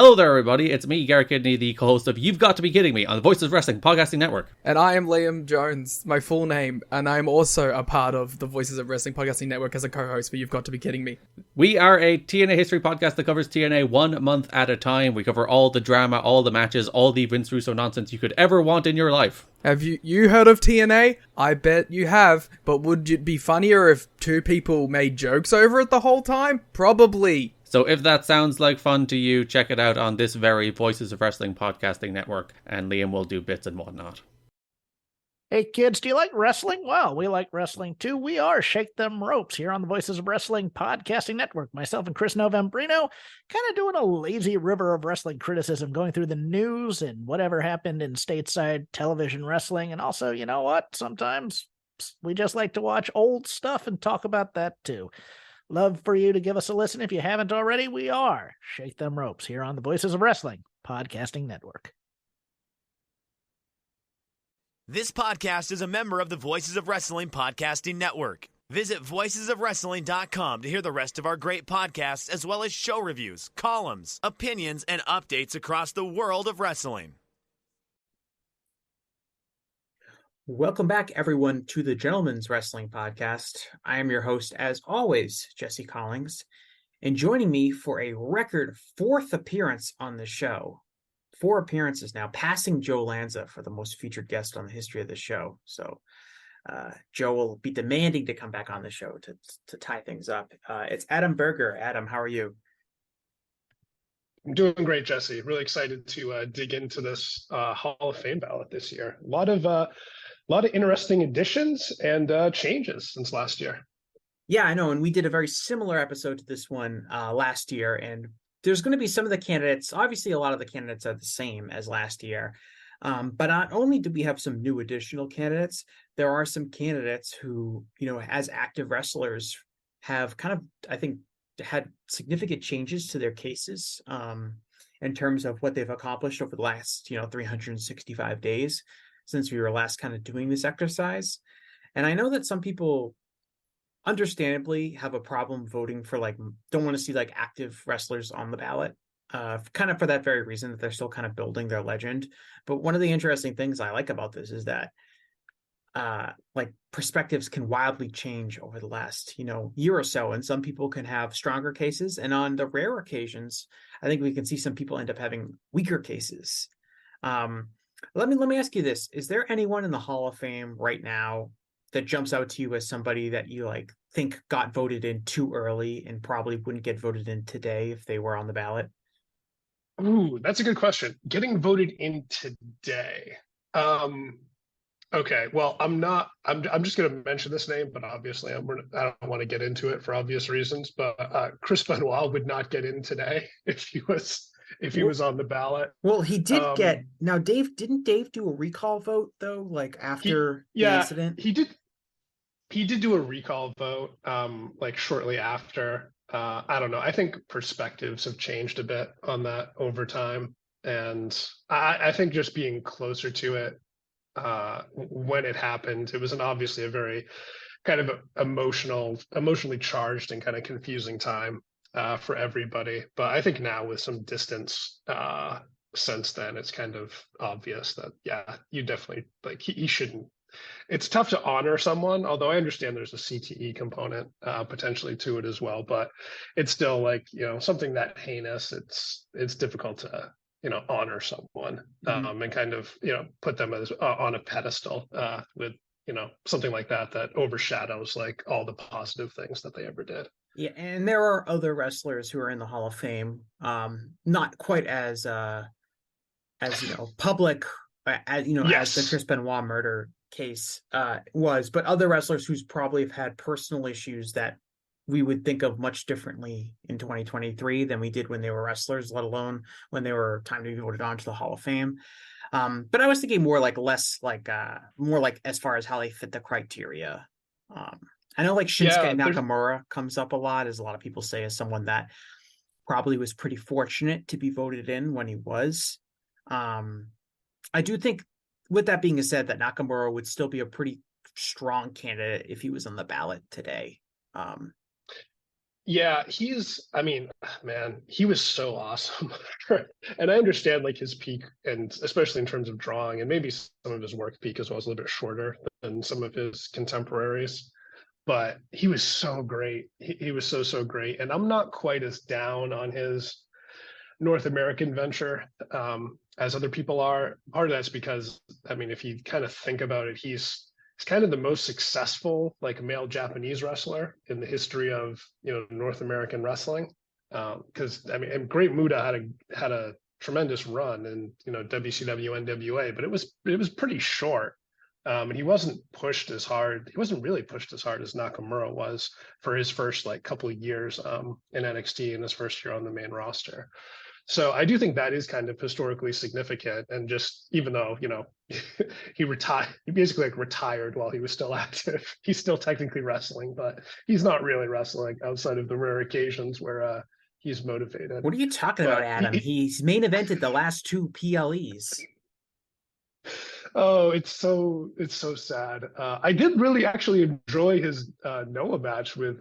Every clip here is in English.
Hello there, everybody. It's me, Garrett Kidney, the co-host of You've Got to Be Kidding Me on the Voices of Wrestling Podcasting Network. And I am Liam Jones, my full name, and I'm also a part of the Voices of Wrestling Podcasting Network as a co-host for You've Got to Be Kidding Me. We are a TNA history podcast that covers TNA 1 month at a time. We cover all the drama, all the matches, all the Vince Russo nonsense you could ever want in your life. Have you heard of TNA? I bet you have, but would it be funnier if two people made jokes over it the whole time? Probably. So if that sounds like fun to you, check it out on this very Voices of Wrestling Podcasting Network, and Liam will do bits and whatnot. Hey kids, do you like wrestling? Well, we like wrestling too. We are Shake Them Ropes here on the Voices of Wrestling Podcasting Network. Myself and Chris Novembrino kind of doing a lazy river of wrestling criticism, going through the news and whatever happened in stateside television wrestling. And also, you know what? Sometimes we just like to watch old stuff and talk about that too. Love for you to give us a listen. If you haven't already, we are Shake Them Ropes here on the Voices of Wrestling Podcasting Network. This podcast is a member of the Voices of Wrestling Podcasting Network. Visit voicesofwrestling.com to hear the rest of our great podcasts, as well as show reviews, columns, opinions, and updates across the world of wrestling. Welcome back, everyone, to the Gentleman's Wrestling Podcast. I am your host, as always, Jesse Collings, and joining me for a record 4th appearance on the show. 4 appearances now, passing Joe Lanza for the most featured guest on the history of the show. So Joe will be demanding to come back on the show to tie things up. It's Adam Berger. Adam, how are you? I'm doing great, Jesse. Really excited to dig into this Hall of Fame ballot this year. A lot of interesting additions and changes since last year. Yeah, I know. And we did a very similar episode to this one last year. And there's going to be some of the candidates. Obviously, a lot of the candidates are the same as last year. But not only do we have some new additional candidates, there are some candidates who, as active wrestlers have kind of, I think, had significant changes to their cases in terms of what they've accomplished over the last, 365 days since we were last kind of doing this exercise. And I know that some people understandably have a problem voting for don't want to see active wrestlers on the ballot, kind of for that very reason that they're still kind of building their legend. But one of the interesting things I like about this is that perspectives can wildly change over the last year or so, and some people can have stronger cases, and on the rare occasions I think we can see some people end up having weaker cases. Let me ask you this: is there anyone in the Hall of Fame right now that jumps out to you as somebody that you think got voted in too early and probably wouldn't get voted in today if they were on the ballot? Ooh, that's a good question. Getting voted in today. Okay, well, I'm just going to mention this name, but obviously I don't want to get into it for obvious reasons. But Chris Benoit would not get in today if he was on the ballot. Well, he did get. Now, didn't Dave do a recall vote though? After the incident, he did do a recall vote. Shortly after. I don't know. I think perspectives have changed a bit on that over time, and I think just being closer to it when it happened, it was obviously a very kind of emotionally charged and kind of confusing time for everybody. But I think now with some distance since then, it's kind of obvious that you definitely he shouldn't. It's tough to honor someone, although I understand there's a CTE component potentially to it as well. But it's still something that heinous. It's difficult to honor someone and kind of put them as on a pedestal with something like that overshadows all the positive things that they ever did. Yeah, and there are other wrestlers who are in the Hall of Fame, not quite as public as the Chris Benoit murder case was, but other wrestlers who's probably have had personal issues that we would think of much differently in 2023 than we did when they were wrestlers, let alone when they were time to be voted on to the Hall of Fame. But I was thinking more more as far as how they fit the criteria. I know Shinsuke Nakamura comes up a lot, as a lot of people say, as someone that probably was pretty fortunate to be voted in when he was. I do think, with that being said, that Nakamura would still be a pretty strong candidate if he was on the ballot today. Yeah, I mean, man, he was so awesome. And I understand like his peak, and especially in terms of drawing, and maybe some of his work peak as well, is a little bit shorter than some of his contemporaries. But he was so great. He was so great. And I'm not quite as down on his North American venture as other people are. Part of that's because, I mean, if you kind of think about it, he's kind of the most successful like male Japanese wrestler in the history of North American wrestling. Because I mean, and Great Muta had a tremendous run in WCW, NWA, but it was pretty short. And he wasn't pushed as hard. He wasn't really pushed as hard as Nakamura was for his first like couple of years in NXT and his first year on the main roster. So I do think that is kind of historically significant. And just even though, he basically like retired while he was still active. He's still technically wrestling, but he's not really wrestling outside of the rare occasions where he's motivated. What are you talking about, Adam? He's main evented the last two PLEs. Oh, it's so sad. I did really actually enjoy his Noah match with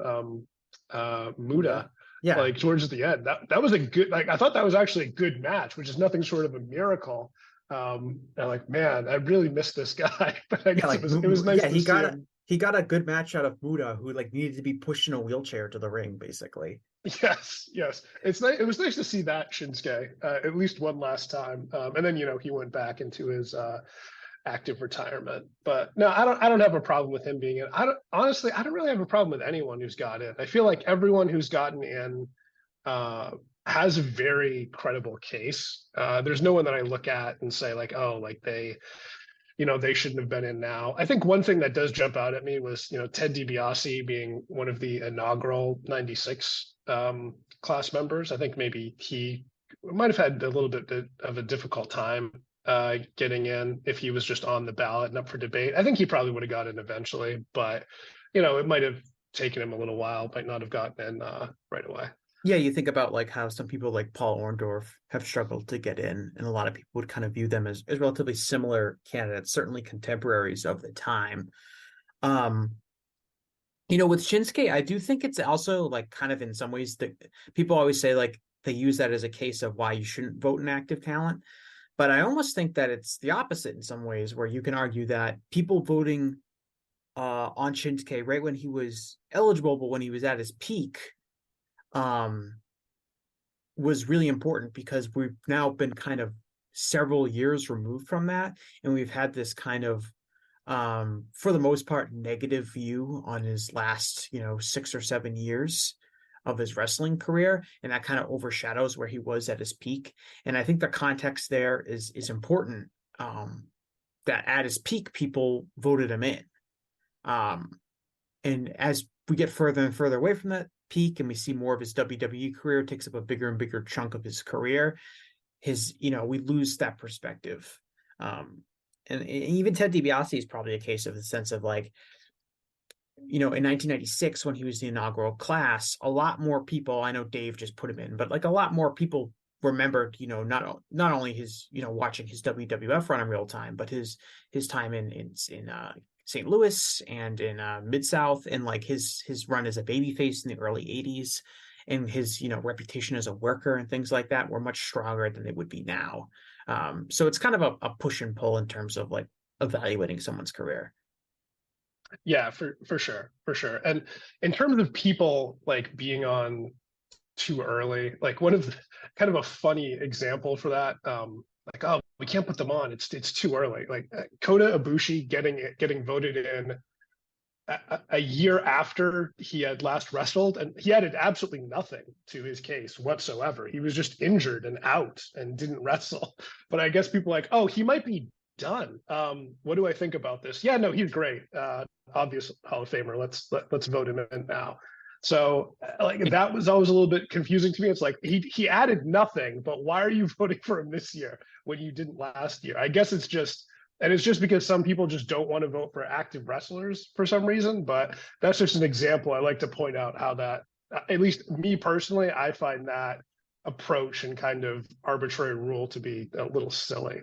Muta. Yeah, like towards the end. That was a good, like I thought that was actually a good match, which is nothing short of a miracle. And like, man, I really missed this guy. But I guess it was nice to see him. He got a good match out of Muta, who like needed to be pushed in a wheelchair to the ring, basically. Yes. It's nice. It was nice to see that Shinsuke at least one last time. And then he went back into his active retirement. But no, I don't have a problem with him being in. I don't really have a problem with anyone who's got in. I feel like everyone who's gotten in has a very credible case. There's no one that I look at and say like, oh, like they shouldn't have been in now. I think one thing that does jump out at me was, Ted DiBiase being one of the inaugural 96 class members. I think maybe he might have had a little bit of a difficult time getting in if he was just on the ballot and up for debate. I think he probably would have got in eventually, but it might have taken him a little while, might not have gotten in right away. Yeah, you think about like how some people like Paul Orndorff have struggled to get in, and a lot of people would kind of view them as relatively similar candidates, certainly contemporaries of the time. With Shinsuke, I do think it's also like kind of in some ways that people always say like they use that as a case of why you shouldn't vote in active talent. But I almost think that it's the opposite in some ways, where you can argue that people voting on Shinsuke right when he was eligible, but when he was at his peak, was really important, because we've now been kind of several years removed from that, and we've had this kind of for the most part negative view on his last 6 or 7 years of his wrestling career, and that kind of overshadows where he was at his peak. And I think the context there is important, that at his peak people voted him in, and as we get further and further away from that peak and we see more of his WWE career takes up a bigger and bigger chunk of his career, we lose that perspective. And even Ted DiBiase is probably a case of the sense of like, in 1996, when he was the inaugural class, a lot more people, I know Dave just put him in, but like a lot more people remembered, not only his, watching his WWF run in real time, but his time in St. Louis and in Mid-South, and like his run as a babyface in the early 80s, and his reputation as a worker and things like that were much stronger than they would be now. So it's kind of a push and pull in terms of like evaluating someone's career. Yeah, for sure. And in terms of people like being on too early, like one of the kind of a funny example for that, like, oh, we can't put them on, it's too early. Like Kota Ibushi getting voted in a year after he had last wrestled, and he added absolutely nothing to his case whatsoever. He was just injured and out and didn't wrestle. But I guess people are like, oh, he might be done. What do I think about this? Yeah, no, he's great. Obvious Hall of Famer. Let's vote him in now. So like that was always a little bit confusing to me. It's like he added nothing, but why are you voting for him this year when you didn't last year? I guess it's just because some people just don't want to vote for active wrestlers for some reason. But that's just an example. I like to point out how that, at least me personally, I find that approach and kind of arbitrary rule to be a little silly,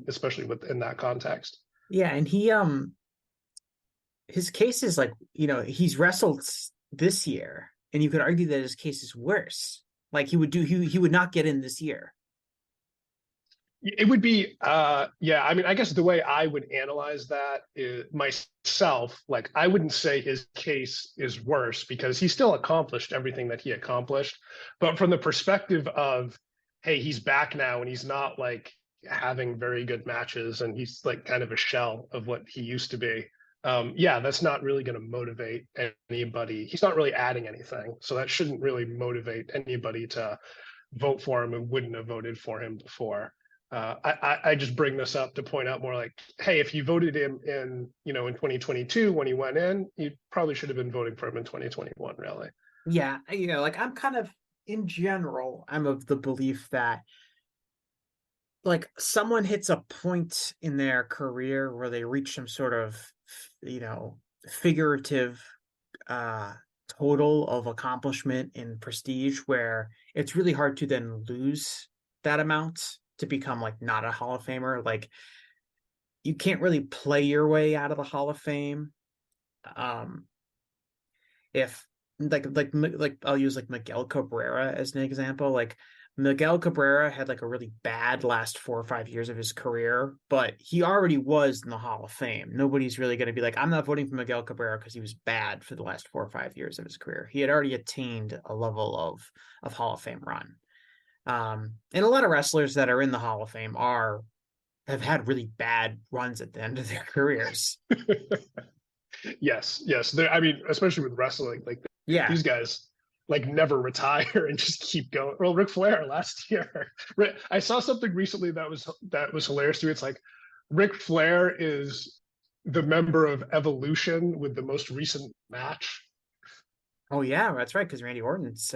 especially within that context. Yeah, and his case is like, he's wrestled this year, and you could argue that his case is worse. Like he would not get in this year. It would be, yeah. I mean, I guess the way I would analyze that is myself, like I wouldn't say his case is worse because he still accomplished everything that he accomplished. But from the perspective of, hey, he's back now and he's not like having very good matches and he's like kind of a shell of what he used to be. Yeah, that's not really going to motivate anybody. He's not really adding anything. So that shouldn't really motivate anybody to vote for him and wouldn't have voted for him before. I just bring this up to point out more like, hey, if you voted him in 2022 when he went in, you probably should have been voting for him in 2021, really. Yeah, like I'm kind of, in general, I'm of the belief that like someone hits a point in their career where they reach some sort of, figurative total of accomplishment and prestige where it's really hard to then lose that amount to become like not a Hall of Famer. Like you can't really play your way out of the Hall of Fame. If like I'll use like Miguel Cabrera as an example. Like Miguel Cabrera had like a really bad last 4 or 5 years of his career, but he already was in the Hall of Fame. Nobody's really going to be like, I'm not voting for Miguel Cabrera because he was bad for the last 4 or 5 years of his career. He had already attained a level of Hall of Fame run. And a lot of wrestlers that are in the Hall of Fame have had really bad runs at the end of their careers. Yes. I mean, especially with wrestling, like these guys like never retire and just keep going. Well, Ric Flair last year, I saw something recently that was hilarious to me. It's like Ric Flair is the member of Evolution with the most recent match. Oh yeah, that's right. Because Randy Orton's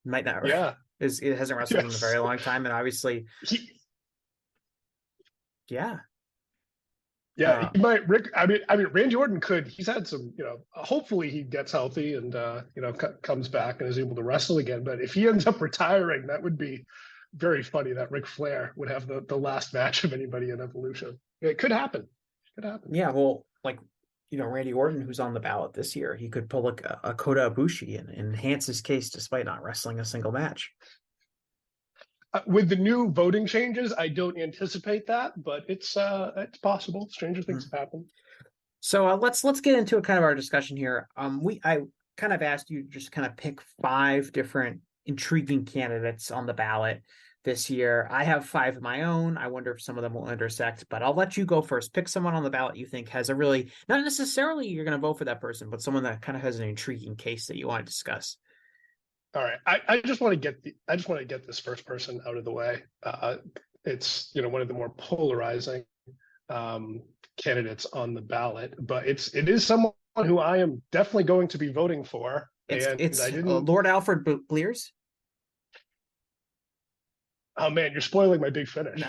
might not. Yeah. It hasn't wrestled in a very long time, and obviously, yeah, he might. I mean, Randy Orton could. He's had some, hopefully he gets healthy and comes back and is able to wrestle again. But if he ends up retiring, that would be very funny. That Ric Flair would have the last match of anybody in Evolution. It could happen. Yeah, well, like Randy Orton, who's on the ballot this year, he could pull a Kota Ibushi and enhance his case despite not wrestling a single match. With the new voting changes, I don't anticipate that, but it's possible. Stranger things have happened. So let's get into kind of our discussion here. I kind of asked you to just kind of pick 5 different intriguing candidates on the ballot this year. I have 5 of my own. I wonder if some of them will intersect, but I'll let you go first. Pick someone on the ballot you think has a really, not necessarily you're going to vote for that person, but someone that kind of has an intriguing case that you want to discuss. All right. I just want to get this first person out of the way. It's one of the more polarizing candidates on the ballot, but it is someone who I am definitely going to be voting for. It's Lord Alfred Blears. Oh man, you're spoiling my big finish.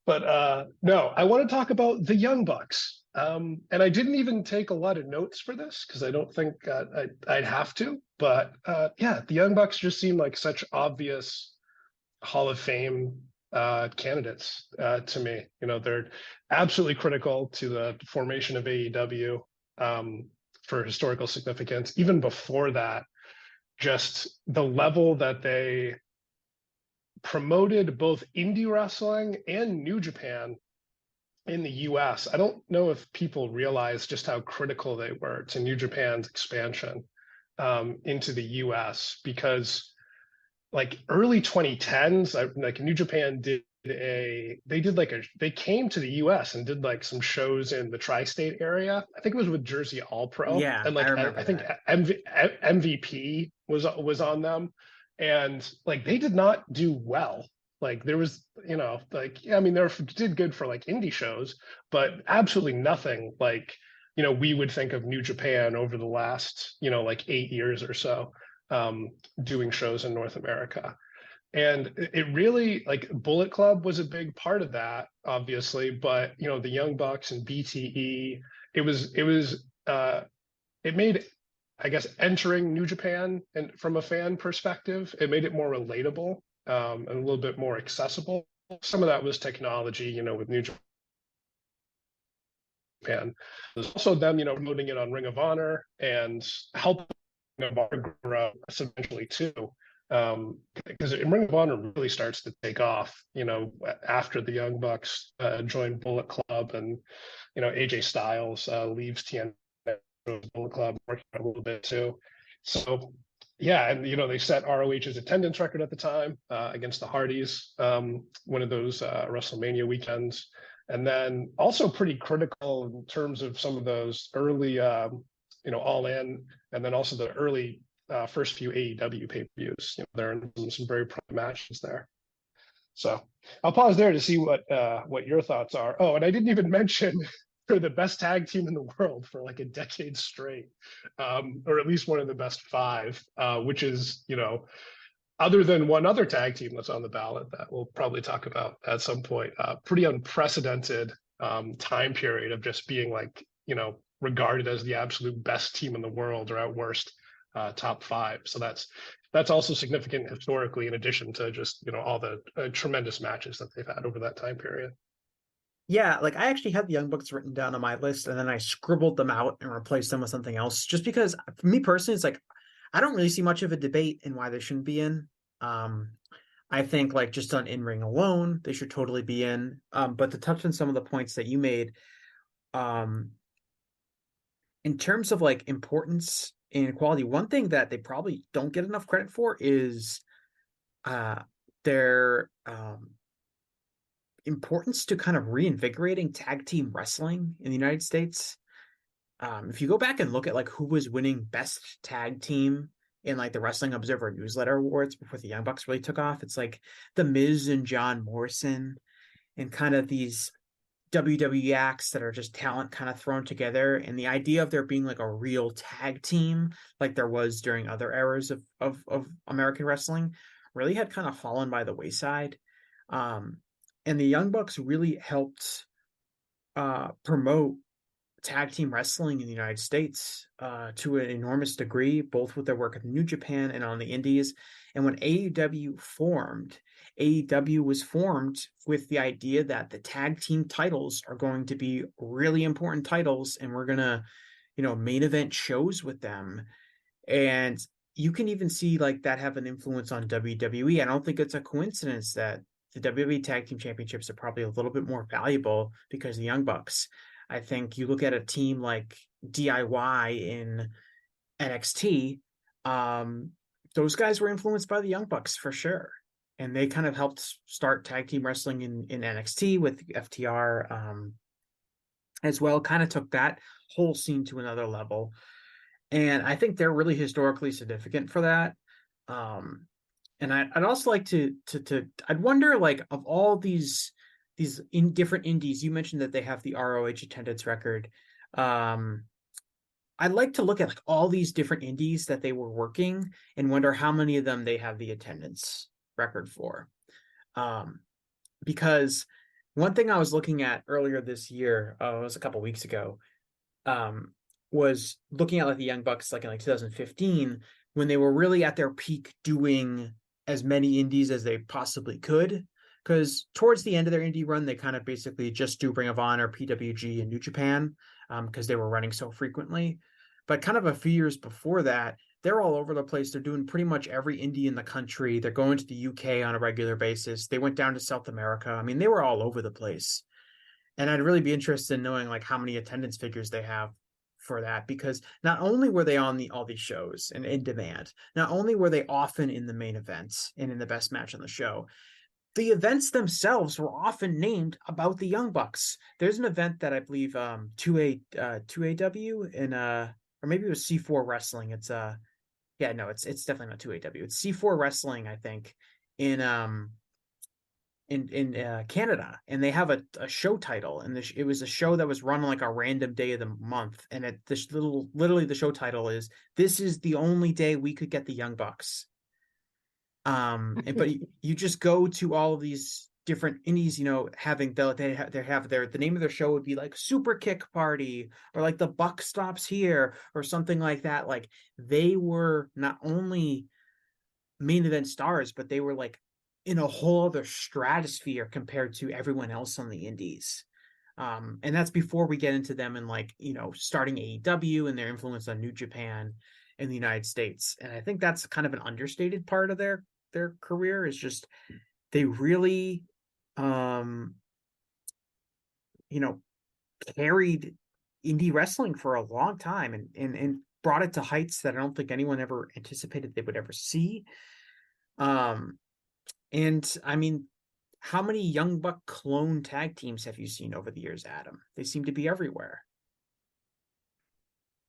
But no, I want to talk about the Young Bucks. And I didn't even take a lot of notes for this because I don't think I'd have to. But yeah, the Young Bucks just seem like such obvious Hall of Fame candidates to me. They're absolutely critical to the formation of AEW for historical significance. Even before that, just the level that they promoted both indie wrestling and New Japan in the US. I don't know if people realize just how critical they were to New Japan's expansion into the US, because like early 2010s, like New Japan they came to the US and did like some shows in the tri-state area. I think it was with Jersey All Pro. Yeah, and like I think MVP was on them. And like they did not do well. Like there was, they did good for like indie shows, but absolutely nothing like, we would think of New Japan over the last, like 8 years or so, doing shows in North America. And it really, like Bullet Club was a big part of that, obviously, but the Young Bucks and BTE, it made, I guess, entering New Japan and from a fan perspective, it made it more relatable and a little bit more accessible. Some of that was technology, with New Japan. There's also them, promoting it on Ring of Honor and helping of Honor grew eventually too. Because Ring of Honor really starts to take off, after the Young Bucks joined Bullet Club, and AJ Styles leaves TNA, Bullet Club, working a little bit too. So yeah, and they set ROH's attendance record at the time against the Hardys, one of those WrestleMania weekends, and then also pretty critical in terms of some of those early, All In, and then also the early first few AEW pay-per-views. There are some very prime matches there. So I'll pause there to see what your thoughts are. Oh, and I didn't even mention they're the best tag team in the world for like a decade straight, or at least one of the best five, which is, other than one other tag team that's on the ballot that we'll probably talk about at some point, pretty unprecedented time period of just being like, regarded as the absolute best team in the world, or at worst top five. So that's also significant historically, in addition to just all the tremendous matches that they've had over that time period. Yeah, like I actually had the Young Bucks written down on my list, and then I scribbled them out and replaced them with something else, just because for me personally, it's like I don't really see much of a debate in why they shouldn't be in. I think like just on in-ring alone, they should totally be in. But to touch on some of the points that you made, in terms of like importance and quality, one thing that they probably don't get enough credit for is their importance to kind of reinvigorating tag team wrestling in the United States. If you go back and look at like who was winning best tag team in like the Wrestling Observer Newsletter Awards before the Young Bucks really took off, it's like The Miz and John Morrison, and kind of these WWE acts that are just talent kind of thrown together. And the idea of there being like a real tag team like there was during other eras of American wrestling really had kind of fallen by the wayside. And the Young Bucks really helped promote tag team wrestling in the United States to an enormous degree, both with their work at New Japan and on the Indies. And when AEW formed, AEW was formed with the idea that the tag team titles are going to be really important titles, and we're going to, main event shows with them. And you can even see like that have an influence on WWE. I don't think it's a coincidence that the WWE Tag Team Championships are probably a little bit more valuable because of the Young Bucks. I think you look at a team like DIY in NXT, those guys were influenced by the Young Bucks for sure. And they kind of helped start tag team wrestling in NXT with FTR as well, kind of took that whole scene to another level. And I think they're really historically significant for that. And I'd also like to I'd wonder, like, of all these in different indies, you mentioned that they have the ROH attendance record. I'd like to look at like all these different indies that they were working and wonder how many of them they have the attendance record for. Because one thing I was looking at earlier this year, it was a couple weeks ago, was looking at like the Young Bucks like in like 2015, when they were really at their peak doing as many indies as they possibly could. Because towards the end of their indie run, they kind of basically just do Ring of Honor, PWG, and New Japan, because they were running so frequently. But kind of a few years before that, they're all over the place. They're doing pretty much every indie in the country. They're going to the UK on a regular basis. They went down to South America. I mean, they were all over the place. And I'd really be interested in knowing like how many attendance figures they have for that, because not only were they on all these shows and in demand, not only were they often in the main events and in the best match on the show, the events themselves were often named about the Young Bucks. There's an event that I believe 2AW in or maybe it was C4 Wrestling. It's it's definitely not 2AW. It's C4 Wrestling, I think, in Canada, and they have a show title, and it was a show that was run on like a random day of the month, and literally the show title is "This is the only day we could get the Young Bucks." But you just go to all of these different indies, having the name of their show would be like Super Kick Party, or like the Buck Stops Here, or something like that. Like, they were not only main event stars, but they were like in a whole other stratosphere compared to everyone else on the indies. And that's before we get into them and like, starting AEW and their influence on New Japan. in the United States. And I think that's kind of an understated part of their career, is just they really carried indie wrestling for a long time and brought it to heights that I don't think anyone ever anticipated they would ever see. And I mean, how many Young Buck clone tag teams have you seen over the years, Adam? They seem to be everywhere.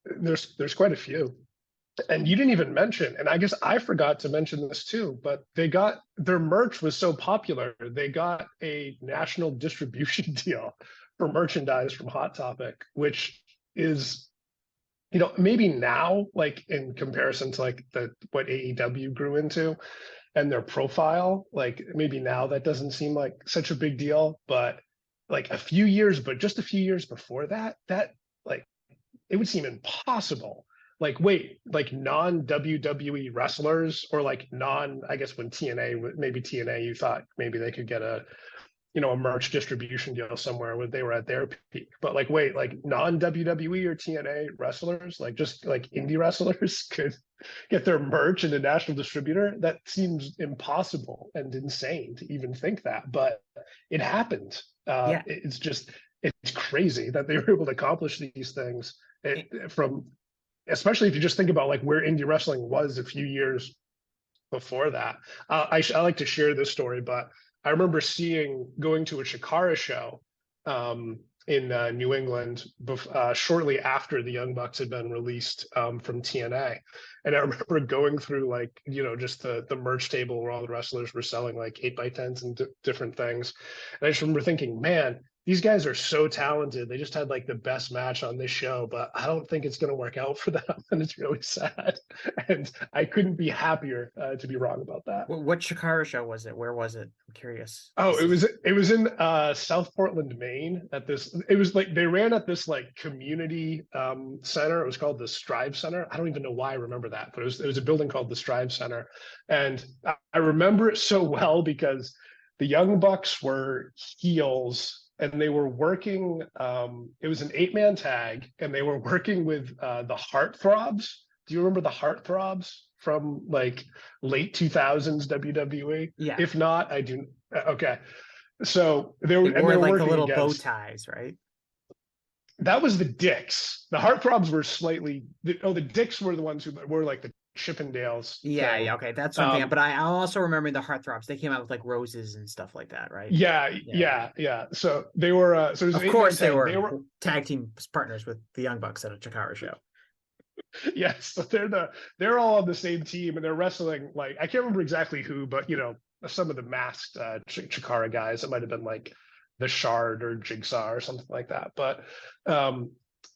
There's quite a few. And you didn't even mention, and I guess I forgot to mention this too, but their merch was so popular, they got a national distribution deal for merchandise from Hot Topic, which is, maybe now, like in comparison to like what AEW grew into and their profile, like maybe now that doesn't seem like such a big deal, but like just a few years before that like it would seem impossible. Like, wait, like non-WWE wrestlers, or like I guess when TNA, you thought maybe they could get a merch distribution deal somewhere when they were at their peak. But like, wait, like non-WWE or TNA wrestlers, like just like indie wrestlers could get their merch in a national distributor? That seems impossible and insane to even think that, but it happened. It's crazy that they were able to accomplish these things especially if you just think about like where indie wrestling was a few years before that. I like to share this story, but I remember going to a Chikara show in New England shortly after the Young Bucks had been released from TNA. And I remember going through like, just the merch table where all the wrestlers were selling like 8x10s and different things. And I just remember thinking, man, these guys are so talented. They just had like the best match on this show, but I don't think it's going to work out for them. And it's really sad. And I couldn't be happier to be wrong about that. What Chikara show was it? Where was it? I'm curious. Oh, it was in South Portland, Maine. It was like they ran at this like community center. It was called the Strive Center. I don't even know why I remember that, but it was a building called the Strive Center. And I remember it so well because the Young Bucks were heels. And they were working, it was an 8-man tag, and they were working with the Heartthrobs. Do you remember the Heartthrobs from like late 2000s WWE? Yeah. If not, I do. Okay. So they wore like the little bow ties, right? That was the Dicks. The Heartthrobs were the Dicks were the ones who were like the Chippendales. Yeah, okay, that's something. But I also remember the Heartthrobs. They came out with like roses and stuff like that, right? Yeah. So they were. So of course they were tag team partners with the Young Bucks at a Chikara show. Yes, so they're all on the same team, and they're wrestling like I can't remember exactly who, but some of the masked Chikara guys. It might have been like the Shard or Jigsaw or something like that, but.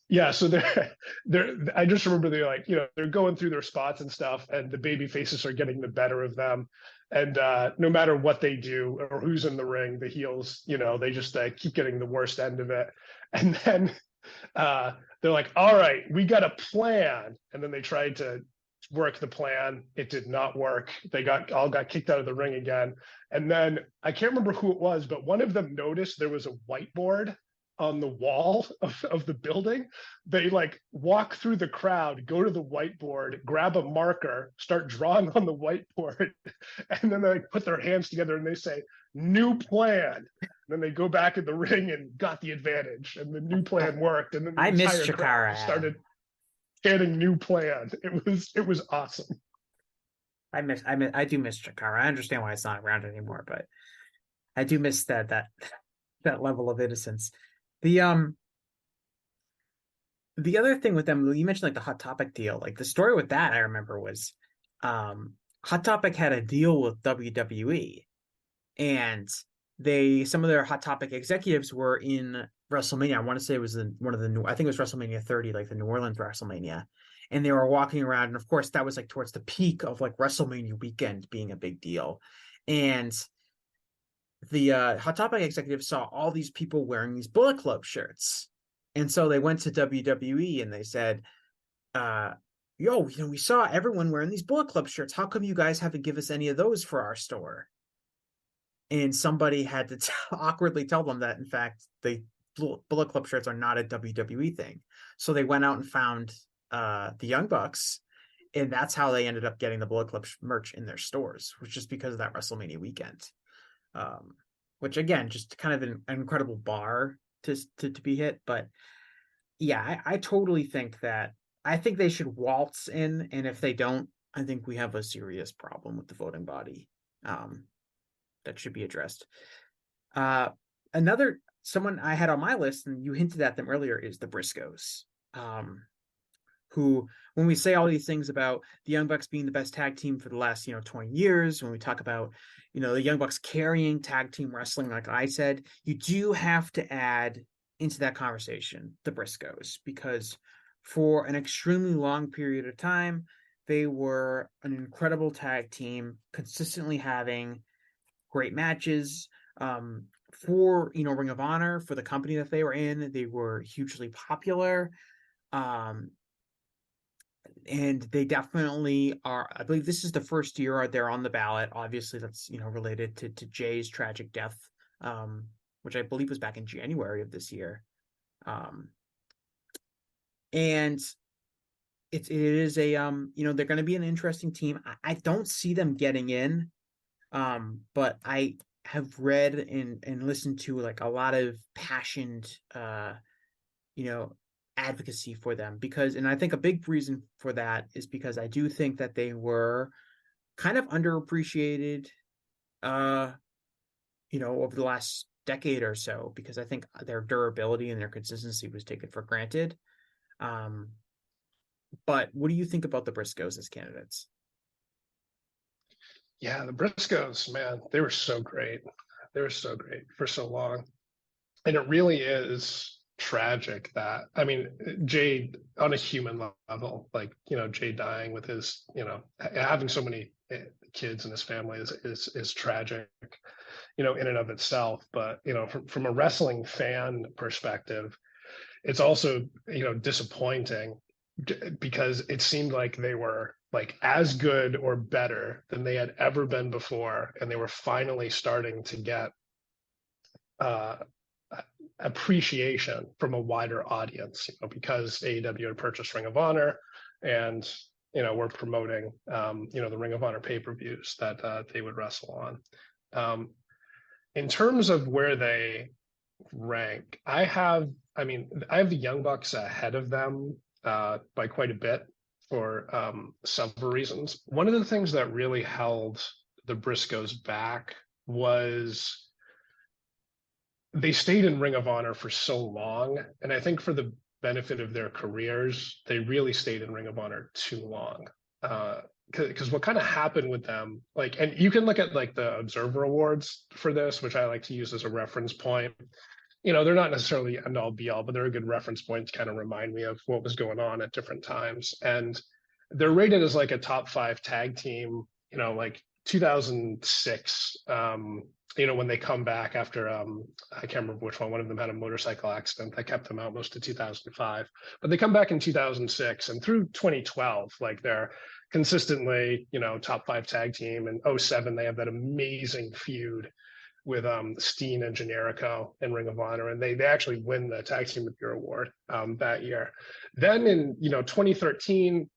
Yeah, so they're. I just remember they're going through their spots and stuff, and the baby faces are getting the better of them, and no matter what they do or who's in the ring, the heels, they just keep getting the worst end of it, and then they're like, "All right, we got a plan," and then they tried to work the plan. It did not work. They got kicked out of the ring again, and then I can't remember who it was, but one of them noticed there was a whiteboard on the wall of the building. They like walk through the crowd, go to the whiteboard, grab a marker, start drawing on the whiteboard, and then they like put their hands together and they say, "New plan." And then they go back in the ring and got the advantage, and the new plan worked. And then the entire crowd started chanting "New plan." It was awesome. I do miss Chikara. I understand why it's not around anymore, but I do miss that level of innocence. The other thing with them, you mentioned like the Hot Topic deal. Like the story with that, I remember was Hot Topic had a deal with WWE, and some of their Hot Topic executives were in WrestleMania. I want to say it was I think it was WrestleMania 30, like the New Orleans WrestleMania, and they were walking around, and of course that was like towards the peak of like WrestleMania weekend being a big deal, and the Hot Topic executives saw all these people wearing these Bullet Club shirts. And so they went to WWE and they said, we saw everyone wearing these Bullet Club shirts. How come you guys haven't given us any of those for our store? And somebody had to awkwardly tell them that, in fact, the Bullet Club shirts are not a WWE thing. So they went out and found the Young Bucks And that's how they ended up getting the Bullet Club merch in their stores, was just because of that WrestleMania weekend. Which again, just kind of an incredible bar to be hit. But yeah, I totally think that I think they should waltz in, and if they don't, I think we have a serious problem with the voting body that should be addressed. Another someone I had on my list, and you hinted at them earlier, is the Briscoes, who, when we say all these things about the Young Bucks being the best tag team for the last 20 years, when we talk about the Young Bucks carrying tag team wrestling, like I said, you do have to add into that conversation the Briscoes, because for an extremely long period of time, they were an incredible tag team, consistently having great matches. For Ring of Honor, for the company that they were in, they were hugely popular. And they definitely are. I believe this is the first year they're on the ballot. Obviously, that's related to Jay's tragic death, which I believe was back in January of this year. And it is a they're going to be an interesting team. I don't see them getting in, but I have read and listened to like a lot of passionate advocacy for them, and I think a big reason for that is because I do think that they were kind of underappreciated over the last decade or so, because I think their durability and their consistency was taken for granted. But what do you think about the Briscoes as candidates? Yeah, the Briscoes, man, they were so great. They were so great for so long. And it really is tragic that, I mean, Jay, on a human level, like, Jay dying with his, having so many kids in his family is tragic, in and of itself. But, from a wrestling fan perspective, it's also, disappointing, because it seemed like they were like as good or better than they had ever been before, and they were finally starting to get appreciation from a wider audience, because AEW had purchased Ring of Honor, and we're promoting the Ring of Honor pay-per-views that they would wrestle on. In terms of where they rank, I have the Young Bucks ahead of them by quite a bit, for several reasons. One of the things that really held the Briscoes back was they stayed in Ring of Honor for so long, and I think for the benefit of their careers, they really stayed in Ring of Honor too long. Because what kind of happened with them, and you can look at the Observer Awards for this, which I like to use as a reference point. They're not necessarily end all be all, but they're a good reference point to kind of remind me of what was going on at different times. And they're rated as a top 5 tag team, 2006, when they come back after, I can't remember which one of them had a motorcycle accident that kept them out most of 2005, but they come back in 2006, and through 2012, they're consistently, top 5 tag team. And 2007, they have that amazing feud with Steen and Generico in Ring of Honor, and they actually win the Tag Team of the Year award that year. Then in 2013,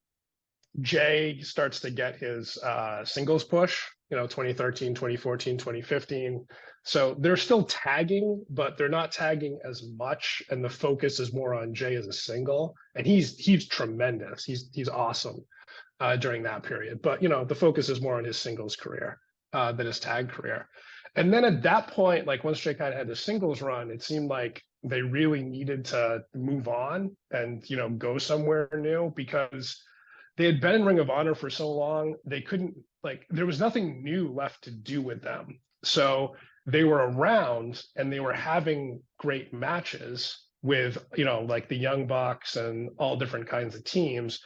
Jay starts to get his singles push. 2013, 2014, 2015. So they're still tagging, but they're not tagging as much, and the focus is more on Jay as a single. And he's tremendous. He's awesome during that period. But the focus is more on his singles career than his tag career. And then at that point, once Jay kind of had the singles run, it seemed like they really needed to move on and, go somewhere new, because they had been in Ring of Honor for so long, they couldn't, there was nothing new left to do with them. So they were around and they were having great matches with, the Young Bucks and all different kinds of teams,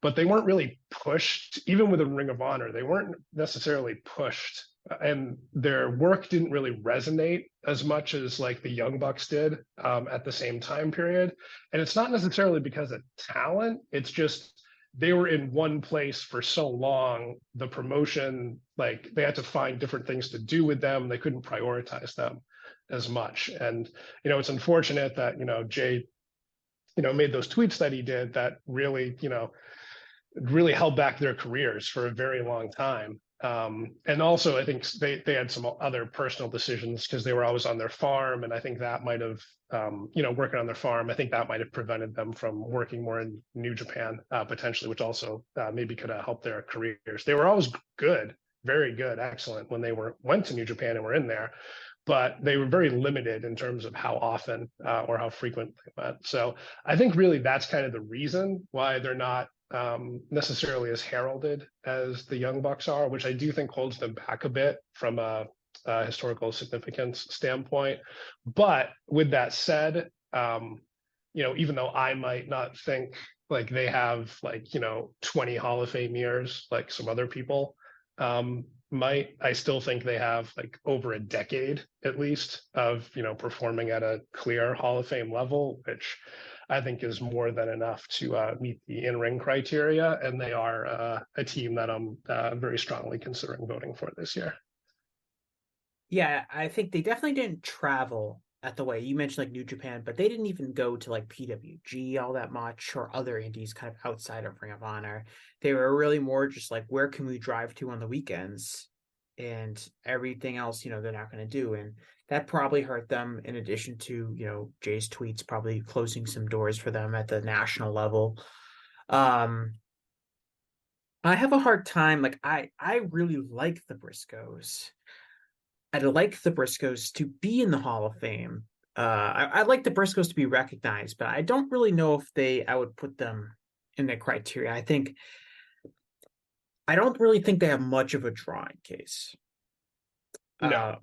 but they weren't really pushed. Even with a Ring of Honor, they weren't necessarily pushed. And their work didn't really resonate as much as the Young Bucks did at the same time period. And it's not necessarily because of talent. It's just they were in one place for so long. The promotion, they had to find different things to do with them. They couldn't prioritize them as much. And, it's unfortunate that, Jay, made those tweets that he did that really, really held back their careers for a very long time. And also, I think they had some other personal decisions because they were always on their farm, and I think that might have, working on their farm, I think that might have prevented them from working more in New Japan potentially, which also maybe could have helped their careers. They were always good, very good, excellent when they went to New Japan and were in there, but they were very limited in terms of how often or how frequent they went. So I think really that's kind of the reason why they're not necessarily as heralded as the Young Bucks are, which I do think holds them back a bit from a historical significance standpoint. But with that said, even though I might not think like they have 20 Hall of Fame years like some other people might, I still think they have like over a decade at least of performing at a clear Hall of Fame level, which I think is more than enough to meet the in-ring criteria, and they are a team that I'm very strongly considering voting for this year. Yeah, I think they definitely didn't travel at the way you mentioned, like New Japan, but they didn't even go to like PWG all that much or other indies kind of outside of Ring of Honor. They were really more just like, where can we drive to on the weekends? And everything else, they're not going to do. And that probably hurt them, in addition to, Jay's tweets probably closing some doors for them at the national level. I have a hard time. Like, I really like the Briscoes. I'd like the Briscoes to be in the Hall of Fame. I'd like the Briscoes to be recognized, but I don't really know if I would put them in the criteria. I don't really think they have much of a drawing case. No.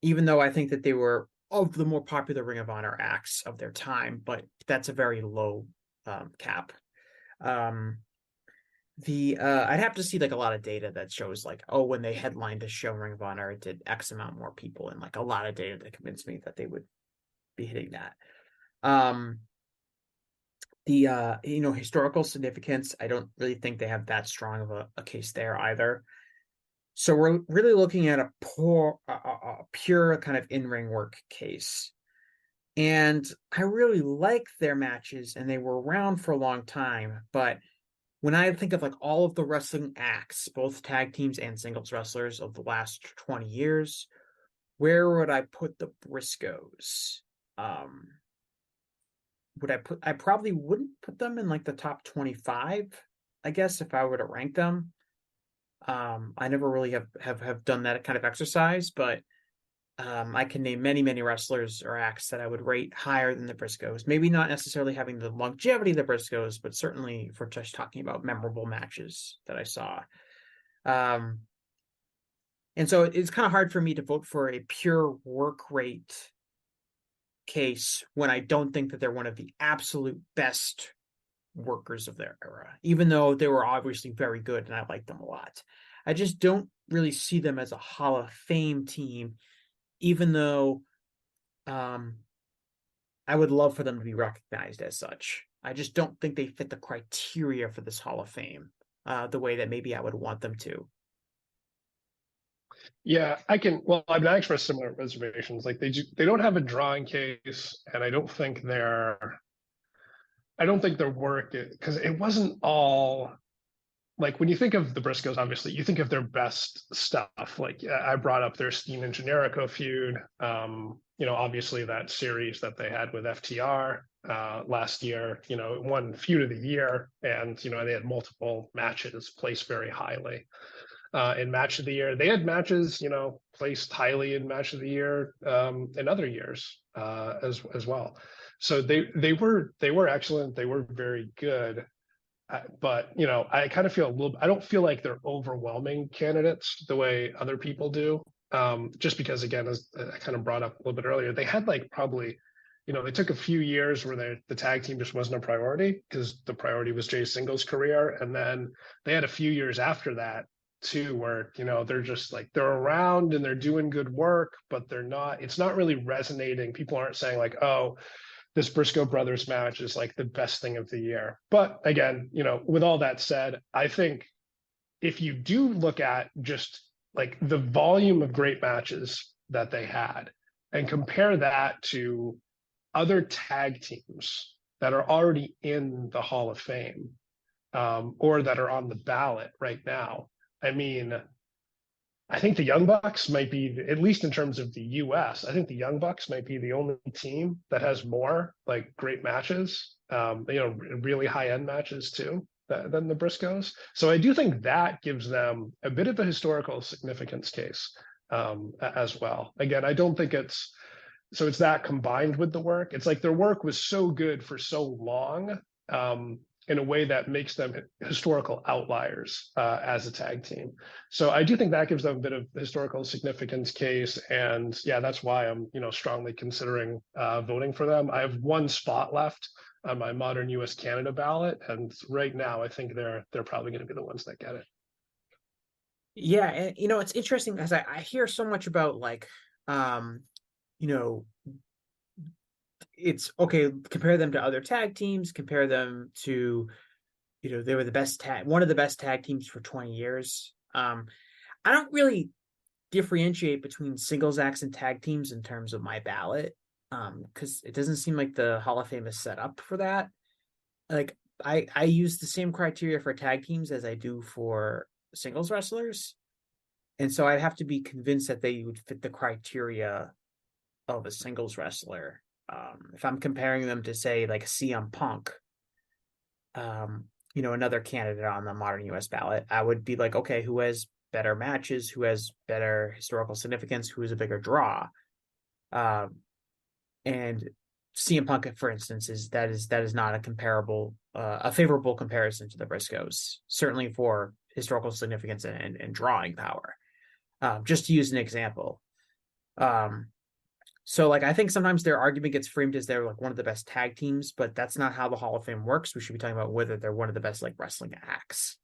Even though I think that they were of the more popular Ring of Honor acts of their time, but that's a very low cap. I'd have to see like a lot of data that shows like, oh, when they headlined the show Ring of Honor, it did X amount more people, and like a lot of data that convinced me that they would be hitting that. Historical significance, I don't really think they have that strong of a case there either. So we're really looking at a pure kind of in-ring work case. And I really like their matches, and they were around for a long time. But when I think of like all of the wrestling acts, both tag teams and singles wrestlers of the last 20 years, where would I put the Briscoes? I probably wouldn't put them in like the top 25, I guess, if I were to rank them. I never really have done that kind of exercise, but I can name many, many wrestlers or acts that I would rate higher than the Briscoes. Maybe not necessarily having the longevity of the Briscoes, but certainly for just talking about memorable matches that I saw. And so it's kind of hard for me to vote for a pure work rate case when I don't think that they're one of the absolute best workers of their era, even though they were obviously very good and I liked them a lot. I just don't really see them as a Hall of Fame team, even though I would love for them to be recognized as such. I just don't think they fit the criteria for this Hall of Fame the way that maybe I would want them to. Yeah, I express similar reservations. Like they don't have a drawing case, and I don't think their work, because it wasn't all like, when you think of the Briscoes, obviously you think of their best stuff. Like I brought up their Steen and Generico feud. Obviously that series that they had with FTR last year. It won Feud of the Year, and they had multiple matches placed very highly. In Match of the Year, they had matches, placed highly in Match of the Year in other years as well. So they were excellent. They were very good, but I kind of feel I don't feel like they're overwhelming candidates the way other people do. Just because, again, as I kind of brought up a little bit earlier, they had like probably, they took a few years where the tag team just wasn't a priority because the priority was Jay's singles career, and then they had a few years after that too, where they're just like, they're around and they're doing good work, but it's not really resonating. People aren't saying like, oh, this Briscoe brothers match is like the best thing of the year. But again, with all that said, I think if you do look at just like the volume of great matches that they had and compare that to other tag teams that are already in the Hall of Fame, or that are on the ballot right now. I mean, I think the Young Bucks might be, at least in terms of the US, I think the Young Bucks might be the only team that has more like great matches, really high-end matches too, than the Briscoes. So I do think that gives them a bit of a historical significance case as well. Again, I don't think it's that combined with the work. It's like their work was so good for so long, in a way that makes them historical outliers as a tag team. So I do think that gives them a bit of historical significance case. And yeah, that's why I'm, strongly considering voting for them. I have one spot left on my modern US Canada ballot. And right now I think they're probably going to be the ones that get it. Yeah. And, it's interesting because I hear so much about like, it's okay, compare them to other tag teams, compare them to, they were one of the best tag teams for 20 years. I don't really differentiate between singles acts and tag teams in terms of my ballot, because it doesn't seem like the Hall of Fame is set up for that. Like I use the same criteria for tag teams as I do for singles wrestlers. And so I'd have to be convinced that they would fit the criteria of a singles wrestler. If I'm comparing them to, say, like CM Punk, another candidate on the modern US ballot, I would be like, okay, who has better matches, who has better historical significance, who is a bigger draw? And CM Punk, for instance, is not a favorable comparison to the Briscoes, certainly for historical significance and drawing power. Just to use an example. So like I think sometimes their argument gets framed as they're like one of the best tag teams, but that's not how the Hall of Fame works. We should be talking about whether they're one of the best like wrestling acts.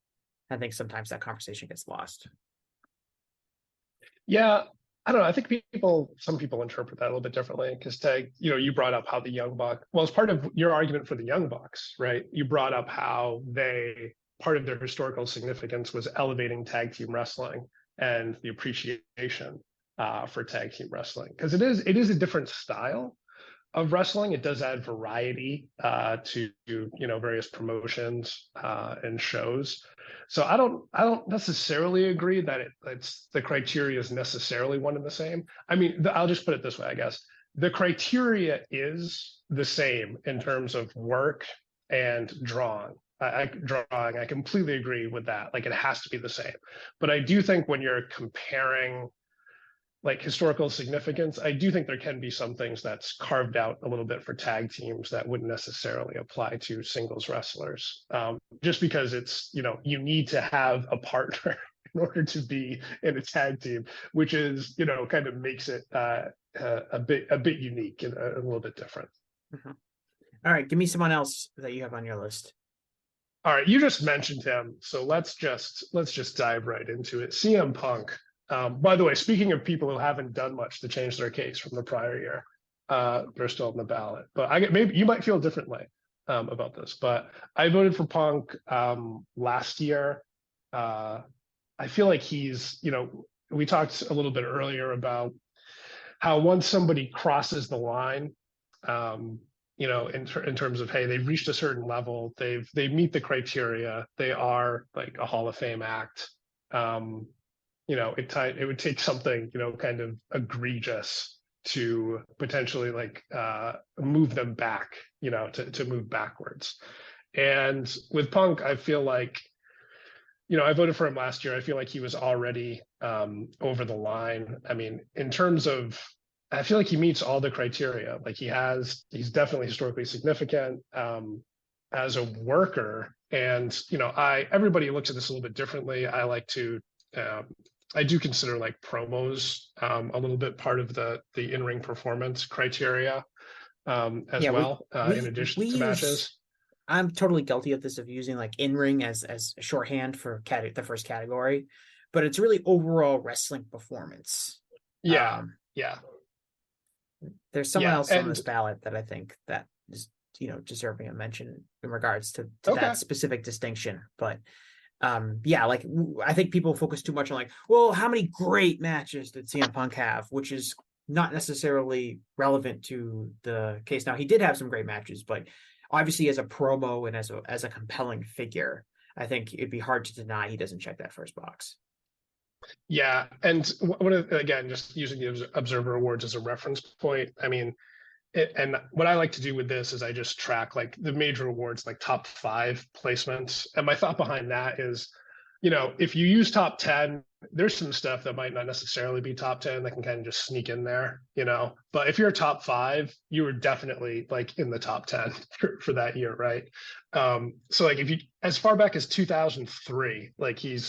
I think sometimes that conversation gets lost. Yeah, I don't know. I think some people interpret that a little bit differently because tag, you brought up how the Young Bucks, well, as part of your argument for the Young Bucks, right? You brought up how part of their historical significance was elevating tag team wrestling and the appreciation for tag team wrestling, because it is a different style of wrestling. It does add variety to various promotions and shows. So I don't necessarily agree that it's the criteria is necessarily one and the same. I mean, I'll just put it this way, I guess. The criteria is the same in terms of work and drawing. I completely agree with that. Like it has to be the same. But I do think when you're comparing like historical significance, I do think there can be some things that's carved out a little bit for tag teams that wouldn't necessarily apply to singles wrestlers. Just because it's, you need to have a partner in order to be in a tag team, which is, kind of makes it a bit unique and a little bit different. Mm-hmm. All right, give me someone else that you have on your list. All right, you just mentioned him, so let's just dive right into it. CM Punk. By the way, speaking of people who haven't done much to change their case from the prior year, they're still on the ballot. But maybe you might feel differently about this. But I voted for Punk last year. I feel like he's, we talked a little bit earlier about how once somebody crosses the line, in terms of, hey, they've reached a certain level, they meet the criteria, they are like a Hall of Fame act. It would take something, kind of egregious to potentially like move them back, to move backwards. And with Punk, I feel like, I voted for him last year. I feel like he was already over the line. I mean, in terms of, I feel like he meets all the criteria. Like he's definitely historically significant as a worker. And, everybody looks at this a little bit differently. I do consider like promos a little bit part of the in-ring performance criteria as well, in addition to matches. I'm totally guilty of this, of using like in-ring as a shorthand for the first category, but it's really overall wrestling performance. Yeah. There's someone else on this ballot that I think that is, deserving a mention in regards to that specific distinction. But like I think people focus too much on like, well, how many great matches did CM Punk have, which is not necessarily relevant to the case. Now, he did have some great matches, but obviously as a promo and as a compelling figure, I think it'd be hard to deny he doesn't check that first box. Yeah, and one of, again, just using the Observer Awards as a reference point, I mean, and what I like to do with this is I just track like the major awards, like top 5 placements. And my thought behind that is, if you use top 10, there's some stuff that might not necessarily be top 10 that can kind of just sneak in there, but if you're top 5, you were definitely like in the top 10 for that year, right? So like if you, as far back as 2003, like he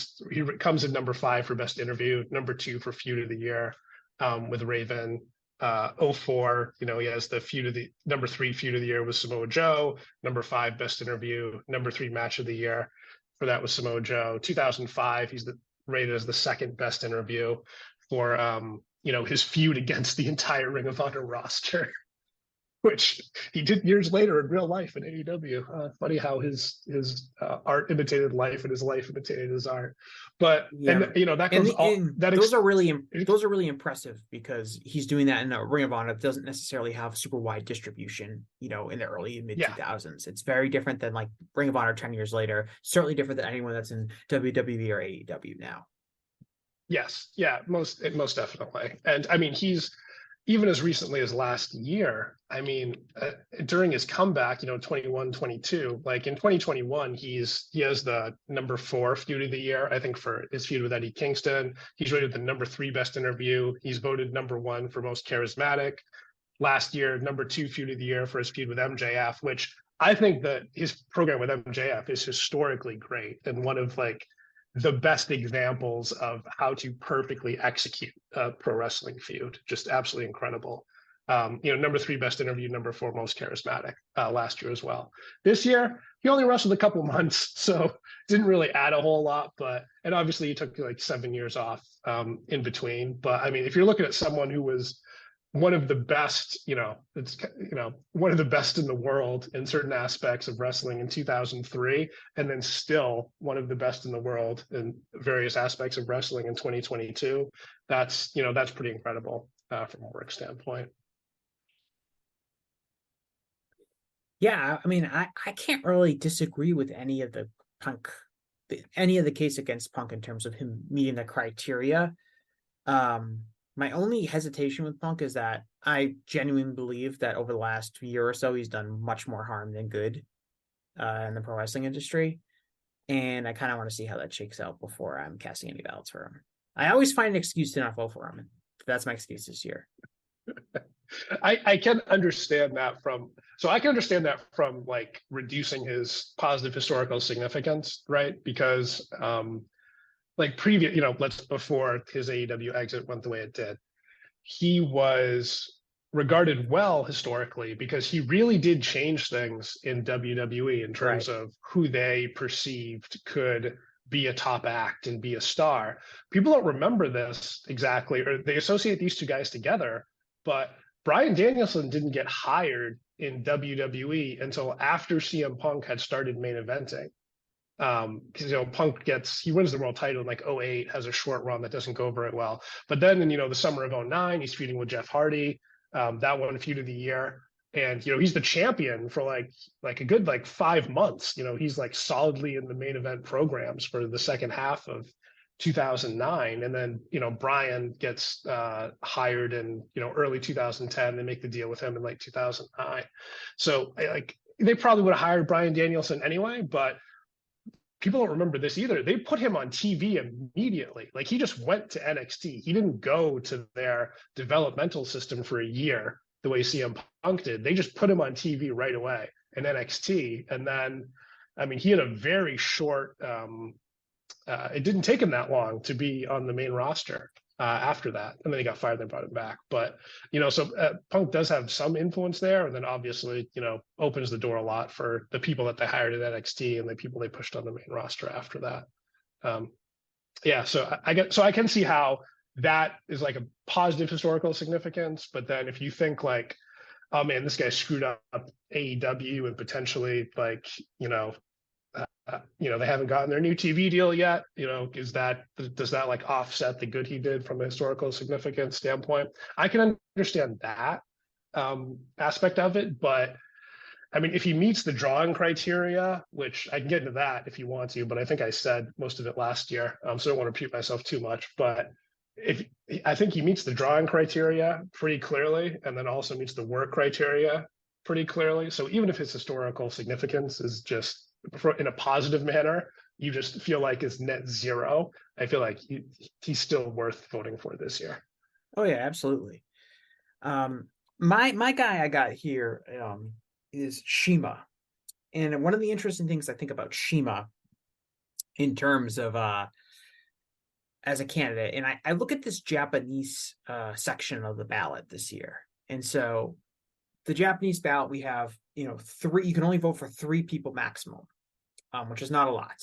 comes in number 5 for best interview, number 2 for feud of the year, with Raven. 04, he has the number 3 feud of the year with Samoa Joe, number 5 best interview, number 3 match of the year for that was Samoa Joe. 2005, he's rated as the 2nd best interview for his feud against the entire Ring of Honor roster, which he did years later in real life in AEW. Funny how his art imitated life and his life imitated his art. But that goes those are really impressive because he's doing that in a Ring of Honor that doesn't necessarily have super wide distribution, in the early and mid 2000s. It's very different than like Ring of Honor 10 years later. Certainly different than anyone that's in WWE or AEW now. Yes, yeah, most definitely. And I mean, he's even as recently as last year, I mean, during his comeback, 21, 22, like in 2021, he has the number 4 feud of the year, I think, for his feud with Eddie Kingston. He's rated the number 3 best interview. He's voted number 1 for most charismatic. Last year, number 2 feud of the year for his feud with MJF, which I think that his program with MJF is historically great and one of like the best examples of how to perfectly execute a pro wrestling feud. Just absolutely incredible. Number 3 best interview, number 4 most charismatic last year as well. This year, he only wrestled a couple months, so didn't really add a whole lot. And obviously he took like 7 years off in between. But I mean, if you're looking at someone who was one of the best, one of the best in the world in certain aspects of wrestling in 2003, and then still one of the best in the world in various aspects of wrestling in 2022, that's pretty incredible from a work standpoint. Yeah, I mean, I can't really disagree with any of the case against Punk in terms of him meeting the criteria. My only hesitation with Punk is that I genuinely believe that over the last year or so, he's done much more harm than good in the pro wrestling industry. And I kind of want to see how that shakes out before I'm casting any ballots for him. I always find an excuse to not vote for him. That's my excuse this year. I can understand that from like reducing his positive historical significance, right? Because like previous, before his AEW exit went the way it did, he was regarded well historically because he really did change things in WWE in terms of who they perceived could be a top act and be a star. People don't remember this exactly, or they associate these two guys together, but Bryan Danielson didn't get hired in WWE until after CM Punk had started main eventing. Because Punk wins the world title in like 08, has a short run that doesn't go very well. But then in the summer of 09, he's feuding with Jeff Hardy. That won feud of the year. And he's the champion for like a good 5 months. He's like solidly in the main event programs for the second half of 2009. And then Bryan gets hired in early 2010. They make the deal with him in like 2009. So they probably would have hired Bryan Danielson anyway, but people don't remember this either. They put him on TV immediately. Like he just went to NXT. He didn't go to their developmental system for a year the way CM Punk did. They just put him on TV right away in NXT. And then, I mean, he had a very short, it didn't take him that long to be on the main roster after that. And then he got fired and brought him back. But, so Punk does have some influence there. And then obviously, opens the door a lot for the people that they hired at NXT and the people they pushed on the main roster after that. So I can see how that is like a positive historical significance. But then if you think like, oh man, this guy screwed up AEW and potentially they haven't gotten their new TV deal yet. Does that like offset the good he did from a historical significance standpoint? I can understand that aspect of it, but I mean, if he meets the drawing criteria, which I can get into that if you want to, but I think I said most of it last year, so I don't want to repeat myself too much. But if I think he meets the drawing criteria pretty clearly, and then also meets the work criteria pretty clearly. So even if his historical significance is just in a positive manner, you just feel like it's net zero. I feel like he's still worth voting for this year. Oh yeah, absolutely. My guy I got here is CIMA. And one of the interesting things I think about CIMA in terms of as a candidate, and I look at this Japanese section of the ballot this year. And so the Japanese ballot, we have, three, you can only vote for 3 people maximum, which is not a lot.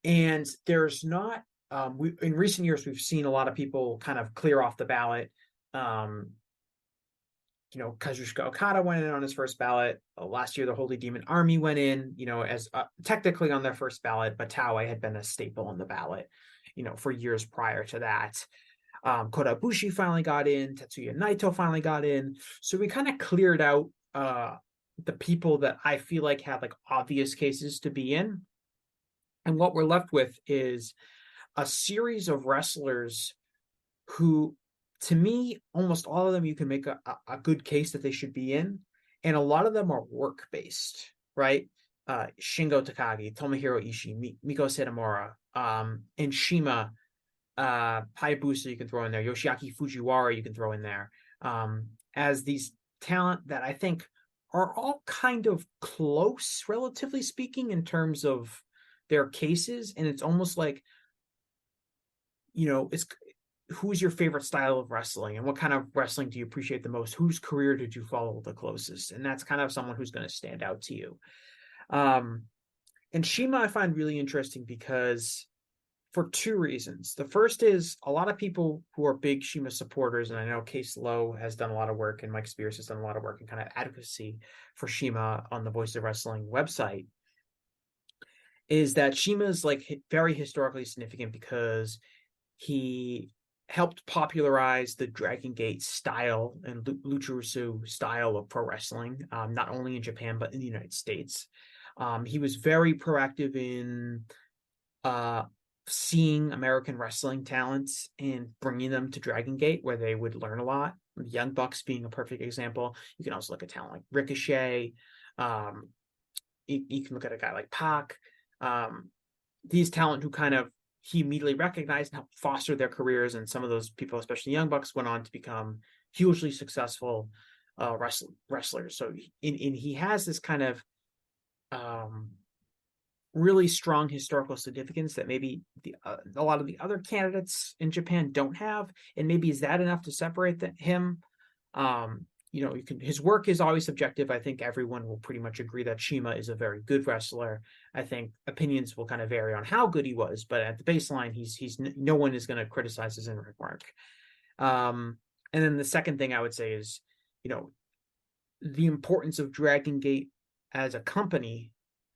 And there's not, in recent years, we've seen a lot of people kind of clear off the ballot. Kazuchika Okada went in on his first ballot. Last year, the Holy Demon Army went in, as technically on their first ballot, but Taue had been a staple on the ballot, for years prior to that. Kota Ibushi finally got in. Tetsuya Naito finally got in. So we kind of cleared out the people that I feel like had like obvious cases to be in. And what we're left with is a series of wrestlers who, to me, almost all of them, you can make a good case that they should be in. And a lot of them are work-based, right? Shingo Takagi, Tomohiro Ishii, Miko Satomura, and CIMA, Hayabusa you can throw in there, Yoshiaki Fujiwara you can throw in there, as these talent that I think are all kind of close, relatively speaking, in terms of their cases. And it's almost like, it's who's your favorite style of wrestling and what kind of wrestling do you appreciate the most? Whose career did you follow the closest? And that's kind of someone who's going to stand out to you. And CIMA I find really interesting because for 2 reasons. The first is a lot of people who are big CIMA supporters, and I know Case Lowe has done a lot of work and Mike Spears has done a lot of work in kind of advocacy for CIMA on the Voice of Wrestling website, is that CIMA is like very historically significant because he helped popularize the Dragon Gate style and Lucharusu style of pro wrestling, not only in Japan, but in the United States. He was very proactive in seeing American wrestling talents and bringing them to Dragon Gate, where they would learn a lot. The Young Bucks being a perfect example. You can also look at talent like Ricochet. You can look at a guy like Pac. These talent who kind of he immediately recognized and helped foster their careers. And some of those people, especially Young Bucks, went on to become hugely successful wrestlers. So he has this kind of really strong historical significance that maybe a lot of the other candidates in Japan don't have. And maybe is that enough to separate him? His work is always subjective. I think everyone will pretty much agree that CIMA is a very good wrestler. I think opinions will kind of vary on how good he was, but at the baseline, he's no one is going to criticize his in-ring work. And then the second thing I would say is, the importance of Dragon Gate as a company.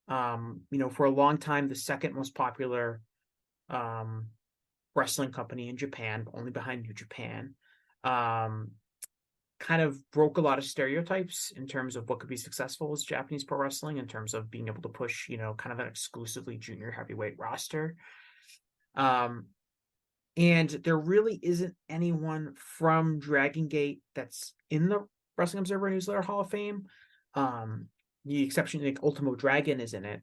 For a long time, the second most popular wrestling company in Japan, only behind New Japan, kind of broke a lot of stereotypes in terms of what could be successful as Japanese pro wrestling, in terms of being able to push, kind of an exclusively junior heavyweight roster. And there really isn't anyone from Dragon Gate that's in the Wrestling Observer Newsletter Hall of Fame. The exception, like Ultimo Dragon is in it,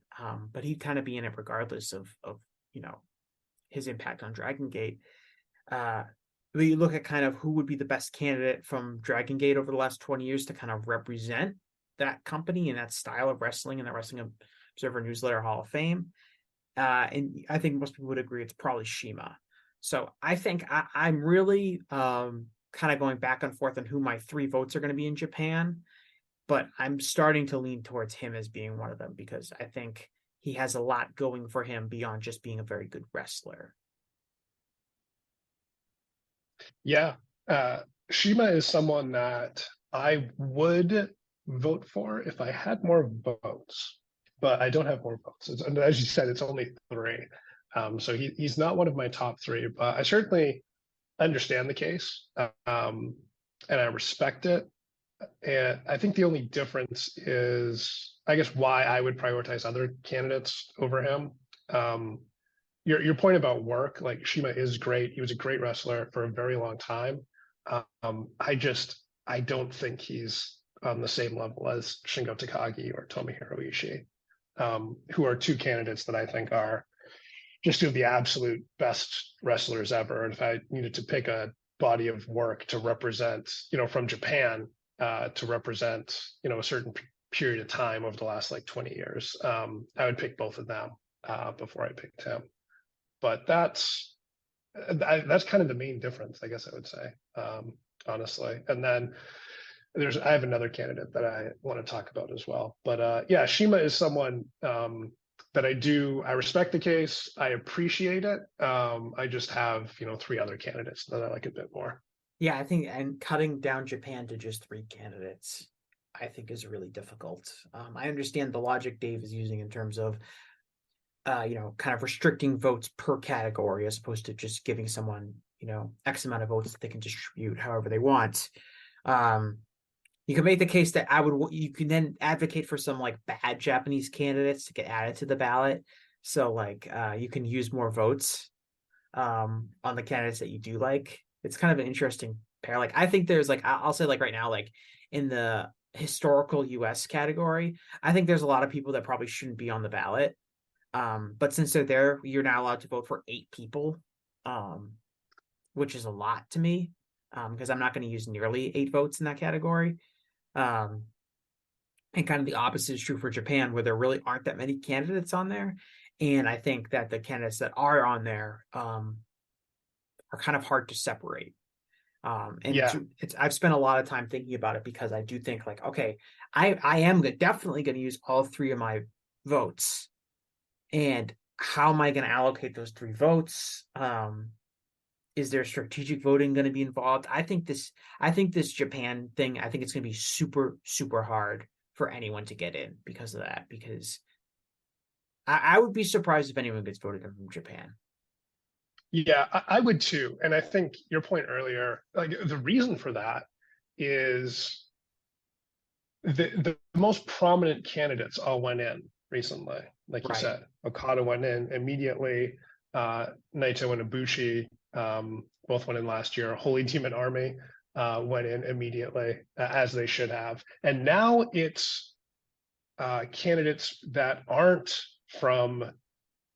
but he'd kind of be in it regardless of his impact on Dragon Gate. When you look at kind of who would be the best candidate from Dragon Gate over the last 20 years to kind of represent that company and that style of wrestling in the Wrestling Observer Newsletter Hall of Fame, and I think most people would agree it's probably CIMA. So I think I'm really kind of going back and forth on who my 3 votes are going to be in Japan. But I'm starting to lean towards him as being one of them because I think he has a lot going for him beyond just being a very good wrestler. Yeah. CIMA is someone that I would vote for if I had more votes, but I don't have more votes. And as you said, it's only 3. So he's not one of my top 3, but I certainly understand the case and I respect it. And I think the only difference is, I guess, why I would prioritize other candidates over him. Your point about work, like CIMA is great. He was a great wrestler for a very long time. I don't think he's on the same level as Shingo Takagi or Tomohiro Ishii, who are two candidates that I think are just two of the absolute best wrestlers ever. And if I needed to pick a body of work to represent, from Japan, to represent, a certain period of time over the last like 20 years, I would pick both of them before I picked him. But that's kind of the main difference, I guess I would say, honestly. And then I have another candidate that I want to talk about as well. But yeah, CIMA is someone that I respect the case. I appreciate it. I just have, three other candidates that I like a bit more. Yeah, I think, and cutting down Japan to just three candidates, I think is really difficult. I understand the logic Dave is using in terms of, kind of restricting votes per category as opposed to just giving someone, X amount of votes that they can distribute however they want. You can make the case that you can then advocate for some like bad Japanese candidates to get added to the ballot. So like you can use more votes on the candidates that you do like. It's kind of an interesting pair. Like I think there's like, I'll say like right now, like in the historical US category, I think there's a lot of people that probably shouldn't be on the ballot. But since they're there, you're now allowed to vote for 8 people, which is a lot to me, because I'm not going to use nearly 8 votes in that category. And kind of the opposite is true for Japan, where there really aren't that many candidates on there. And I think that the candidates that are on there are kind of hard to separate. I've spent a lot of time thinking about it because I do think like, okay, I am definitely going to use all 3 of my votes. And how am I going to allocate those 3 votes? Is there strategic voting going to be involved? I think this Japan thing, I think it's going to be super, super hard for anyone to get in because of that. Because I would be surprised if anyone gets voted in from Japan. Yeah, I would too. And I think your point earlier, like the reason for that is the most prominent candidates all went in recently. Like you said, Okada went in immediately. Naito and Ibushi both went in last year. Holy Demon Army went in immediately, as they should have. And now it's candidates that aren't from,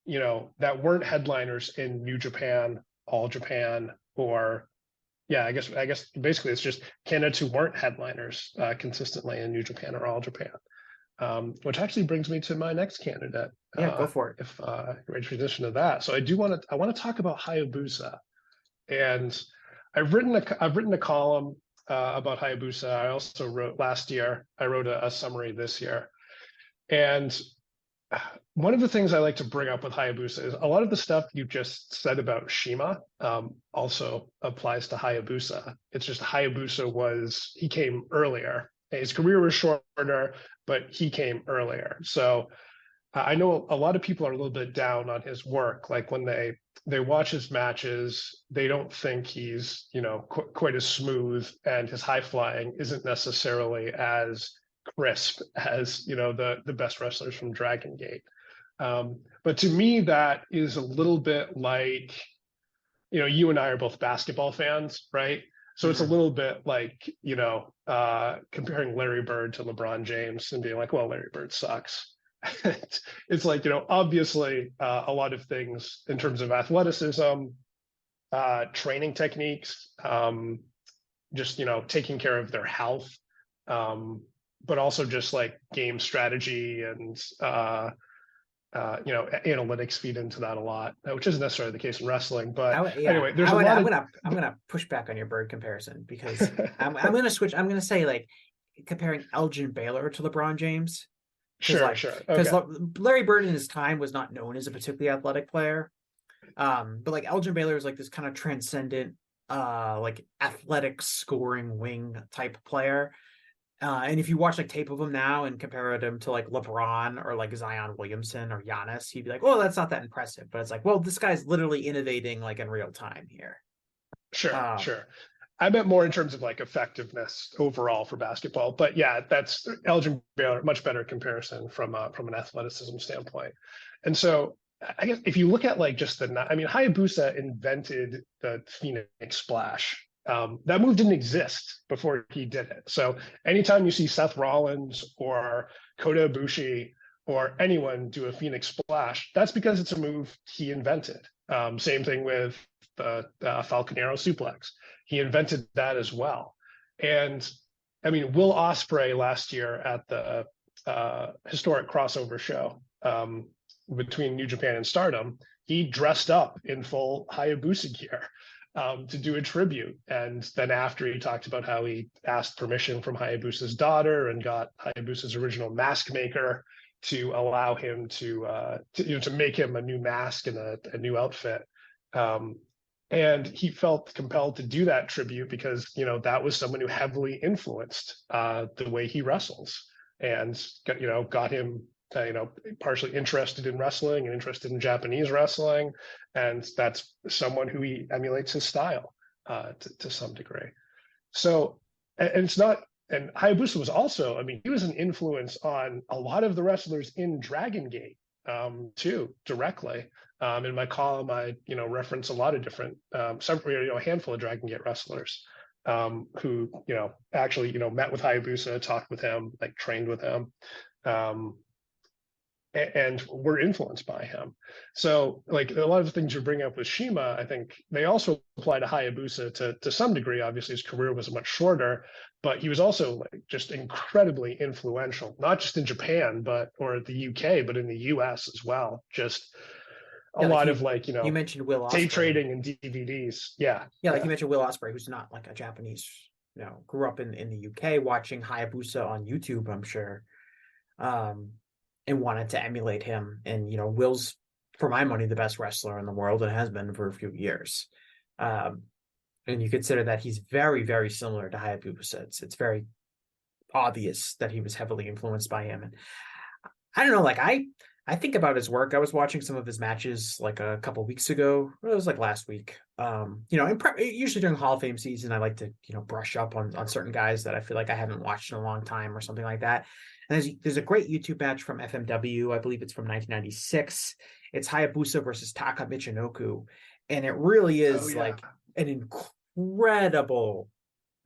that weren't headliners in New Japan, All Japan, or I guess basically it's just candidates who weren't headliners consistently in New Japan or All Japan. Which actually brings me to my next candidate. Yeah, go for it. If you're ready to transition to that. So I want to talk about Hayabusa, and I've written a column about Hayabusa. I also wrote last year. I wrote a summary this year, and one of the things I like to bring up with Hayabusa is a lot of the stuff you just said about CIMA also applies to Hayabusa. It's just he came earlier. His career was shorter, but he came earlier. So I know a lot of people are a little bit down on his work. Like when they watch his matches, they don't think he's, quite as smooth, and his high flying isn't necessarily as crisp as, the best wrestlers from Dragon Gate. But to me, that is a little bit like, you and I are both basketball fans, right? So it's a little bit like, comparing Larry Bird to LeBron James and being like, well, Larry Bird sucks. It's like, obviously a lot of things in terms of athleticism, training techniques, just, taking care of their health, but also just like game strategy and, analytics feed into that a lot, which isn't necessarily the case in wrestling. But anyway, I'm gonna push back on your Bird comparison because I'm gonna switch. I'm gonna say like comparing Elgin Baylor to LeBron James. Sure. Because Larry Bird in his time was not known as a particularly athletic player, but like Elgin Baylor is like this kind of transcendent, like athletic scoring wing type player. And if you watch like tape of him now and compare him to like LeBron or like Zion Williamson or Giannis, you'd be like, well, that's not that impressive. But it's like, well, this guy's literally innovating like in real time here. Sure. I meant more in terms of like effectiveness overall for basketball. But yeah, that's Elgin Baylor, much better comparison from an athleticism standpoint. And so I guess if you look at like just Hayabusa invented the Phoenix Splash. That move didn't exist before he did it. So anytime you see Seth Rollins or Kota Ibushi or anyone do a Phoenix Splash, that's because it's a move he invented. Same thing with the Falconero suplex. He invented that as well. And I mean, Will Ospreay last year at the historic crossover show between New Japan and Stardom, he dressed up in full Hayabusa gear to do a tribute. And then after, he talked about how he asked permission from Hayabusa's daughter and got Hayabusa's original mask maker to allow him to make him a new mask and a new outfit. And he felt compelled to do that tribute because, that was someone who heavily influenced the way he wrestles and, got him, partially interested in wrestling and interested in Japanese wrestling. And that's someone who he emulates his style to some degree. So, and it's not, and Hayabusa was also, he was an influence on a lot of the wrestlers in Dragon Gate too, directly. In my column, I reference a lot of different, a handful of Dragon Gate wrestlers who actually met with Hayabusa, talked with him, like trained with him, and were influenced by him. So, like a lot of the things you bring up with CIMA, I think they also apply to Hayabusa to some degree. Obviously, his career was much shorter, but he was also like just incredibly influential, not just in Japan, or the UK, but in the US as well. Just a lot of you mentioned Will Ospreay. tape trading and DVDs. Yeah. You mentioned Will Ospreay, who's not like a Japanese, grew up in the UK watching Hayabusa on YouTube, I'm sure, and wanted to emulate him. And, Will's, for my money, the best wrestler in the world and has been for a few years. And you consider that he's very, very similar to Hayabusa. It's very obvious that he was heavily influenced by him. And I don't know, like I think about his work. I was watching some of his matches like a couple of weeks ago. It was like last week. Usually during Hall of Fame season, I like to, brush up on certain guys that I feel like I haven't watched in a long time or something like that. And there's a great YouTube match from FMW. I believe it's from 1996. It's Hayabusa versus Taka Michinoku. And it really is like an incredible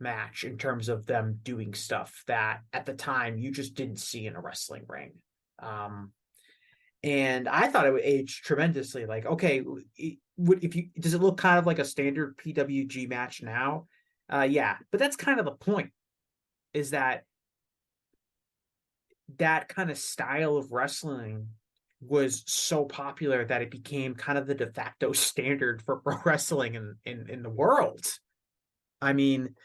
match in terms of them doing stuff that at the time you just didn't see in a wrestling ring. And I thought it would age tremendously. Like, okay, does it look kind of like a standard PWG match now? Yeah, but that's kind of the point, is that kind of style of wrestling was so popular that it became kind of the de facto standard for pro wrestling in the world. And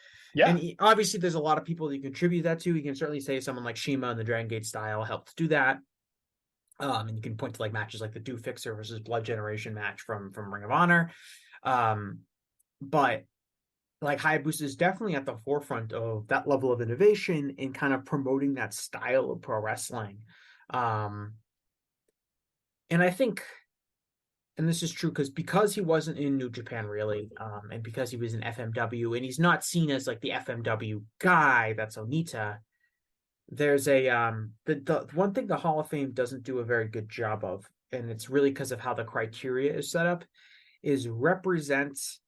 obviously there's a lot of people that you contribute that to. You can certainly say someone like CIMA and the Dragon Gate style helped do that. And you can point to like matches like the Do Fixer versus Blood Generation match from Ring of Honor. But like Hayabusa is definitely at the forefront of that level of innovation in kind of promoting that style of pro wrestling. And I think, and this is true because he wasn't in New Japan really, and because he was in FMW and he's not seen as like the FMW guy, that's Onita. There's the one thing the Hall of Fame doesn't do a very good job of, and it's really because of how the criteria is set up, is represents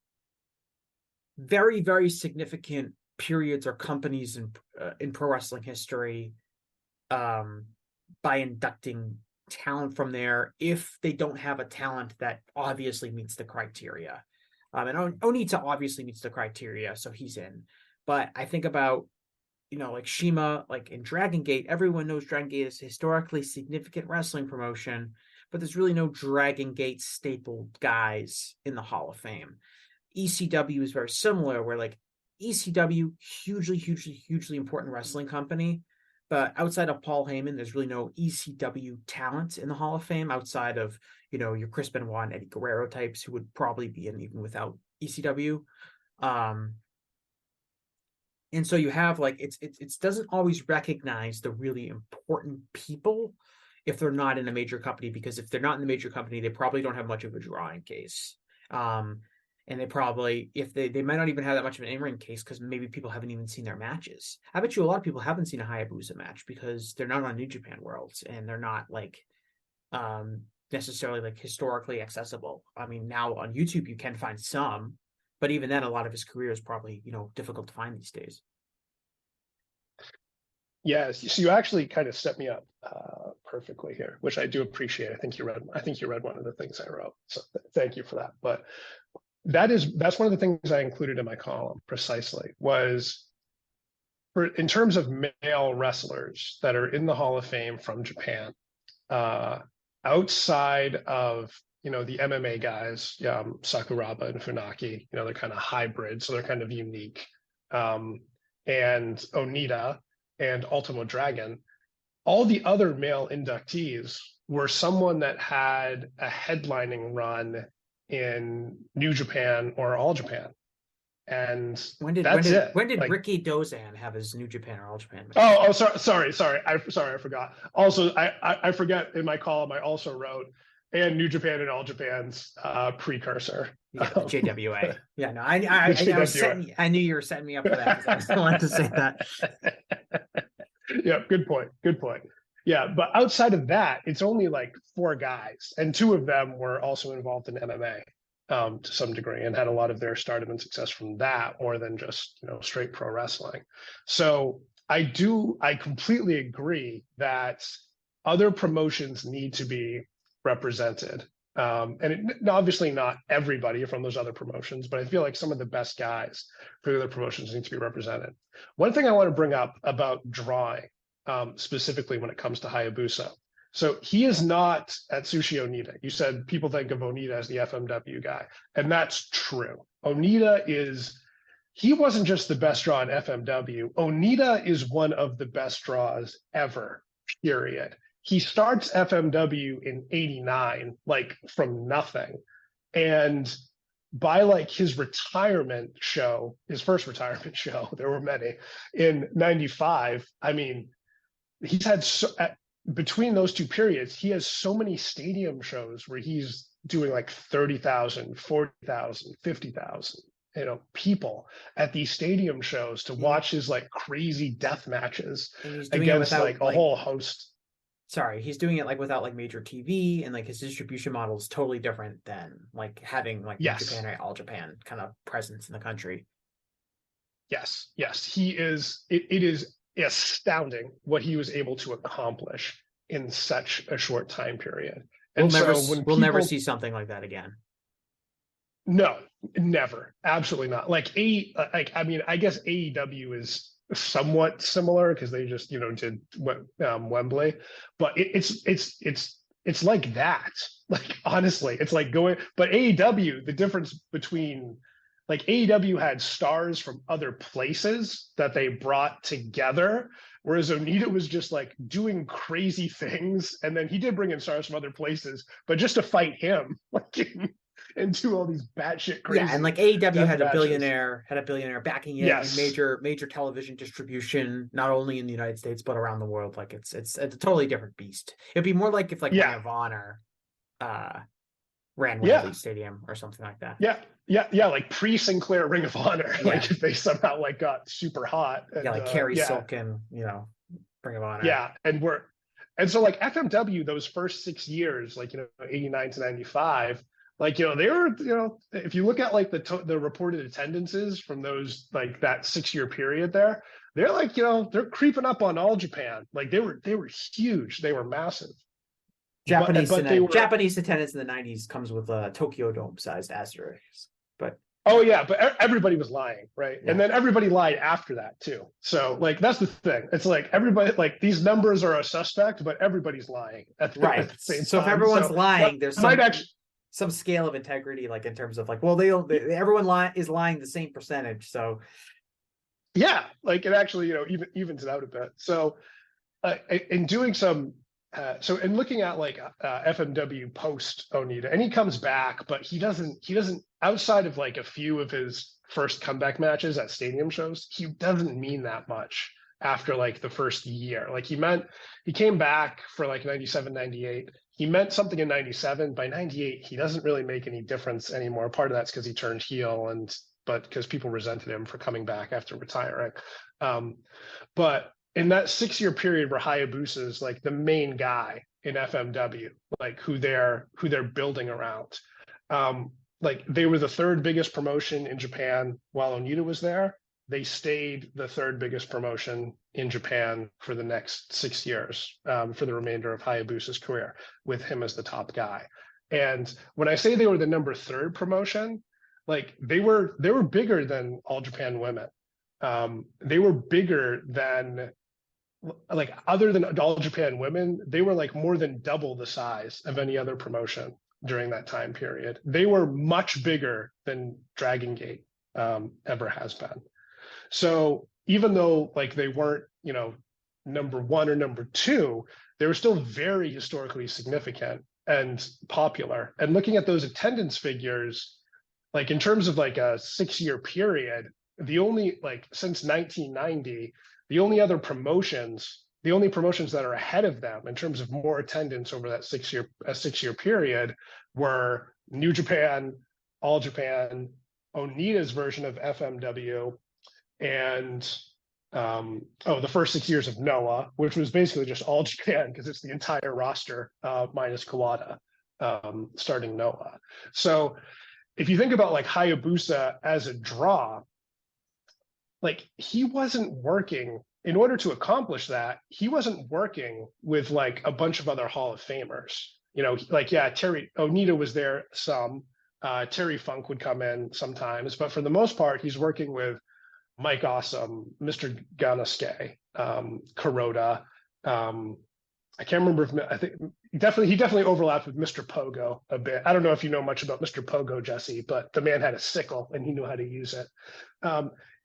very, very significant periods or companies in pro wrestling history by inducting talent from there if they don't have a talent that obviously meets the criteria. And Onita obviously meets the criteria, so he's in. But I think about, like CIMA, like in Dragon Gate, everyone knows Dragon Gate is a historically significant wrestling promotion, but there's really no Dragon Gate stapled guys in the Hall of Fame. ECW is very similar, where like ECW, hugely important wrestling company, but outside of Paul Heyman, there's really no ECW talent in the Hall of Fame outside of, your Chris Benoit and Eddie Guerrero types who would probably be in even without ECW. And so you have like, it doesn't always recognize the really important people if they're not in a major company, because if they're not in the major company, they probably don't have much of a drawing case. And And they probably, if they might not even have that much of an in-ring case because maybe people haven't even seen their matches. I bet you a lot of people haven't seen a Hayabusa match because they're not on New Japan Worlds and they're not like necessarily like historically accessible. I mean, now on YouTube you can find some, but even then, a lot of his career is probably, difficult to find these days. Yes, so you actually kind of set me up perfectly here, which I do appreciate. I think you read one of the things I wrote, so thank you for that. But that's one of the things I included in my column precisely was in terms of male wrestlers that are in the Hall of Fame from Japan, outside of the MMA guys, Sakuraba and Funaki, they're kind of hybrid, so they're kind of unique, and Onita and Ultimo Dragon. All the other male inductees were someone that had a headlining run in New Japan or All Japan. And when did Ricky Dozan have his New Japan or All Japan match? Oh, sorry. I forgot. Also, I forget in my column I also wrote and New Japan and All Japan's precursor. Yeah, the JWA. Yeah, no, I knew you were setting me up for that because I wanted to say that. Yeah, good point. Yeah, but outside of that, it's only like 4 guys, and 2 of them were also involved in MMA to some degree and had a lot of their stardom and success from that more than just straight pro wrestling. So I completely agree that other promotions need to be represented. Obviously not everybody from those other promotions, but I feel like some of the best guys for the other promotions need to be represented. One thing I want to bring up about drawing, specifically when it comes to Hayabusa. So he is not Atsushi Onita. You said people think of Onita as the FMW guy, and that's true. He wasn't just the best draw in FMW. Onita is one of the best draws ever, period. He starts FMW in 89, like from nothing. And by like his retirement show, his first retirement show, there were many, in 95, I mean, he's had, between those 2 periods, he has so many stadium shows where he's doing like 30,000, 40,000, 50,000, people at these stadium shows to watch his like crazy death matches against like a whole host. Sorry, he's doing it like without like major TV, and like his distribution model is totally different than like having like New Japan or All Japan kind of presence in the country. Yes, he is. It is astounding what he was able to accomplish in such a short time period. And we'll never see something like that again. No, never, absolutely not. I guess AEW is somewhat similar because they just did Wembley, but it's like that. Like honestly, it's like going. But AEW, the difference between like AEW had stars from other places that they brought together, whereas Onita was just like doing crazy things, and then he did bring in stars from other places, but just to fight him, like and do all these batshit crazy. Yeah, and like AEW had a billionaire backing it, and major television distribution, not only in the United States but around the world. Like it's a totally different beast. It'd be more like if like Ring of Honor ran Wembley Stadium or something like that. Yeah, like pre-Sinclair Ring of Honor. Like if they somehow like got super hot. And, like Kerry Silk and Ring of Honor. Yeah, and so like FMW those first 6 years, like 89 to 95. Like, they were, if you look at like the reported attendances from those, like that 6-year period there, they're like, they're creeping up on All Japan. Like they were huge. They were massive. Japanese attendance in the 90s comes with a Tokyo Dome sized asterisks. But everybody was lying, right? Yeah. And then everybody lied after that too. So like that's the thing. It's like everybody, like these numbers are a suspect, but everybody's lying at the same time. If everyone's lying, there's some scale of integrity, like in terms of like, well, everyone is lying the same percentage. So yeah, like it actually, evens it out a bit. So in doing some, in looking at like FMW post Onita, and he comes back, but he doesn't outside of like a few of his first comeback matches at stadium shows, he doesn't mean that much after like the first year. Like he came back for like 97, 98. he meant something in 97. By 98, he doesn't really make any difference anymore. Part of that's because he turned heel, but because people resented him for coming back after retiring. But in that 6-year period where Hayabusa is like the main guy in FMW, like who they're building around, like they were the third biggest promotion in Japan while Onita was there. They stayed the third biggest promotion in Japan for the next 6 years, for the remainder of Hayabusa's career, with him as the top guy. And when I say they were the number 3 promotion, like they were bigger than All Japan Women. They were bigger than, like, other than All Japan Women, they were like more than double the size of any other promotion during that time period. They were much bigger than Dragon Gate ever has been. So even though like they weren't, you know, number 1 or number 2, they were still very historically significant and popular. And looking at those attendance figures, like in terms of like a 6-year period, the only, like since 1990, the only promotions that are ahead of them in terms of more attendance over that 6-year period were New Japan, All Japan, Onita's version of FMW, and the first 6 years of Noah, which was basically just All Japan because it's the entire roster minus Kawada starting Noah. So if you think about like Hayabusa as a draw, like he wasn't working, in order to accomplish that, he wasn't working with like a bunch of other Hall of Famers. You know, like, yeah, Onita was there some, Terry Funk would come in sometimes, but for the most part, he's working with Mike Awesome, Mr. Ganasuke, Kuroda. I can't remember if he definitely overlapped with Mr. Pogo a bit. I don't know if you know much about Mr. Pogo, Jesse, but the man had a sickle and he knew how to use it.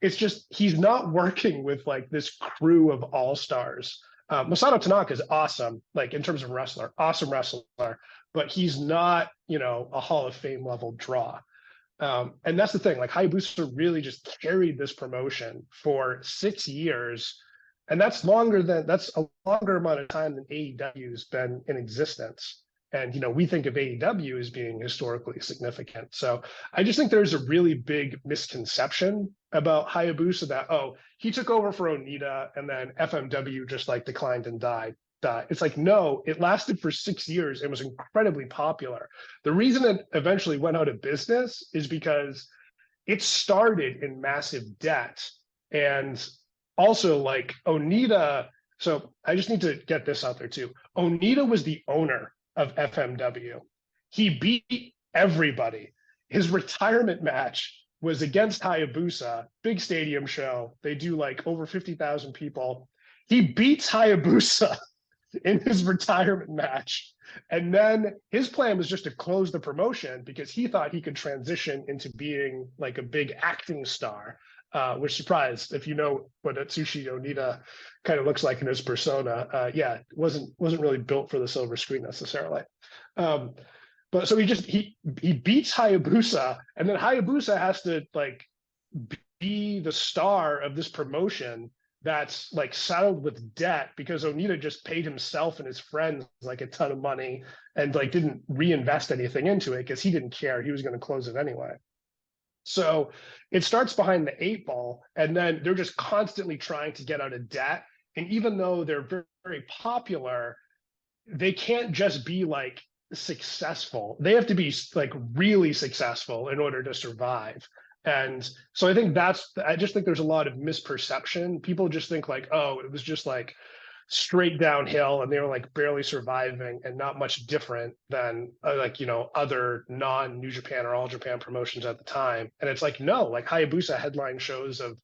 It's just he's not working with like this crew of all-stars. Masato Tanaka is awesome, like in terms of wrestler, awesome wrestler, but he's not, you know, a Hall of Fame level draw. And that's the thing, like Hayabusa really just carried this promotion for 6 years. And that's a longer amount of time than AEW's been in existence. And, you know, we think of AEW as being historically significant. So I just think there's a really big misconception about Hayabusa that, oh, he took over for Onita and then FMW just like declined and died. It's like, no, it lasted for 6 years and was incredibly popular. The reason it eventually went out of business is because it started in massive debt. And also like Onita, so I just need to get this out there too. Onita was the owner of FMW. He beat everybody. His retirement match was against Hayabusa, big stadium show. They do like over 50,000 people. He beats Hayabusa in his retirement match. And then his plan was just to close the promotion because he thought he could transition into being like a big acting star, which surprised if you know what Atsushi Onita kind of looks like in his persona. Yeah, it wasn't really built for the silver screen necessarily. But so he beats Hayabusa, and then Hayabusa has to like be the star of this promotion that's like saddled with debt because Onita just paid himself and his friends like a ton of money and like didn't reinvest anything into it because he didn't care. He was going to close it anyway. So it starts behind the 8 ball, and then they're just constantly trying to get out of debt. And even though they're very, very popular, they can't just be like successful. They have to be like really successful in order to survive. And so I just think there's a lot of misperception. People just think like, oh, it was just like straight downhill and they were like barely surviving and not much different than like, you know, other non-New Japan or All Japan promotions at the time. And it's like, no, like Hayabusa headline shows of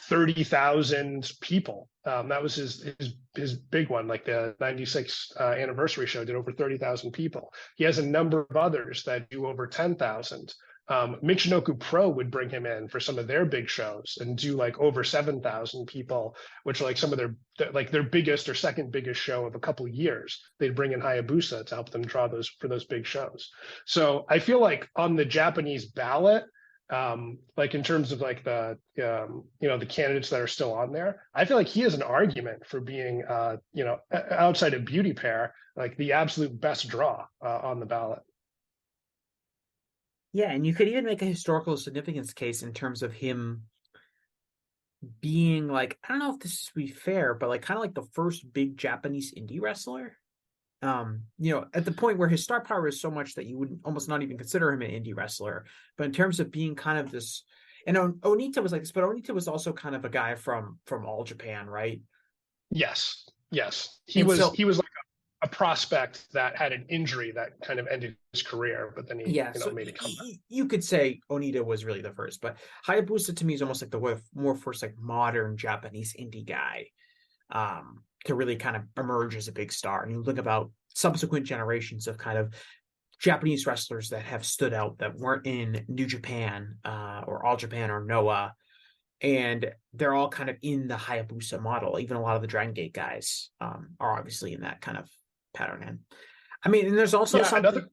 30,000 people. That was his big one, like the 96 anniversary show did over 30,000 people. He has a number of others that do over 10,000. Michinoku Pro would bring him in for some of their big shows and do like over 7,000 people, which are like some of their biggest or second biggest show of a couple of years. They'd bring in Hayabusa to help them draw those big shows. So I feel like on the Japanese ballot, Like in terms of like the the candidates that are still on there, I feel like he has an argument for being outside of beauty pair, like the absolute best draw on the ballot. Yeah, and you could even make a historical significance case in terms of him being like, I don't know if this is to be fair, but like kind of like the first big Japanese indie wrestler. At the point where his star power is so much that you would almost not even consider him an indie wrestler. But in terms of being kind of this, and Onita was like this, but Onita was also kind of a guy from All Japan, right? Yes. He And was so, he was like a prospect that had an injury that kind of ended his career, but then he made a comeback. You could say Onita was really the first, but Hayabusa to me is almost like the more first like modern Japanese indie guy to really kind of emerge as a big star. And you look about subsequent generations of kind of Japanese wrestlers that have stood out that weren't in New Japan or All Japan or Noah, and they're all kind of in the Hayabusa model. Even a lot of the Dragon Gate guys are obviously in that kind of pattern. And I mean, and there's also something.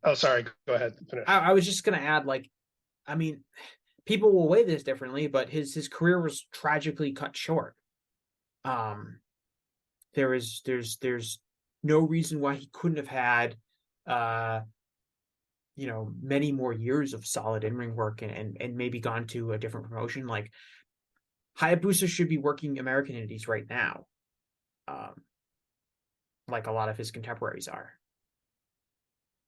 Oh, sorry. Go ahead. Finish. I was just going to add, like, I mean, people will weigh this differently, but his career was tragically cut short. There's no reason why he couldn't have had, many more years of solid in-ring work and maybe gone to a different promotion. Like Hayabusa should be working American Indies right now, like a lot of his contemporaries are.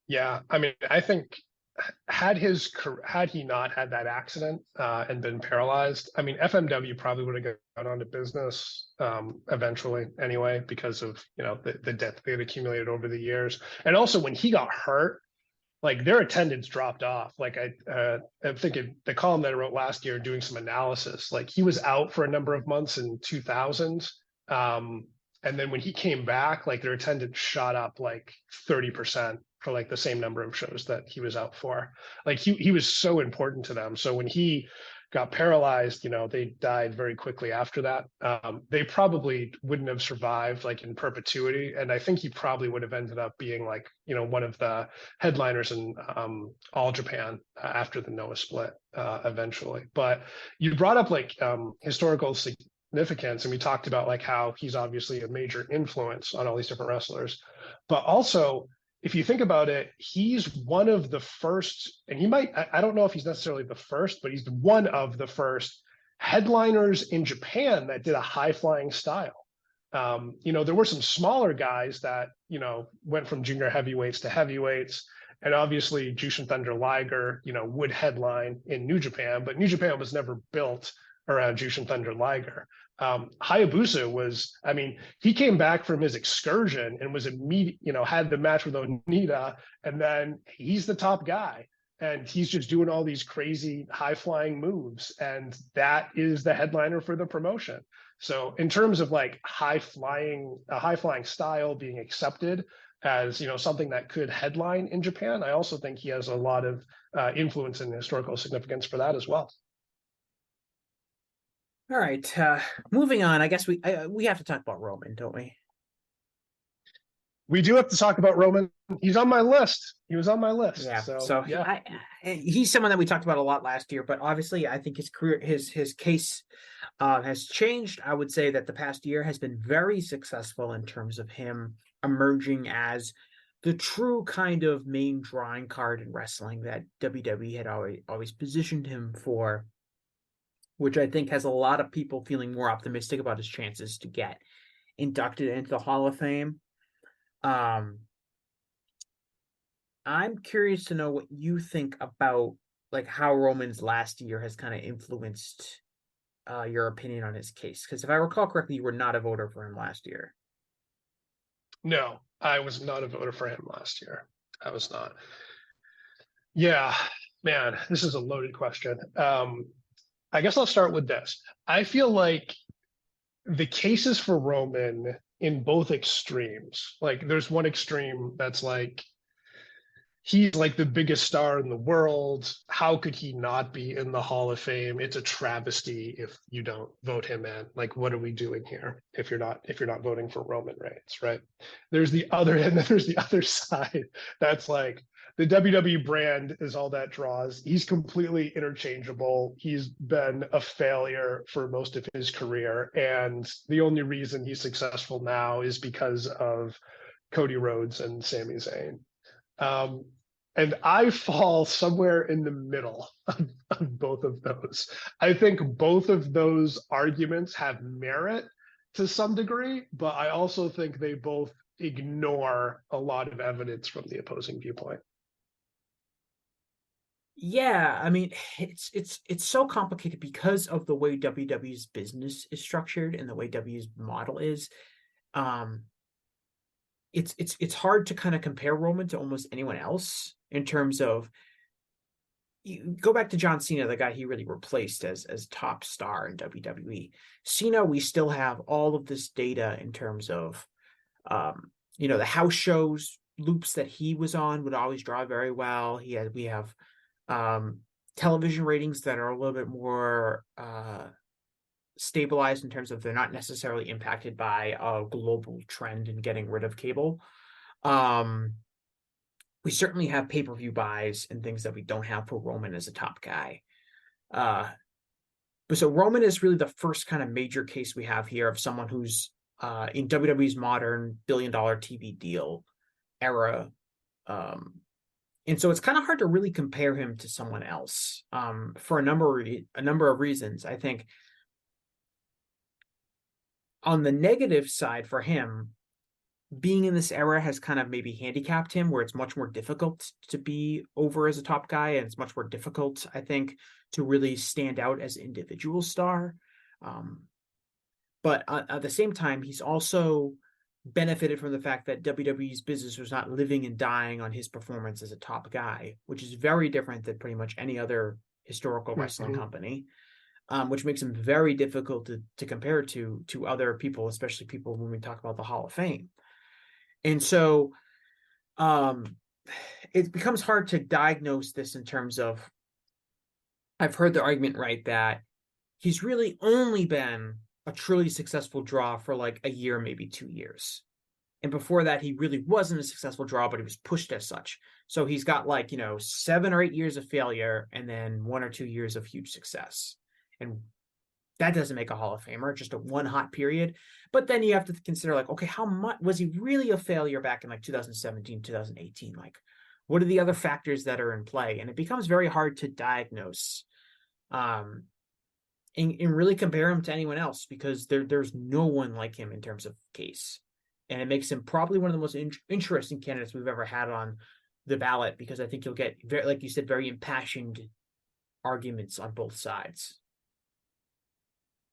Yeah, I mean, I think had he not had that accident and been paralyzed, I mean, FMW probably would have gone on to business eventually anyway, because of the debt they had accumulated over the years. And also when he got hurt, like their attendance dropped off. Like I'm thinking the column that I wrote last year doing some analysis, like he was out for a number of months in 2000. And then when he came back, like their attendance shot up like 30% for like the same number of shows that he was out for. Like he was so important to them. So when he got paralyzed, they died very quickly after that. They probably wouldn't have survived like in perpetuity. And I think he probably would have ended up being like, one of the headliners in All Japan after the Noah split eventually. But you brought up like historical significance, and we talked about like how he's obviously a major influence on all these different wrestlers, but also if you think about it, he's one of the first, and I don't know if he's necessarily the first, but he's one of the first headliners in Japan that did a high flying style. There were some smaller guys that went from junior heavyweights to heavyweights, and obviously Jushin Thunder Liger would headline in New Japan, but New Japan was never built around Jushin Thunder Liger. Hayabusa was, I mean, he came back from his excursion and was had the match with Onita, and then he's the top guy, and he's just doing all these crazy high flying moves, and that is the headliner for the promotion. So in terms of like a high flying style being accepted as something that could headline in Japan, I also think he has a lot of influence and historical significance for that as well. All right, moving on. I guess we have to talk about Roman, don't we? We do have to talk about Roman. He's on my list. He was on my list. Yeah. So yeah, he's someone that we talked about a lot last year, but obviously I think his career, his case has changed. I would say that the past year has been very successful in terms of him emerging as the true kind of main drawing card in wrestling that WWE had always positioned him for, which I think has a lot of people feeling more optimistic about his chances to get inducted into the Hall of Fame. I'm curious to know what you think about like how Roman's last year has kind of influenced your opinion on his case. Because if I recall correctly, you were not a voter for him last year. No, I was not a voter for him last year. I was not. Yeah, man, this is a loaded question. I guess I'll start with this. I feel like the cases for Roman in both extremes, like there's one extreme that's like, he's like the biggest star in the world. How could he not be in the Hall of Fame? It's a travesty if you don't vote him in. Like, what are we doing here if you're not voting for Roman Reigns, right? There's the other, and then there's the other side that's like, the WWE brand is all that draws. He's completely interchangeable. He's been a failure for most of his career, and the only reason he's successful now is because of Cody Rhodes and Sami Zayn. And I fall somewhere in the middle of both of those. I think both of those arguments have merit to some degree, but I also think they both ignore a lot of evidence from the opposing viewpoint. Yeah, I mean, it's so complicated because of the way WWE's business is structured and the way WWE's model is. It's hard to kind of compare Roman to almost anyone else in terms of, you go back to John Cena, the guy he really replaced as top star in WWE. Cena, we still have all of this data in terms of, the house shows loops that he was on would always draw very well. We have television ratings that are a little bit more stabilized in terms of they're not necessarily impacted by a global trend in getting rid of cable. We certainly have pay-per-view buys and things that we don't have for Roman as a top guy. But so Roman is really the first kind of major case we have here of someone who's in WWE's modern billion-dollar TV deal era. And so it's kind of hard to really compare him to someone else for a number of reasons. I think on the negative side for him, being in this era has kind of maybe handicapped him, where it's much more difficult to be over as a top guy, and it's much more difficult, I think, to really stand out as an individual star. But at the same time, he's also benefited from the fact that WWE's business was not living and dying on his performance as a top guy, which is very different than pretty much any other historical wrestling company, which makes him very difficult to compare to other people, especially people when we talk about the Hall of Fame. And so it becomes hard to diagnose this in terms of, I've heard the argument, right, that he's really only been a truly successful draw for like a year, maybe 2 years. And before that, he really wasn't a successful draw, but he was pushed as such. So he's got 7 or 8 years of failure and then 1 or 2 years of huge success. And that doesn't make a Hall of Famer, just a one hot period. But then you have to consider, okay, how much was he really a failure back in 2017, 2018? What are the other factors that are in play? And it becomes very hard to diagnose and really compare him to anyone else, because there's no one like him in terms of case. And it makes him probably one of the most interesting candidates we've ever had on the ballot, because I think you'll get, like you said, very impassioned arguments on both sides.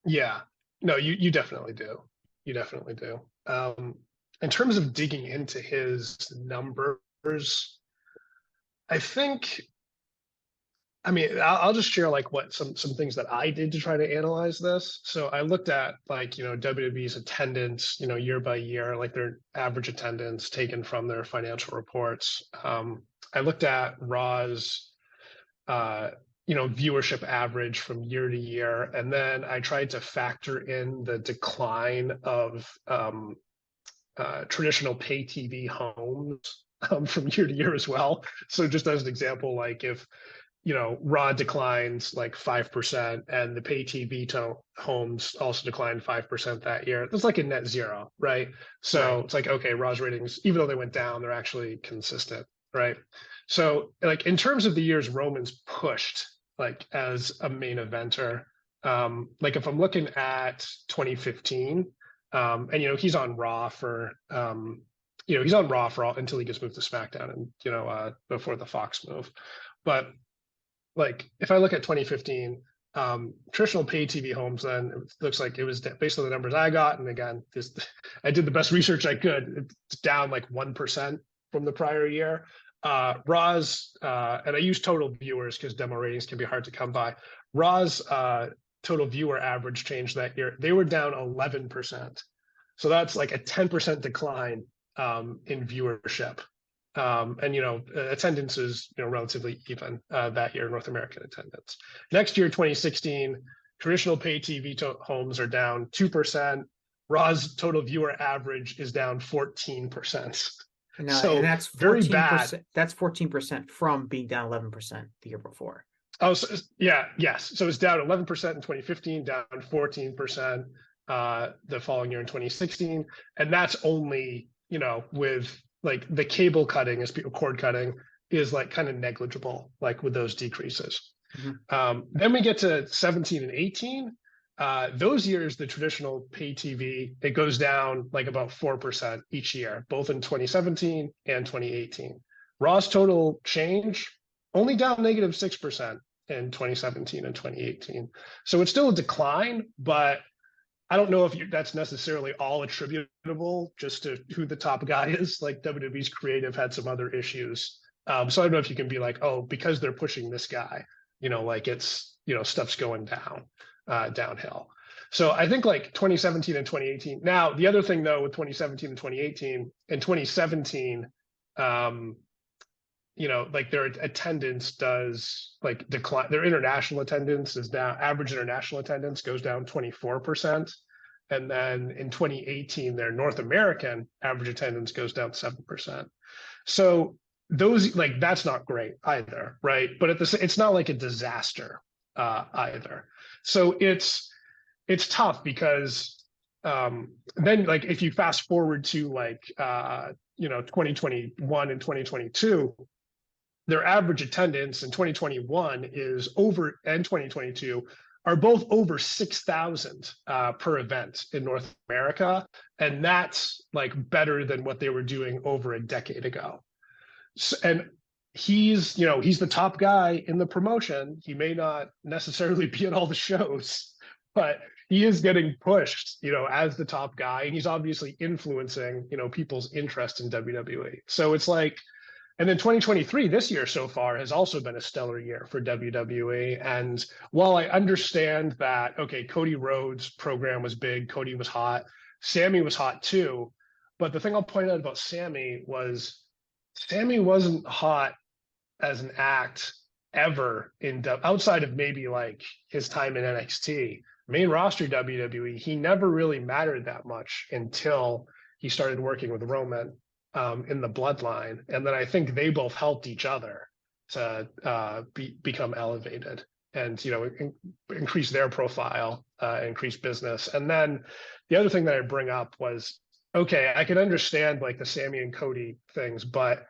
Yeah, no, you definitely do. You definitely do. In terms of digging into his numbers, I'll just share what some things that I did to try to analyze this. So I looked at WWE's attendance, year by year, their average attendance taken from their financial reports. I looked at Raw's viewership average from year to year, and then I tried to factor in the decline of traditional pay TV homes from year to year as well. So just as an example, if Raw declines 5% and the pay TV homes also declined 5% that year, that's a net zero, right? So right. It's okay, Raw's ratings, even though they went down, they're actually consistent, right? So in terms of the years Roman's pushed as a main eventer, if I'm looking at 2015, and he's on Raw for he's on Raw for until he gets moved to SmackDown, and before the Fox move. But if I look at 2015, traditional pay TV homes, then it looks like it was based on the numbers I got, and again, I did the best research I could. It's down 1% from the prior year. Raw's, and I use total viewers because demo ratings can be hard to come by. Raw's total viewer average change that year, they were down 11%. So that's a 10% decline in viewership. And attendance is relatively even that year, North American attendance. Next year, 2016, traditional pay TV homes are down 2%. Raw's total viewer average is down 14%. And that's very bad. 14%. That's 14% from being down 11% the year before. Oh, so yes. So it's down 11% in 2015, down 14% the following year in 2016, and that's only with like the cable cutting, cord cutting is like kind of negligible, like with those decreases. Then we get to 17 and 18. Those years, the traditional pay TV, it goes down like about 4% each year, both in 2017 and 2018. Raw's total change only down -6% in 2017 and 2018. So it's still a decline, but I don't know if that's necessarily all attributable just to who the top guy is. Like WWE's creative had some other issues. So I don't know if you can be like, oh, because they're pushing this guy, like it's, stuff's going downhill. So I think like 2017 and 2018. Now, the other thing though, with 2017 and 2018, in 2017, like their attendance does like decline. Their international attendance is down. Average international attendance goes down 24%. And then in 2018, their North American average attendance goes down 7%. So those, like, that's not great either, right? But it's not like a disaster either. So it's tough because then like if you fast forward to like 2021 and 2022, their average attendance in 2021 is over, and 2022 are both over 6,000 per event in North America, and that's like better than what they were doing over a decade ago. So, and he's the top guy in the promotion. He may not necessarily be at all the shows, but he is getting pushed, as the top guy, and he's obviously influencing, people's interest in WWE. So it's like, and then 2023, this year so far, has also been a stellar year for WWE. And while I understand that, okay, Cody Rhodes' program was big, Cody was hot, Sammy was hot too. But the thing I'll point out about Sammy wasn't hot as an act ever outside of maybe like his time in NXT. Main roster WWE, he never really mattered that much until he started working with Roman in the bloodline. And then I think they both helped each other to become elevated and, increase their profile, increase business. And then the other thing that I bring up was, okay, I can understand like the Sammy and Cody things, but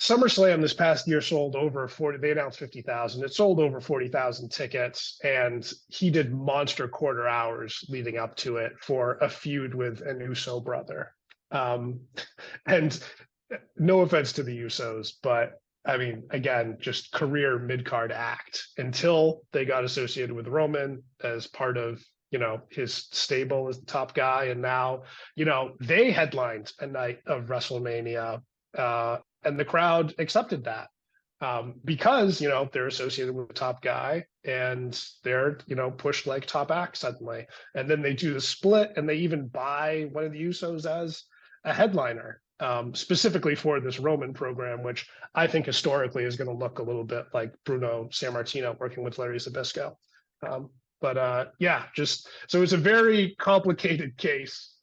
SummerSlam this past year sold over 40, they announced 50,000. It sold over 40,000 tickets, and he did monster quarter hours leading up to it for a feud with an Uso brother. And no offense to the Usos, but I mean, again, just career mid-card act until they got associated with Roman as part of, his stable as the top guy. And now, they headlined a night of WrestleMania, and the crowd accepted that because, they're associated with the top guy and they're, pushed like top act suddenly. And then they do the split and they even buy one of the Usos as a headliner, specifically for this Roman program, which I think historically is going to look a little bit like Bruno Sammartino working with Larry Zbyszko. So it's a very complicated case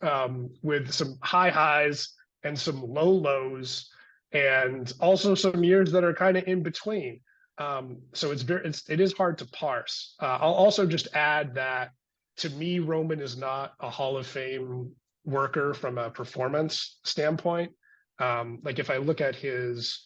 with some high highs and some low lows, and also some years that are kind of in between. So it is hard to parse. I'll also just add that to me, Roman is not a Hall of Fame worker from a performance standpoint. Like if I look at his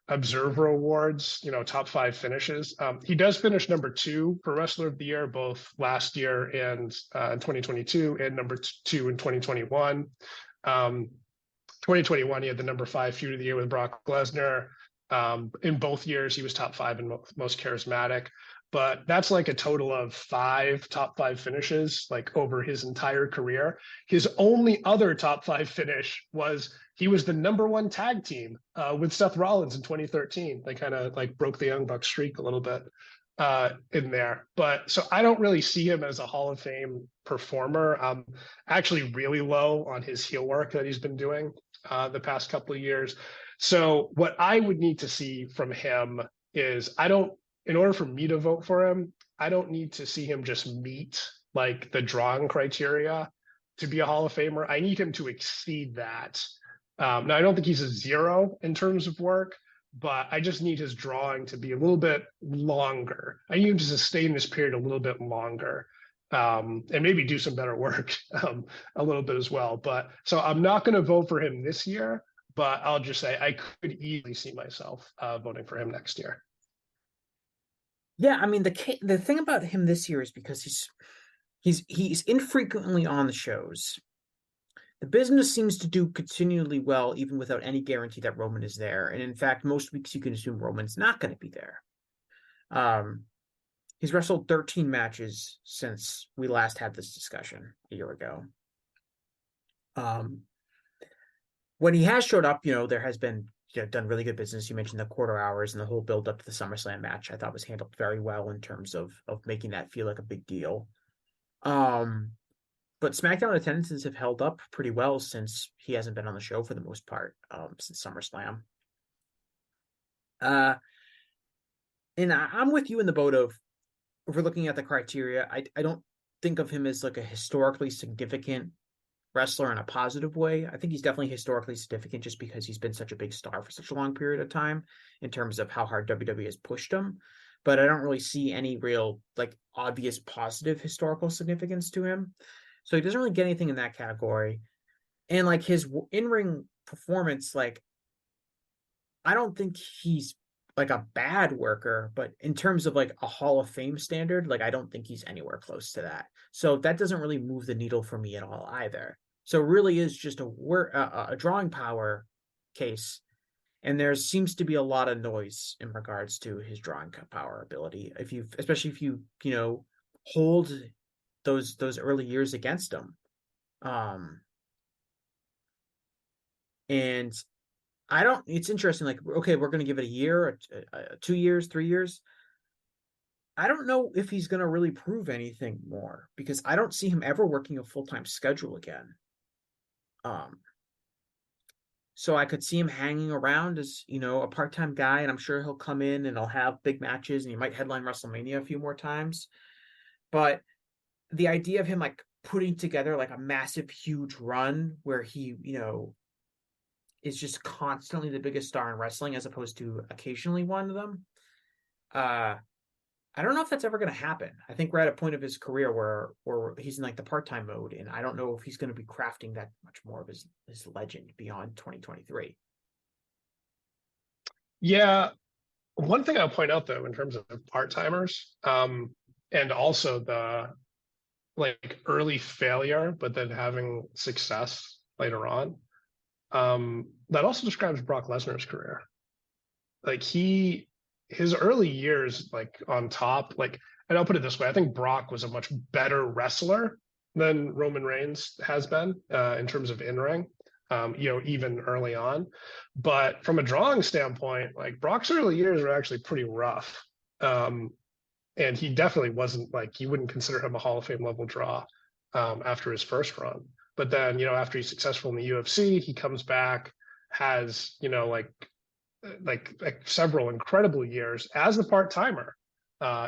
Observer Awards, top 5 finishes, he does finish number 2 for Wrestler of the Year, both last year and in 2022, and number 2 in 2021. 2021, he had the number 5 feud of the year with Brock Lesnar. In both years, he was top 5 and most charismatic. But that's like a total of 5 top 5 finishes, like over his entire career. His only other top 5 finish was he was the number 1 tag team with Seth Rollins in 2013. They kind of like broke the Young Bucks streak a little bit in there. But so I don't really see him as a Hall of Fame performer. Actually really low on his heel work that he's been doing the past couple of years. So what I would need to see from him is in order for me to vote for him, I don't need to see him just meet like the drawing criteria to be a Hall of Famer. I need him to exceed that Now, I don't think he's a zero in terms of work, but I just need his drawing to be a little bit longer. I need him to sustain this period a little bit longer, and maybe do some better work a little bit as well. But so I'm not going to vote for him this year, but I'll just say I could easily see myself voting for him next year. Yeah, I mean the thing about him this year is because he's infrequently on the shows. The business seems to do continually well, even without any guarantee that Roman is there. And in fact, most weeks you can assume Roman's not going to be there. He's wrestled 13 matches since we last had this discussion a year ago. When he has showed up, there has been done really good business. You mentioned the quarter hours and the whole build up to the SummerSlam match. I thought was handled very well in terms of making that feel like a big deal. But SmackDown attendances have held up pretty well since he hasn't been on the show for the most part, since SummerSlam. And I'm with you in the boat of, if we're looking at the criteria, I don't think of him as like a historically significant wrestler in a positive way. I think he's definitely historically significant just because he's been such a big star for such a long period of time in terms of how hard WWE has pushed him. But I don't really see any real like obvious positive historical significance to him. So he doesn't really get anything in that category. And like his in-ring performance, like I don't think he's like a bad worker, but in terms of like a Hall of Fame standard, like I don't think he's anywhere close to that. So that doesn't really move the needle for me at all either. So it really is just a drawing power case. And there seems to be a lot of noise in regards to his drawing power ability. Especially if you hold those early years against him. And it's interesting, like, okay, we're going to give it a year, 2 years, 3 years. I don't know if he's going to really prove anything more because I don't see him ever working a full-time schedule again. So I could see him hanging around as, a part-time guy, and I'm sure he'll come in and he'll have big matches and he might headline WrestleMania a few more times. But the idea of him like putting together like a massive, huge run where he, is just constantly the biggest star in wrestling as opposed to occasionally one of them. I don't know if that's ever going to happen. I think we're at a point of his career where he's in like the part-time mode, and I don't know if he's going to be crafting that much more of his legend beyond 2023. Yeah. One thing I'll point out though, in terms of part-timers, and also the like early failure, but then having success later on, that also describes Brock Lesnar's career. Like his early years, like on top, like, and I'll put it this way, I think Brock was a much better wrestler than Roman Reigns has been in terms of in-ring, even early on. But from a drawing standpoint, like Brock's early years were actually pretty rough. And he definitely wasn't like, you wouldn't consider him a Hall of Fame level draw after his first run. But then, after he's successful in the UFC, he comes back, has, like several incredible years as a part-timer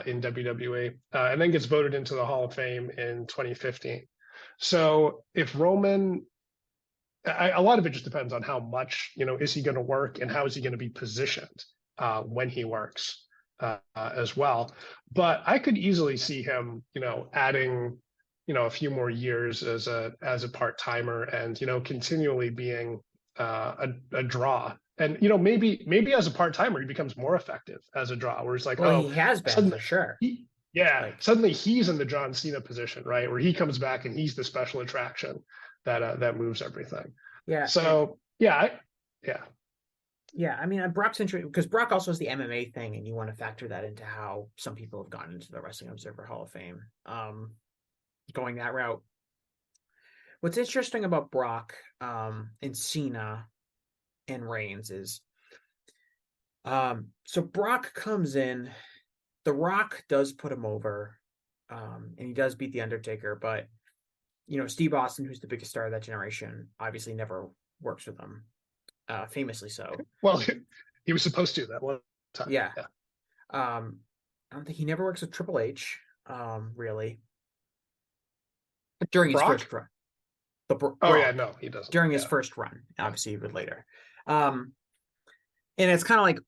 in WWE, and then gets voted into the Hall of Fame in 2015. So if Roman, a lot of it just depends on how much, is he going to work and how is he going to be positioned when he works as well. But I could easily see him, adding, a few more years as a part-timer and, continually being a draw. And, maybe as a part-timer, he becomes more effective as a draw, where it's like, he has been for sure. Suddenly he's in the John Cena position, right? Where he comes back and he's the special attraction that moves everything. Yeah. So, yeah. I mean, Brock's interesting because Brock also has the MMA thing, and you want to factor that into how some people have gotten into the Wrestling Observer Hall of Fame, going that route. What's interesting about Brock and Cena and Reigns is, so Brock comes in, The Rock does put him over, and he does beat The Undertaker, but, Steve Austin, who's the biggest star of that generation, obviously never works with him. Famously so. Well, he was supposed to that one time. Yeah. I don't think he never works with Triple H, really. During his Brock? first run. Yeah, no, he doesn't. During his first run. Obviously, he would later. And it's kind of like,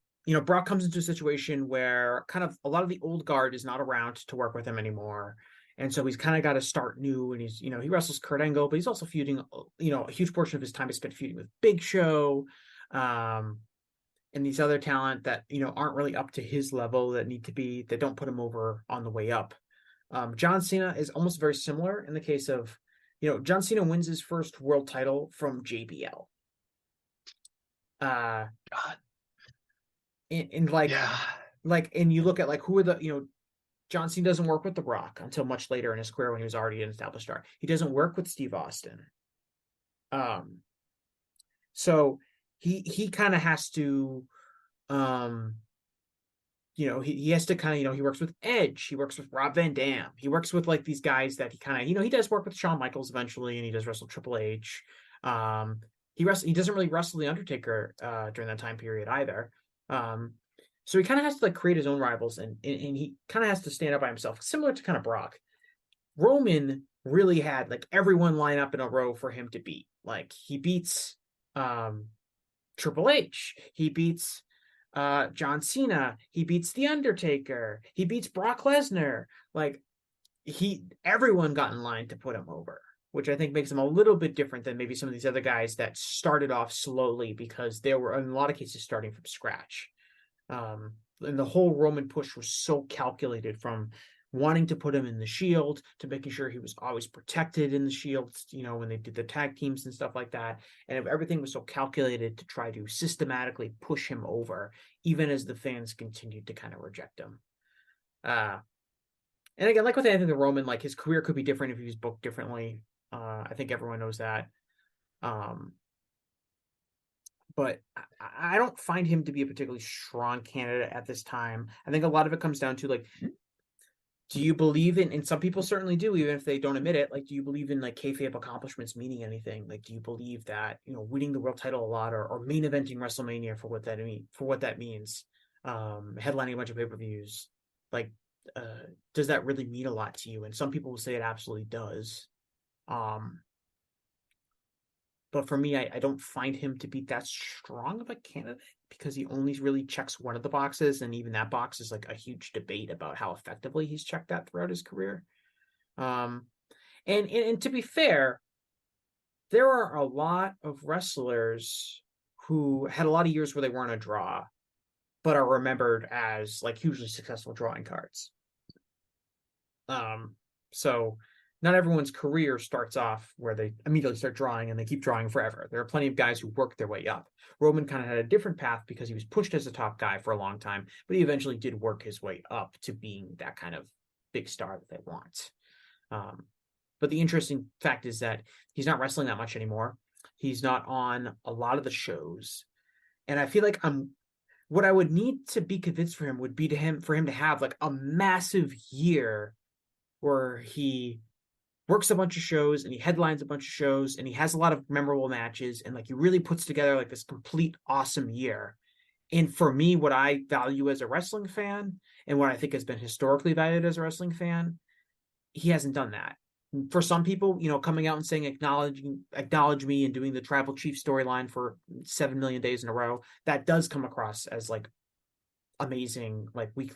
Brock comes into a situation where kind of a lot of the old guard is not around to work with him anymore. And so he's kind of got to start new, and he's, he wrestles Kurt Angle, but he's also feuding, a huge portion of his time is spent feuding with Big Show, and these other talent that, aren't really up to his level, that don't put him over on the way up. John Cena is almost very similar in the case of, John Cena wins his first world title from JBL. God. And and you look at like, who are the, John Cena doesn't work with The Rock until much later in his career when he was already an established star. He doesn't work with Steve Austin. So he kind of has to, he has to kind of, he works with Edge. He works with Rob Van Dam. He works with like these guys that he kind of, he does work with Shawn Michaels eventually, and he does wrestle Triple H. He doesn't really wrestle The Undertaker during that time period either. So he kind of has to like create his own rivals, and he kind of has to stand up by himself, similar to kind of Brock. Roman really had like everyone line up in a row for him to beat. Like he beats Triple H, he beats John Cena, he beats The Undertaker, he beats Brock Lesnar. Like everyone got in line to put him over, which I think makes him a little bit different than maybe some of these other guys that started off slowly because they were in a lot of cases starting from scratch. And the whole Roman push was so calculated, from wanting to put him in the Shield to making sure he was always protected in the Shield, when they did the tag teams and stuff like that. And everything was so calculated to try to systematically push him over, even as the fans continued to kind of reject him. And again, like with Anthony Roman, like his career could be different if he was booked differently. I think everyone knows that. But I don't find him to be a particularly strong candidate at this time. I think a lot of it comes down to like, do you believe in, and some people certainly do, even if they don't admit it, like, do you believe in like kayfabe accomplishments meaning anything? Like, do you believe that, winning the world title a lot or main eventing WrestleMania for what that means, headlining a bunch of pay-per-views, like, does that really mean a lot to you? And some people will say it absolutely does. But for me, I don't find him to be that strong of a candidate because he only really checks one of the boxes. And even that box is like a huge debate about how effectively he's checked that throughout his career. And to be fair, there are a lot of wrestlers who had a lot of years where they weren't a draw, but are remembered as like hugely successful drawing cards. So not everyone's career starts off where they immediately start drawing and they keep drawing forever. There are plenty of guys who work their way up. Roman kind of had a different path because he was pushed as a top guy for a long time, but he eventually did work his way up to being that kind of big star that they want. But the interesting fact is that he's not wrestling that much anymore. He's not on a lot of the shows. And I feel like what I would need to be convinced for him would be for him to have like a massive year where he works a bunch of shows and he headlines a bunch of shows and he has a lot of memorable matches and like he really puts together like this complete awesome year. And for me, what I value as a wrestling fan and what I think has been historically valued as a wrestling fan, he hasn't done that. For some people, coming out and saying acknowledge me and doing the Tribal Chief storyline for 7 million days in a row, that does come across as like amazing, like week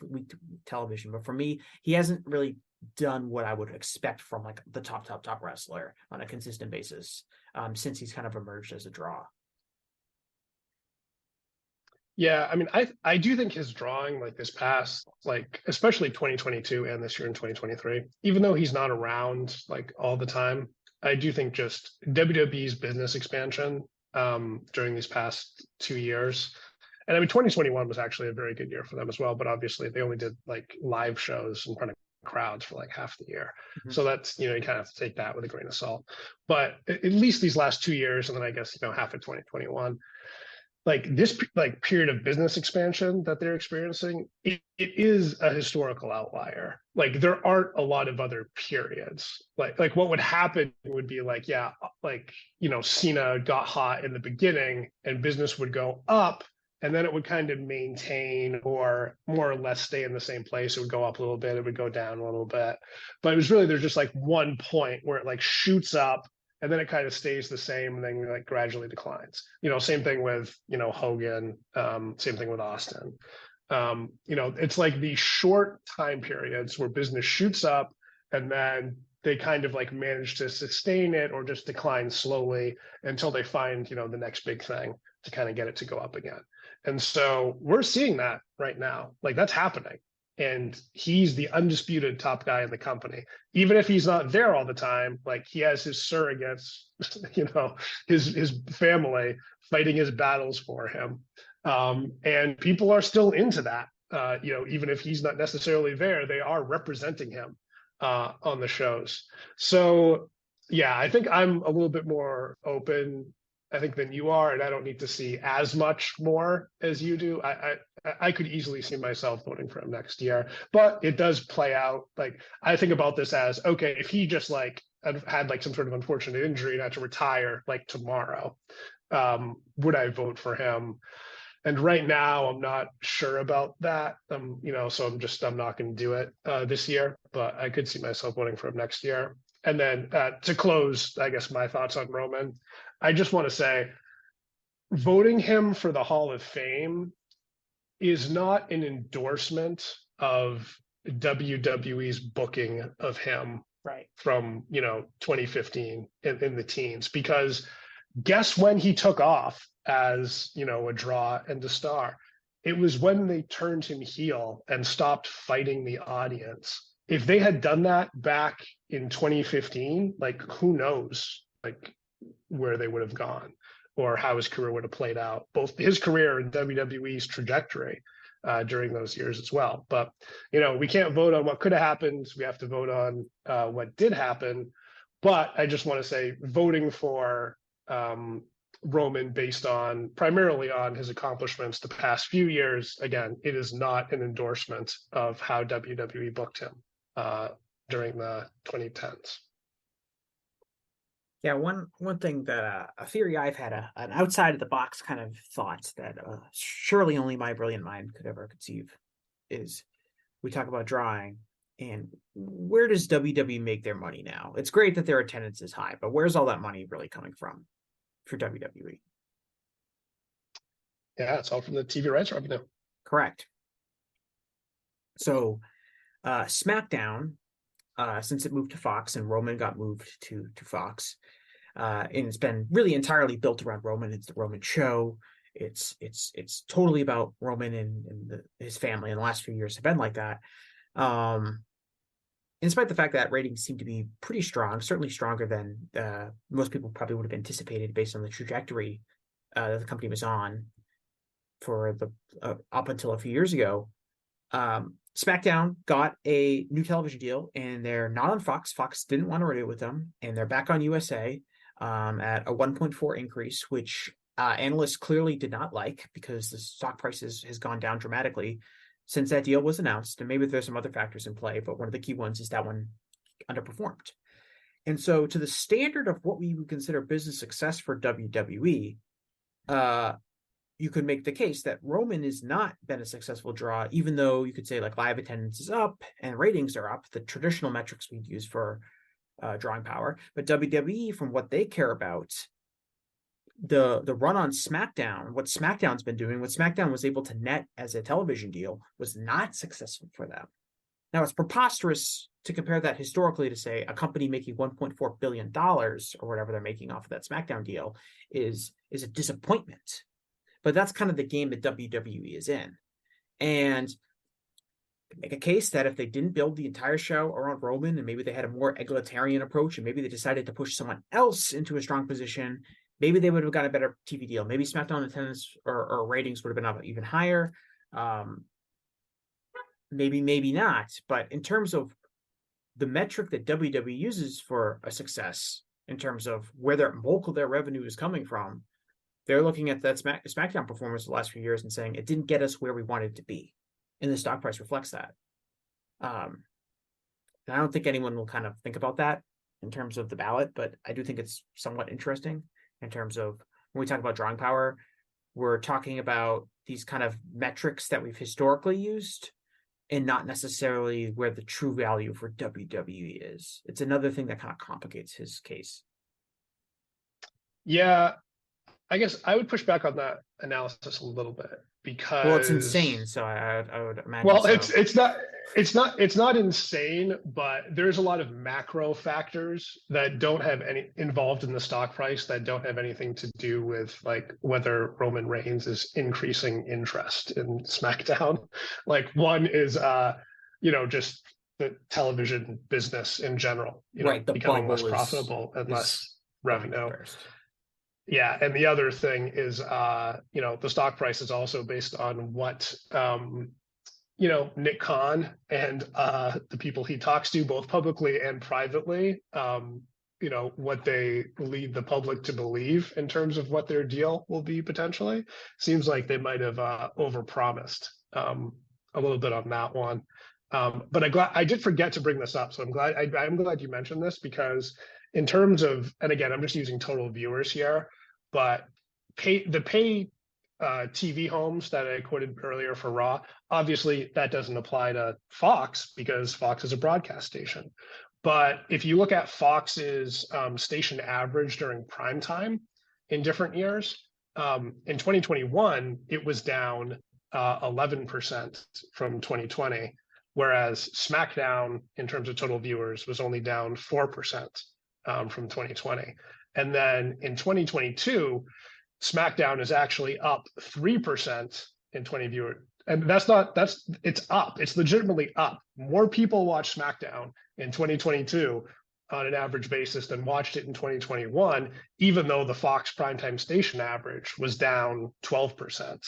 television. But for me, he hasn't really done what I would expect from like the top wrestler on a consistent basis since he's kind of emerged as a draw. Yeah, I mean, I do think his drawing like this past, like especially 2022 and this year in 2023, even though he's not around like all the time, I do think just WWE's business expansion during these past 2 years. And I mean, 2021 was actually a very good year for them as well, but obviously they only did like live shows in front of crowds for like half the year. Mm-hmm. So that's, you kind of have to take that with a grain of salt. But at least these last 2 years, and then I guess, half of 2021, like this like period of business expansion that they're experiencing, it is a historical outlier. Like there aren't a lot of other periods. Like what would happen would be like, yeah, like, Cena got hot in the beginning and business would go up, and then it would kind of maintain or more or less stay in the same place. It would go up a little bit, it would go down a little bit. But it was really, there's just like one point where it like shoots up and then it kind of stays the same and then like gradually declines. Same thing with, Hogan, same thing with Austin. It's like these short time periods where business shoots up and then they kind of like manage to sustain it or just decline slowly until they find, the next big thing to kind of get it to go up again. And so we're seeing that right now. Like that's happening. And he's the undisputed top guy in the company. Even if he's not there all the time, like he has his surrogates, his family fighting his battles for him. And people are still into that. Even if he's not necessarily there, they are representing him on the shows. So yeah, I think I'm a little bit more open, I think, than you are, and I don't need to see as much more as you do. I could easily see myself voting for him next year, but it does play out. Like I think about this as, okay, if he just like had like some sort of unfortunate injury and had to retire like tomorrow, would I vote for him? And right now, I'm not sure about that. So I'm not going to do it this year, but I could see myself voting for him next year. And then to close, I guess my thoughts on Roman, I just want to say, voting him for the Hall of Fame is not an endorsement of WWE's booking of him from 2015 in the teens, because guess when he took off as a draw and a star? It was when they turned him heel and stopped fighting the audience. If they had done that back in 2015, like who knows like where they would have gone or how his career would have played out, both his career and WWE's trajectory during those years as well. But we can't vote on what could have happened. We have to vote on what did happen. But I just want to say, voting for Roman based primarily on his accomplishments the past few years, again, it is not an endorsement of how WWE booked him during the 2010s. Yeah, one thing that a theory I've had, an outside of the box kind of thought that surely only my brilliant mind could ever conceive, is we talk about drawing, and where does WWE make their money now? It's great that their attendance is high, but where's all that money really coming from for WWE? Yeah, it's all from the TV rights revenue. Correct. So SmackDown, since it moved to Fox and Roman got moved to Fox, and it's been really entirely built around Roman. It's the Roman show. It's totally about Roman and his family, and the last few years have been like that. Despite the fact that ratings seem to be pretty strong, certainly stronger than most people probably would have anticipated based on the trajectory that the company was on for the up until a few years ago. SmackDown got a new television deal, and they're not on Fox. Fox didn't want to renew with them, and they're back on USA at a 1.4 increase, which analysts clearly did not like because the stock price has gone down dramatically since that deal was announced. And maybe there's some other factors in play, but one of the key ones is that one underperformed. And so to the standard of what we would consider business success for WWE, you could make the case that Roman has not been a successful draw, even though you could say like live attendance is up and ratings are up, the traditional metrics we'd use for drawing power. But WWE, from what they care about, the run on SmackDown, what SmackDown's been doing, what SmackDown was able to net as a television deal was not successful for them. Now, it's preposterous to compare that historically to say a company making $1.4 billion or whatever they're making off of that SmackDown deal is a disappointment. But that's kind of the game that WWE is in. And make a case that if they didn't build the entire show around Roman and maybe they had a more egalitarian approach and maybe they decided to push someone else into a strong position, maybe they would have got a better TV deal. Maybe SmackDown attendance or ratings would have been up even higher. Maybe not. But in terms of the metric that WWE uses for a success, in terms of where their bulk of their revenue is coming from, they're looking at that SmackDown performance the last few years and saying it didn't get us where we wanted to be. And the stock price reflects that. And I don't think anyone will kind of think about that in terms of the ballot, but I do think it's somewhat interesting in terms of when we talk about drawing power, we're talking about these kind of metrics that we've historically used and not necessarily where the true value for WWE is. It's another thing that kind of complicates his case. Yeah, I guess I would push back on that analysis a little bit because, Well, it's insane. So I would imagine. Well, so. it's not insane, but there's a lot of macro factors that don't have any involved in the stock price that don't have anything to do with like whether Roman Reigns is increasing interest in SmackDown. Like one is just the television business in general, Right, the becoming less bubble profitable and less revenue. First. Yeah, and the other thing is, the stock price is also based on what, Nick Khan and the people he talks to, both publicly and privately, what they lead the public to believe in terms of what their deal will be potentially. Seems like they might have overpromised a little bit on that one. But I did forget to bring this up, so I'm glad you mentioned this, because in terms of, and again, I'm just using total viewers here, but pay TV homes that I quoted earlier for Raw, obviously that doesn't apply to Fox because Fox is a broadcast station. But if you look at Fox's station average during prime time in different years, in 2021, it was down 11% from 2020, whereas SmackDown, in terms of total viewers, was only down 4% from 2020. And then in 2022, SmackDown is actually up 3% in 20 viewers. And it's up. It's legitimately up. More people watch SmackDown in 2022 on an average basis than watched it in 2021, even though the Fox primetime station average was down 12%.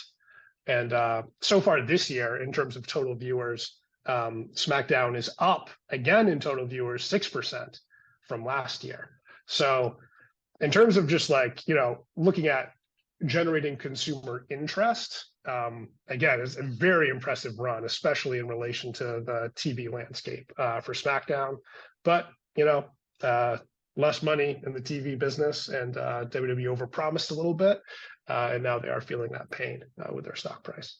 And so far this year, in terms of total viewers, SmackDown is up again in total viewers 6% from last year. So in terms of just looking at generating consumer interest, again, it's a very impressive run, especially in relation to the TV landscape for SmackDown. But, less money in the TV business, and WWE overpromised a little bit, and now they are feeling that pain with their stock price.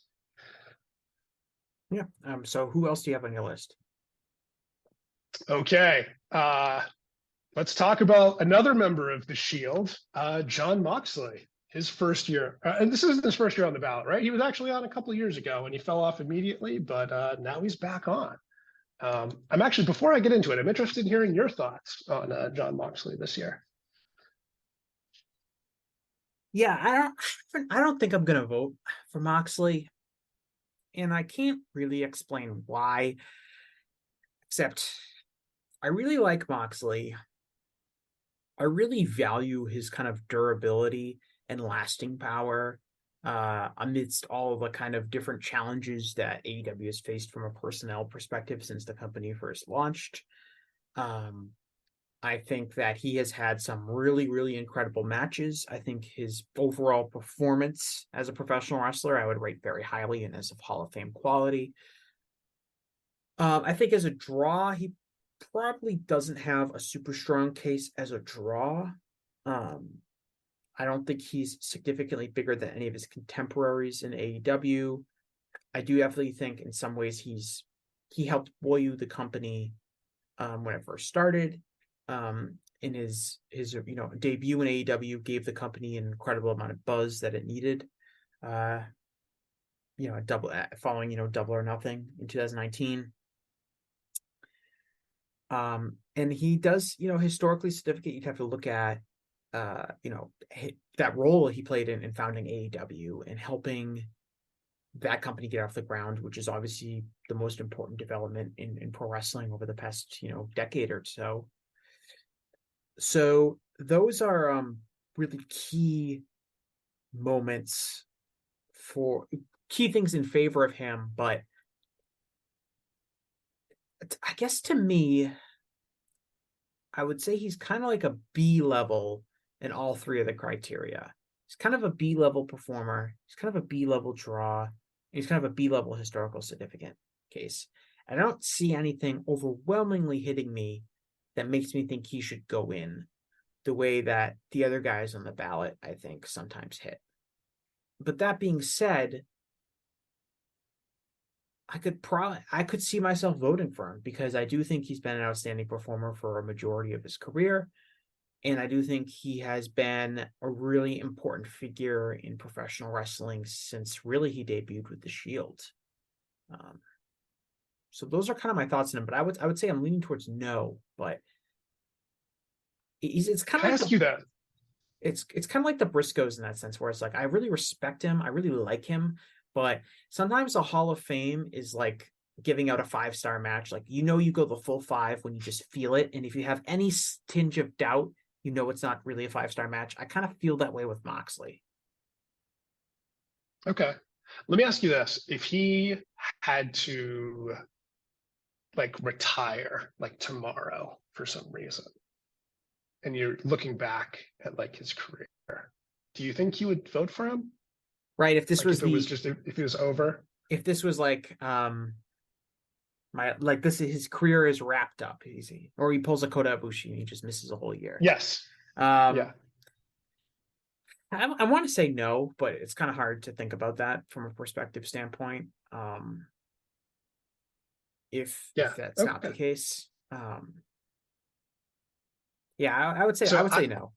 Yeah. So who else do you have on your list? Okay. Let's talk about another member of the Shield, Jon Moxley. His first year, and this isn't his first year on the ballot, right? He was actually on a couple of years ago and he fell off immediately, but now he's back on. I'm actually, before I get into it, I'm interested in hearing your thoughts on Jon Moxley this year. Yeah, I don't think I'm going to vote for Moxley, and I can't really explain why, except I really like Moxley. I really value his kind of durability and lasting power amidst all the kind of different challenges that AEW has faced from a personnel perspective since the company first launched. I think that he has had some really, really incredible matches. I think his overall performance as a professional wrestler, I would rate very highly and as of Hall of Fame quality. I think as a draw, he probably doesn't have a super strong case as a draw. I don't think he's significantly bigger than any of his contemporaries in AEW. I do definitely think in some ways he helped buoy the company when it first started. In his debut in AEW gave the company an incredible amount of buzz that it needed. Following Double or Nothing in 2019. And he does, historically significant. You'd have to look at, that role he played in founding AEW and helping that company get off the ground, which is obviously the most important development in pro wrestling over the past, decade or so. So those are really key moments for key things in favor of him. But I guess to me, I would say he's kind of like a B level in all three of the criteria. He's kind of a B level performer. He's kind of a B level draw. He's kind of a B level historical significant case. I don't see anything overwhelmingly hitting me that makes me think he should go in the way that the other guys on the ballot, I think, sometimes hit. But that being said, I could see myself voting for him because I do think he's been an outstanding performer for a majority of his career. And I do think he has been a really important figure in professional wrestling since really he debuted with the Shield. So those are kind of my thoughts on him. But I would say I'm leaning towards no. But it's kind Can of I like ask you that? it's kind of like the Briscoes in that sense, where it's like I really respect him, I really like him, but sometimes a Hall of Fame is like giving out a 5-star match. Like, you go the full 5 when you just feel it, and if you have any tinge of doubt, it's not really a 5-star match. I kind of feel that way with Moxley. Okay. Let me ask you this. If he had to like retire like tomorrow for some reason, and you're looking back at like his career, do you think you would vote for him? Right. If this like was if it was over, if this was like his career is wrapped up, or he pulls a Kota Ibushi and he just misses a whole year. yes. Yeah. I want to say no, but it's kind of hard to think about that from a perspective standpoint. If that's not the case, I would say no.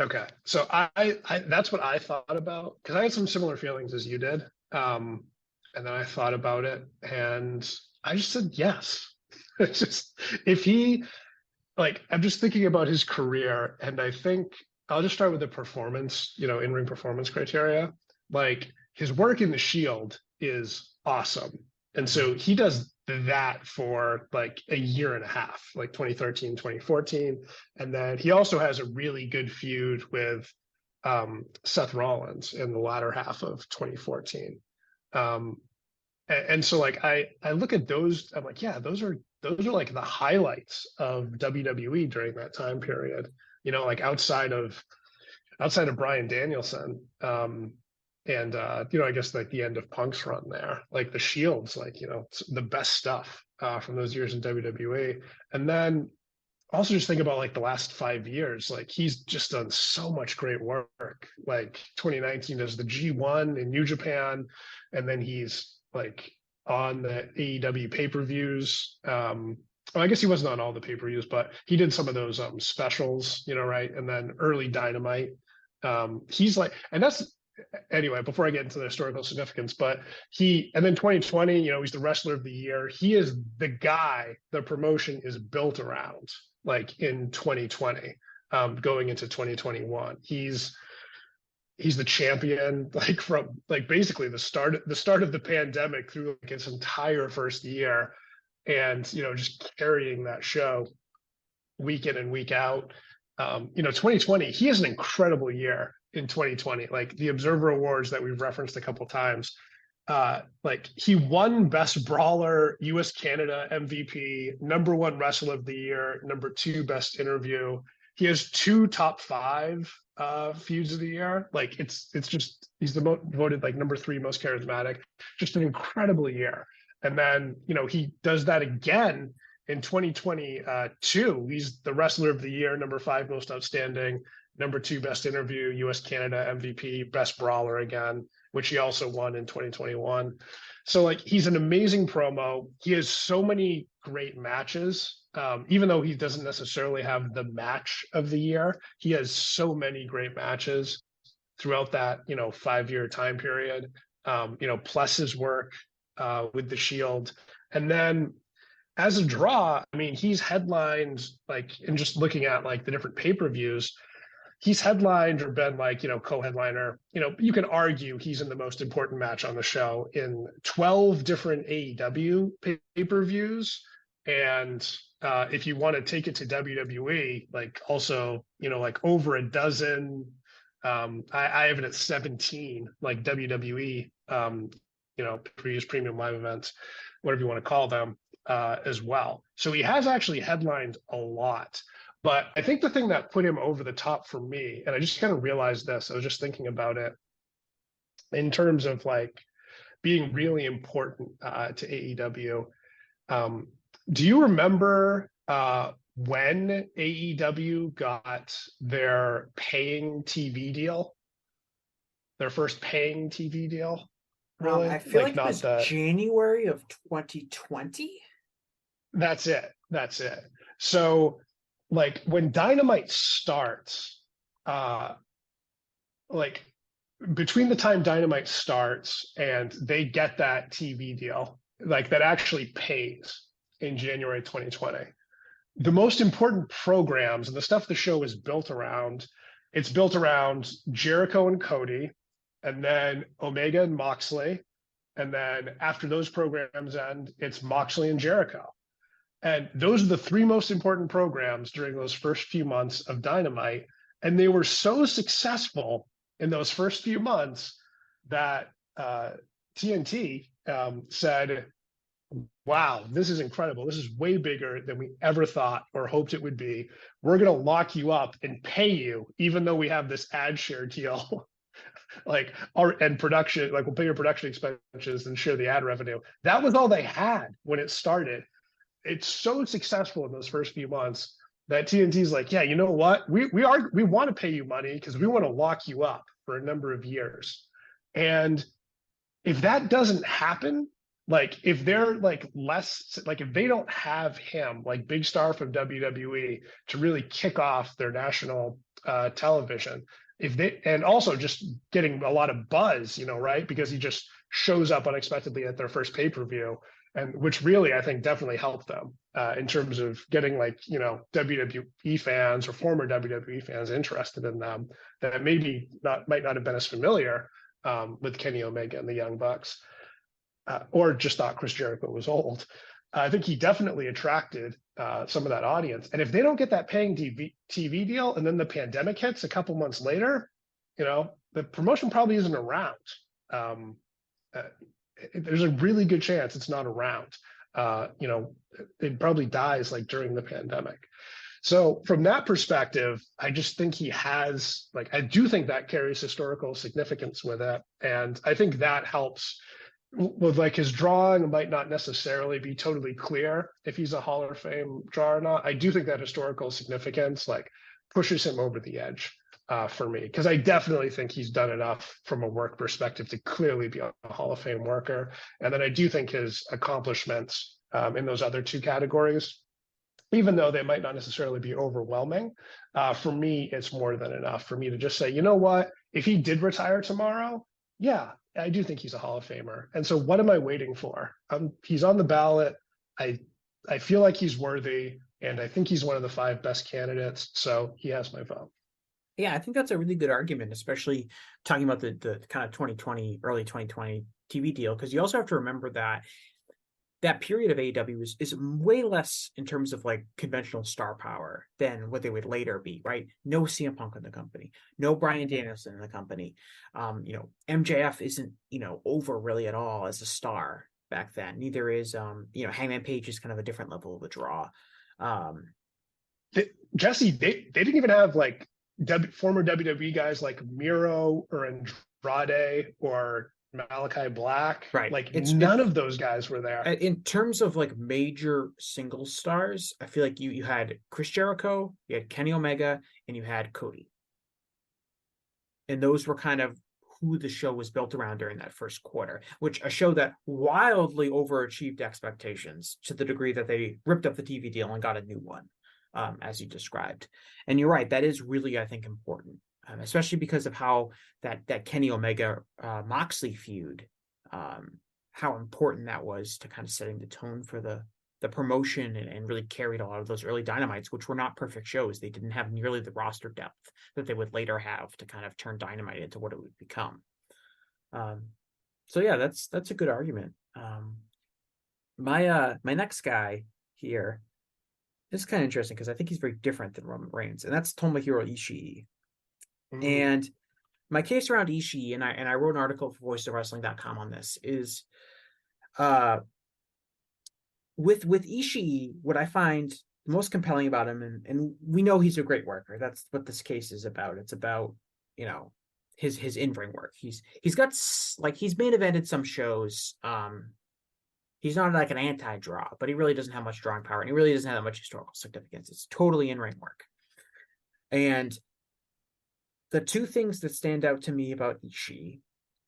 Okay, so I that's what I thought about, because I had some similar feelings as you did, and then I thought about it, and I just said yes. It's just, if he, like, I'm just thinking about his career, and I think I'll just start with the performance, in-ring performance criteria. Like, his work in the Shield is awesome. And so he does that for like a year and a half, like 2013, 2014. And then he also has a really good feud with Seth Rollins in the latter half of 2014. And so like I look at those, I'm like, yeah, those are like the highlights of WWE during that time period. Like outside of Bryan Danielson, and I guess like the end of Punk's run there, like the Shield's like, the best stuff from those years in WWE. And then also just think about like the last 5 years, like he's just done so much great work. Like 2019 as the G1 in New Japan, and then he's like on the AEW pay-per-views. I guess he wasn't on all the pay-per-views, but he did some of those specials, right? And then early Dynamite. He's like, and that's, anyway, before I get into the historical significance, but and then 2020, he's the wrestler of the year. He is the guy the promotion is built around, like in 2020, going into 2021. He's the champion, like from like basically the start of the pandemic through like its entire first year, and just carrying that show week in and week out. 2020, he has an incredible year in 2020. Like the Observer Awards that we've referenced a couple times, like he won Best Brawler, US Canada MVP, #1 Wrestler of the Year, #2 Best Interview. He has 2 top 5 feuds of the year. Like it's just, he's the voted like #3 most charismatic. Just an incredible year. And then he does that again in 2022. He's the Wrestler of the Year, #5 most outstanding, #2 best interview, US Canada MVP, best brawler again, which he also won in 2021. So like he's an amazing promo. He has so many great matches. Even though he doesn't necessarily have the match of the year, he has so many great matches throughout that 5-year time period. Plus his work with the Shield. And then as a draw, I mean, he's headlined, like, and just looking at like the different pay-per-views, he's headlined or been like, co-headliner. You can argue he's in the most important match on the show in 12 different AEW pay-per-views. And if you want to take it to WWE, like also, like over a dozen, I have it at 17, like WWE, previous premium live events, whatever you want to call them, as well. So he has actually headlined a lot. But I think the thing that put him over the top for me, and I just kind of realized this, I was just thinking about it in terms of like being really important to AEW. Do you remember when AEW got their paying TV deal? Their first paying TV deal? Really? I feel like it was January of 2020. That's it. So like when Dynamite starts, like between the time Dynamite starts and they get that TV deal, like that actually pays in January 2020, the most important programs and the stuff the show is built around, it's built around Jericho and Cody, and then Omega and Moxley. And then after those programs end, it's Moxley and Jericho. And those are the three most important programs during those first few months of Dynamite. And they were so successful in those first few months that TNT said, wow, this is incredible. This is way bigger than we ever thought or hoped it would be. We're going to lock you up and pay you, even though we have this ad share deal. Like and production, like we'll pay your production expenses and share the ad revenue. That was all they had when it started. It's so successful in those first few months that TNT's like, yeah, you know what? We want to pay you money because we want to lock you up for a number of years. And if that doesn't happen, like if they're like less, like if they don't have him, like big star from WWE, to really kick off their national television, and also just getting a lot of buzz, right? Because he just shows up unexpectedly at their first pay-per-view, and which really I think definitely helped them in terms of getting like, WWE fans or former WWE fans interested in them that might not have been as familiar with Kenny Omega and the Young Bucks, or just thought Chris Jericho was old. I think he definitely attracted some of that audience. And if they don't get that paying TV deal and then the pandemic hits a couple months later, the promotion probably isn't around. There's a really good chance it's not around. It probably dies like during the pandemic. So from that perspective, I just think I do think that carries historical significance with it. And I think that helps with like his drawing. Might not necessarily be totally clear if he's a Hall of Fame draw or not. I do think that historical significance like pushes him over the edge for me, because I definitely think he's done enough from a work perspective to clearly be a Hall of Fame worker. And then I do think his accomplishments in those other two categories, even though they might not necessarily be overwhelming, for me, it's more than enough for me to just say, you know what, if he did retire tomorrow, yeah, I do think he's a Hall of Famer. And so what am I waiting for? He's on the ballot. I feel like he's worthy, and I think he's one of the 5 best candidates. So he has my vote. Yeah, I think that's a really good argument, especially talking about the kind of 2020, early 2020 TV deal, because you also have to remember that period of AEW is way less in terms of like conventional star power than what they would later be, right? No CM Punk in the company, no Bryan Danielson in the company. MJF isn't, over really at all as a star back then. Neither is, Hangman Page is kind of a different level of a draw. Jesse, they didn't even have like former WWE guys like Miro or Andrade or Malachi Black, right? Like none of those guys were there. In terms of like major single stars, I feel like you had Chris Jericho, you had Kenny Omega, and you had Cody, and those were kind of who the show was built around during that first quarter, which a show that wildly overachieved expectations to the degree that they ripped up the TV deal and got a new one, as you described. And you're right, that is really, I think, important. Especially because of how that Kenny Omega Moxley feud, how important that was to kind of setting the tone for the promotion, and really carried a lot of those early Dynamites, which were not perfect shows. They didn't have nearly the roster depth that they would later have to kind of turn Dynamite into what it would become. So yeah, that's a good argument. My next guy here is kind of interesting because I think he's very different than Roman Reigns, and that's Tomohiro Ishii. And my case around Ishii, and I wrote an article for voiceofwrestling.com on this, is with Ishii, what I find most compelling about him, and we know he's a great worker. That's what this case is about. It's about, his in-ring work. He's got, like, he's main evented some shows. He's not like an anti-draw, but he really doesn't have much drawing power, and he really doesn't have that much historical significance. It's totally in-ring work. And the two things that stand out to me about Ishii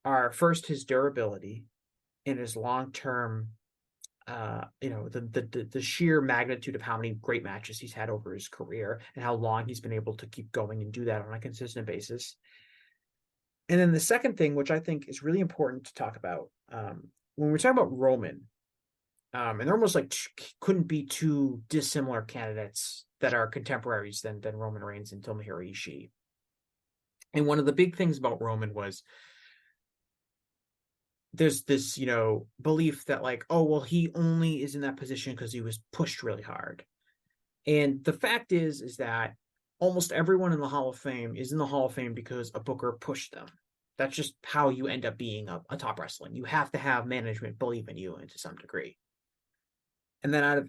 are, first, his durability and his long-term the sheer magnitude of how many great matches he's had over his career and how long he's been able to keep going and do that on a consistent basis. And then the second thing, which I think is really important to talk about, when we're talking about Roman, and they're almost like couldn't be two dissimilar candidates that are contemporaries than Roman Reigns and Tomohiro Ishii. And one of the big things about Roman was there's this, belief that like, oh, well, he only is in that position because he was pushed really hard. And the fact is that almost everyone in the Hall of Fame is in the Hall of Fame because a booker pushed them. That's just how you end up being a top wrestling. You have to have management believe in you and to some degree. And then out of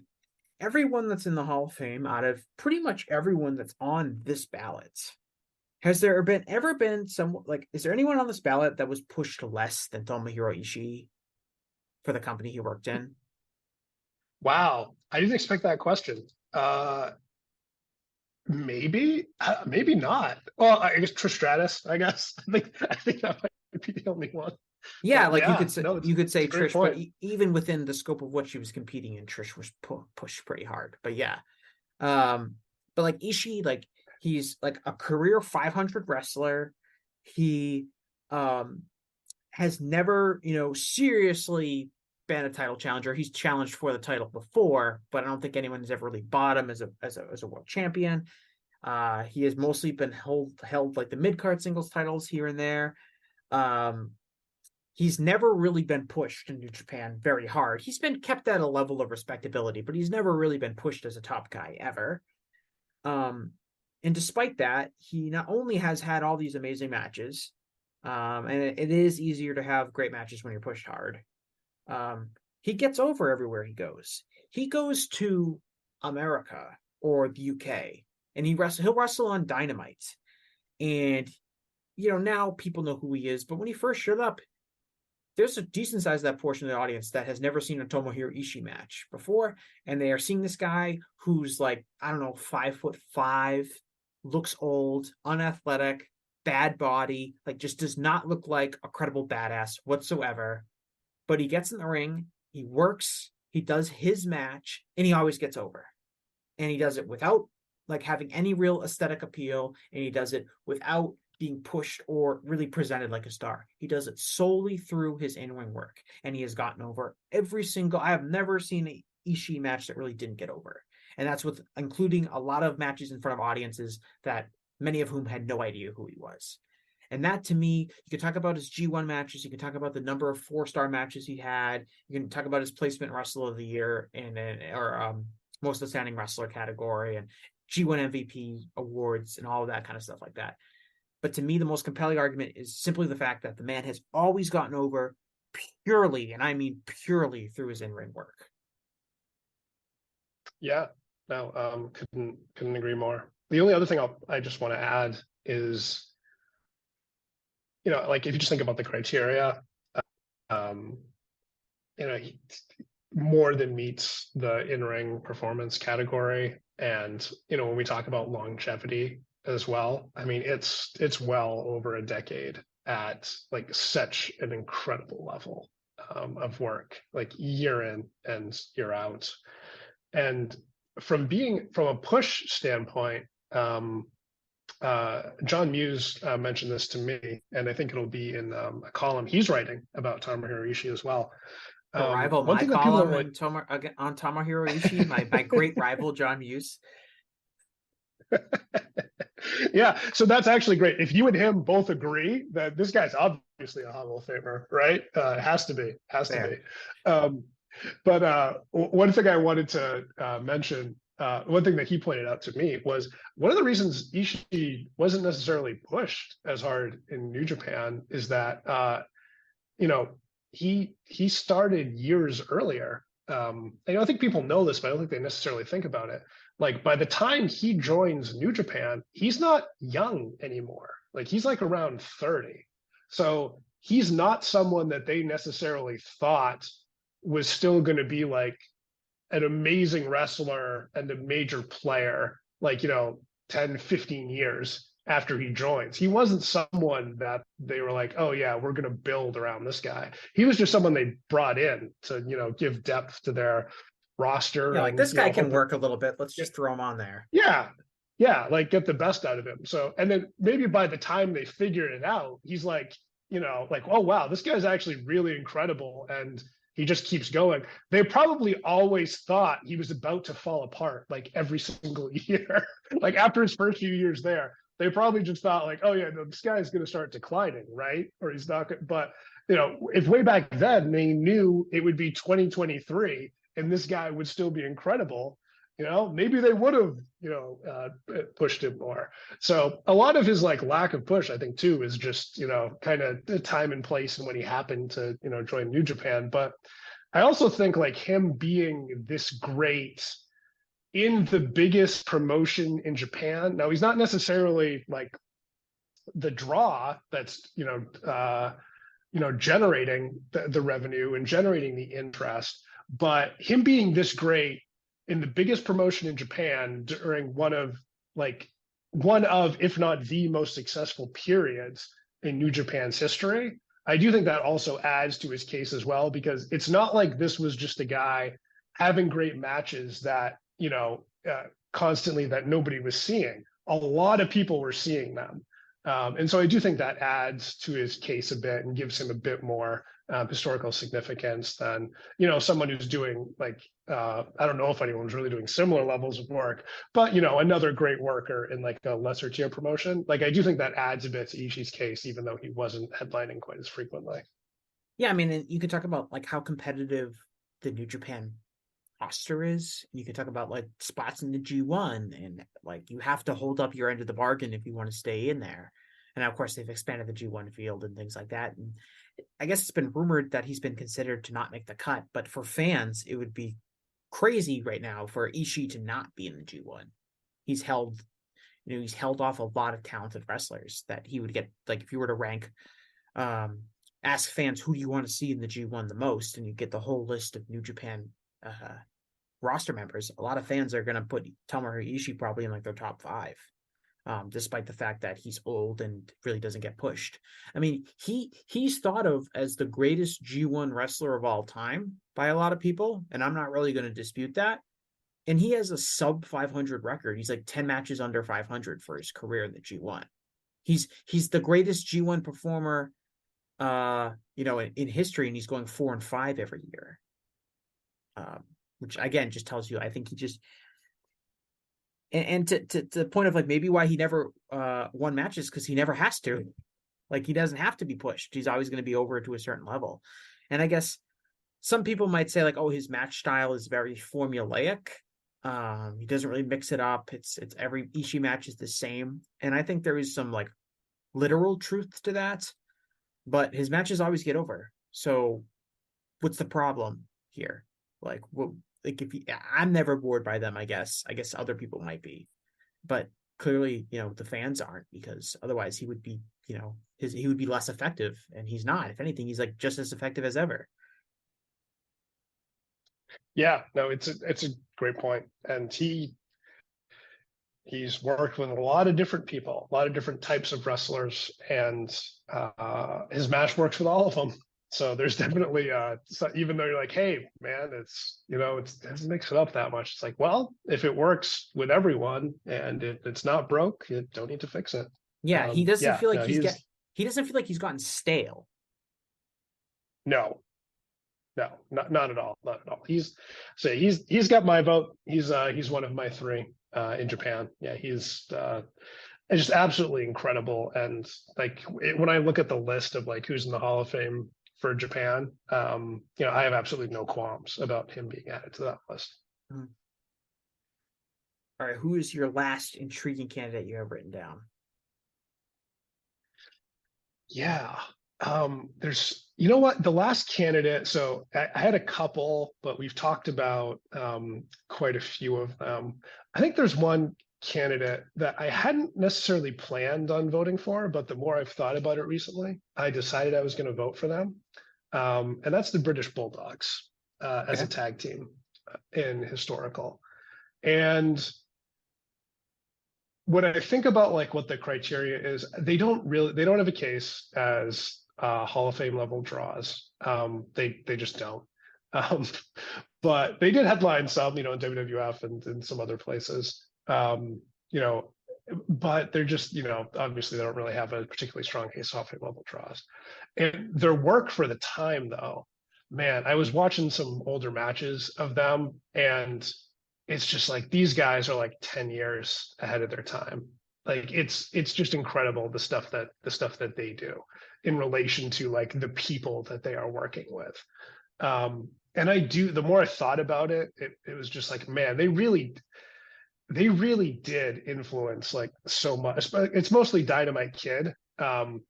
everyone that's in the Hall of Fame, out of pretty much everyone that's on this ballot, has there ever been someone like, is there anyone on this ballot that was pushed less than Tomohiro Ishii for the company he worked in? Wow. I didn't expect that question. Maybe not. Well, I guess Trish Stratus, I guess. I think that might be the only one. Yeah, But like yeah, you could say it's a great Trish, but point. even within the scope of what she was competing in, Trish was pushed pretty hard. But yeah, but like Ishii, like he's like a career 500 wrestler. He has never, seriously been a title challenger. He's challenged for the title before, but I don't think anyone has ever really bought him as a world champion. He has mostly been held like the mid-card singles titles here and there. He's never really been pushed in New Japan very hard. He's been kept at a level of respectability, but he's never really been pushed as a top guy ever. And despite that, he not only has had all these amazing matches, and it is easier to have great matches when you're pushed hard. He gets over everywhere he goes. He goes to America or the UK, and he'll wrestle on Dynamite. And, now people know who he is, but when he first showed up, there's a decent size of that portion of the audience that has never seen a Tomohiro Ishii match before, and they are seeing this guy who's like, I don't know, 5'5", looks old, unathletic, bad body, like just does not look like a credible badass whatsoever. But he gets in the ring, he works, he does his match, and he always gets over. And he does it without like having any real aesthetic appeal, and he does it without being pushed or really presented like a star. He does it solely through his in-ring work, and he has gotten over every single. I have never seen an Ishii match that really didn't get over, and that's with including a lot of matches in front of audiences that many of whom had no idea who he was. And that, to me, you can talk about his G1 matches. You can talk about the number of 4-star matches he had. You can talk about his placement Wrestler of the Year or Most Outstanding Wrestler category and G1 MVP awards and all of that kind of stuff like that. But to me, the most compelling argument is simply the fact that the man has always gotten over purely, and I mean purely, through his in-ring work. Yeah, no, couldn't agree more. The only other thing I just want to add is, like if you just think about the criteria, he more than meets the in-ring performance category. And, when we talk about longevity as well, I mean, it's well over a decade at like such an incredible level of work, like year in and year out. And from a push standpoint, John Muse mentioned this to me, and I think it'll be in a column he's writing about Tomohiro Ishii as well. Rival my column on Tomohiro Ishii, my great rival John Muse. Yeah, so that's actually great. If you and him both agree that this guy's obviously a Hall of Famer, right? Has to be. But one thing I wanted to mention, one thing that he pointed out to me was one of the reasons Ishii wasn't necessarily pushed as hard in New Japan is that, he started years earlier. And I think people know this, but I don't think they necessarily think about it. Like by the time he joins New Japan, he's not young anymore. Like he's like around 30. So he's not someone that they necessarily thought was still going to be like an amazing wrestler and a major player, like, 10, 15 years after he joins. He wasn't someone that they were like, oh yeah, we're going to build around this guy. He was just someone they brought in to, give depth to their roster. Yeah, like and, this guy can hope work a little bit. Let's just throw him on there. Yeah, like get the best out of him. So, and then maybe by the time they figured it out, he's like, like, oh wow, this guy's actually really incredible, and he just keeps going. They probably always thought he was about to fall apart, like every single year. Like after his first few years there, they probably just thought like, oh yeah, no, this guy's going to start declining, right? Or he's not. But if way back then they knew it would be 2023 and this guy would still be incredible, maybe they would have, pushed him more. So a lot of his like lack of push, I think too, is just, kind of the time and place and when he happened to, join New Japan. But I also think like him being this great in the biggest promotion in Japan. Now he's not necessarily like the draw that's, generating the revenue and generating the interest, but him being this great in the biggest promotion in Japan during one of, if not the most successful periods in New Japan's history, I do think that also adds to his case as well, because it's not like this was just a guy having great matches that, constantly that nobody was seeing. A lot of people were seeing them. And so I do think that adds to his case a bit and gives him a bit more historical significance than, someone who's doing like, I don't know if anyone's really doing similar levels of work, but, another great worker in like a lesser tier promotion. Like, I do think that adds a bit to Ishii's case, even though he wasn't headlining quite as frequently. Yeah, I mean, you could talk about like how competitive the New Japan roster is. You could talk about like spots in the G1, and like you have to hold up your end of the bargain if you want to stay in there. And of course, they've expanded the G1 field and things like that. And I guess it's been rumored that he's been considered to not make the cut, but for fans, it would be crazy right now for Ishii to not be in the G1. He's held off a lot of talented wrestlers that he would get. Like if you were to rank, ask fans, who do you want to see in the G1 the most, and you get the whole list of New Japan roster members. A lot of fans are going to put Tomohiro Ishii probably in like their top 5, despite the fact that he's old and really doesn't get pushed. I mean, he's thought of as the greatest G1 wrestler of all time by a lot of people, and I'm not really going to dispute that. And he has a sub 500 record. He's like 10 matches under 500 for his career in the G1. He's the greatest G1 performer, in history, and he's going 4-5 every year. Which again just tells you, I think he just, and to the point of like maybe why he never won matches, because he never has to. Like he doesn't have to be pushed. He's always going to be over to a certain level. And I guess some people might say like, oh, his match style is very formulaic. He doesn't really mix it up. It's every Ishii match is the same. And I think there is some like literal truth to that, but his matches always get over. So what's the problem here? Like, what? Like I'm never bored by them. I guess other people might be, but clearly, the fans aren't, because otherwise he would be, he would be less effective, and he's not. If anything, he's like just as effective as ever. Yeah, no, it's a great point, and he's worked with a lot of different people, a lot of different types of wrestlers, and his match works with all of them. So there's definitely, even though you're like, hey, man, it doesn't mix it up that much. It's like, well, if it works with everyone and it's not broke, you don't need to fix it. Yeah, he doesn't feel like he doesn't feel like he's gotten stale. No, not at all. Not at all. He's got my vote. He's one of my 3 in Japan. Yeah, he's just absolutely incredible. And like when I look at the list of like who's in the Hall of Fame for Japan, I have absolutely no qualms about him being added to that list. All right, who is your last intriguing candidate you have written down? Yeah, there's, the last candidate. So I had a couple, but we've talked about quite a few of them. I think there's one candidate that I hadn't necessarily planned on voting for, but the more I've thought about it recently, I decided I was going to vote for them. And that's the British Bulldogs as a tag team in historical. And when I think about like what the criteria is, they don't have a case as Hall of Fame level draws. They just don't. Um, but they did headline some, in WWF and in some other places. You know, but they're just, obviously they don't really have a particularly strong case of Hall of Fame level draws. And their work for the time, though, man, I was watching some older matches of them, and it's just like these guys are like 10 years ahead of their time. Like it's just incredible the stuff that they do in relation to like the people that they are working with. And the more I thought about it, it was just like, man, they really did influence like so much. It's mostly Dynamite Kid, and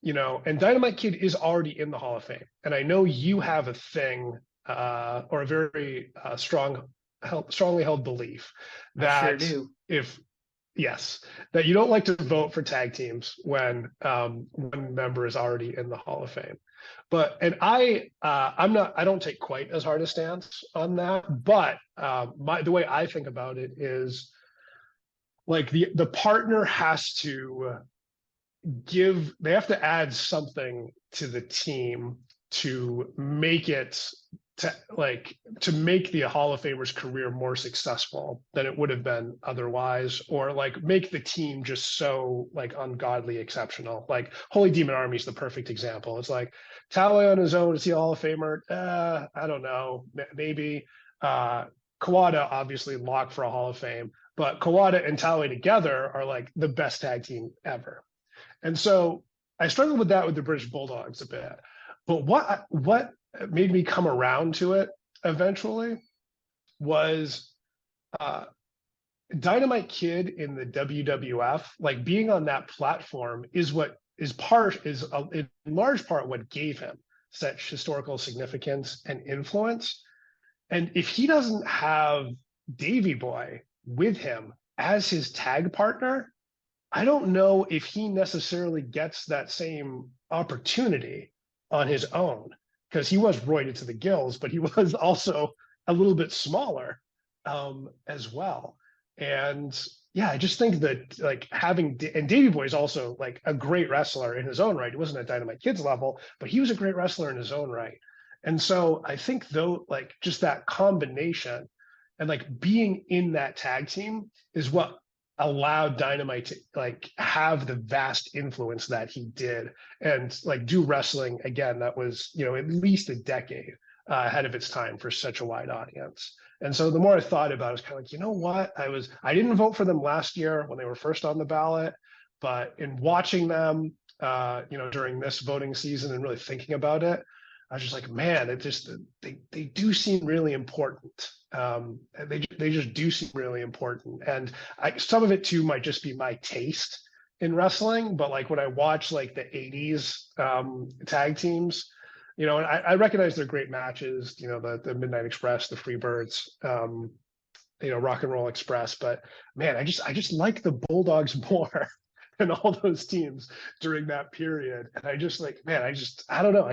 Dynamite Kid is already in the Hall of Fame. And I know you have a thing or a very strongly held belief that I sure do. That you don't like to vote for tag teams when one member is already in the Hall of Fame. I don't take quite as hard a stance on that, but the way I think about it is like the partner has to they have to add something to the team to make the Hall of Famer's career more successful than it would have been otherwise, or like make the team just so like ungodly exceptional. Like Holy Demon Army is the perfect example. It's like Taue on his own, is he a Hall of Famer? I don't know, maybe. Kawada obviously locked for a Hall of Fame, but Kawada and Taue together are like the best tag team ever. And so I struggled with that with the British Bulldogs a bit. But what made me come around to it eventually was Dynamite Kid in the WWF, like being on that platform is in large part what gave him such historical significance and influence. And if he doesn't have Davey Boy with him as his tag partner, I don't know if he necessarily gets that same opportunity on his own, because he was roided to the gills, but he was also a little bit smaller as well. And yeah, I just think that like and Davey Boy is also like a great wrestler in his own right. He wasn't at Dynamite Kid's level, but he was a great wrestler in his own right. And so I think though, like just that combination and like being in that tag team is what allowed Dynamite to like have the vast influence that he did and like do wrestling again that was at least a decade ahead of its time for such a wide audience. And so the more I thought about it, I was kind of like, you know what, I didn't vote for them last year when they were first on the ballot, but in watching them during this voting season and really thinking about it, I was just like, man, they do seem really important. They just do seem really important. And some of it too might just be my taste in wrestling, but like when I watch like the 80s tag teams, and I recognize they're great matches, the Midnight Express, the Freebirds, Rock and Roll Express, but man, I just like the Bulldogs more than all those teams during that period. And I just like, man, I don't know.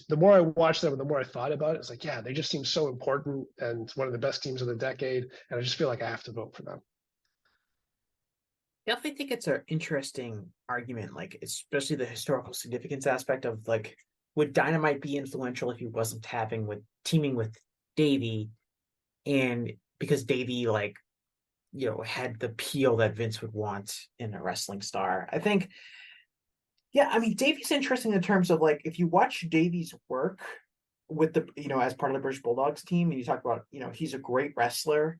The more I watched them and the more I thought about it, it's like, yeah, they just seem so important and one of the best teams of the decade. And I just feel like I have to vote for them. I definitely think it's an interesting argument, like especially the historical significance aspect of like, would Dynamite be influential if he wasn't teaming with Davey? And because Davey had the peel that Vince would want in a wrestling star. I think, yeah, I mean, Davey's interesting in terms of like, if you watch Davey's work with the, as part of the British Bulldogs team, and you talk about, he's a great wrestler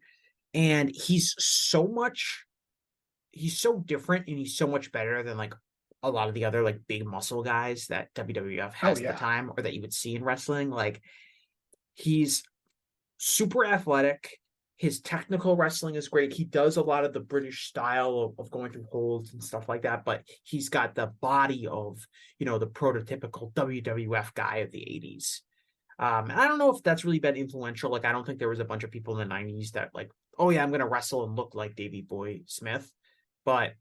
and he's so different and he's so much better than like a lot of the other like big muscle guys that WWF has at the time or that you would see in wrestling. Like he's super athletic. His technical wrestling is great. He does a lot of the British style of going through holds and stuff like that, but he's got the body of, the prototypical WWF guy of the 80s. And I don't know if that's really been influential. Like, I don't think there was a bunch of people in the 90s that like, oh yeah, I'm going to wrestle and look like Davey Boy Smith. But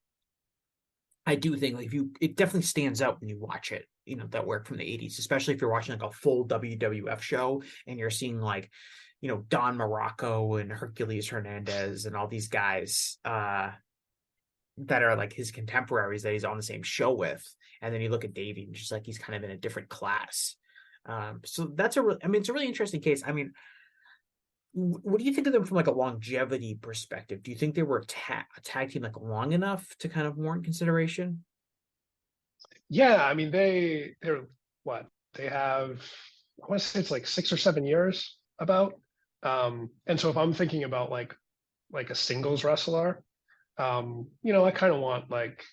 I do think like it definitely stands out when you watch it, that work from the 80s, especially if you're watching like a full WWF show and you're seeing like, Don Morocco and Hercules Hernandez and all these guys. that are like his contemporaries that he's on the same show with, and then you look at Davey and just like he's kind of in a different class. So that's it's a really interesting case. I mean, what do you think of them from like a longevity perspective? Do you think they were a tag team like long enough to kind of warrant consideration? Yeah, I mean they're what they have. I want to say it's like 6 or 7 years about. And so if I'm thinking about like a singles wrestler, I kind of want like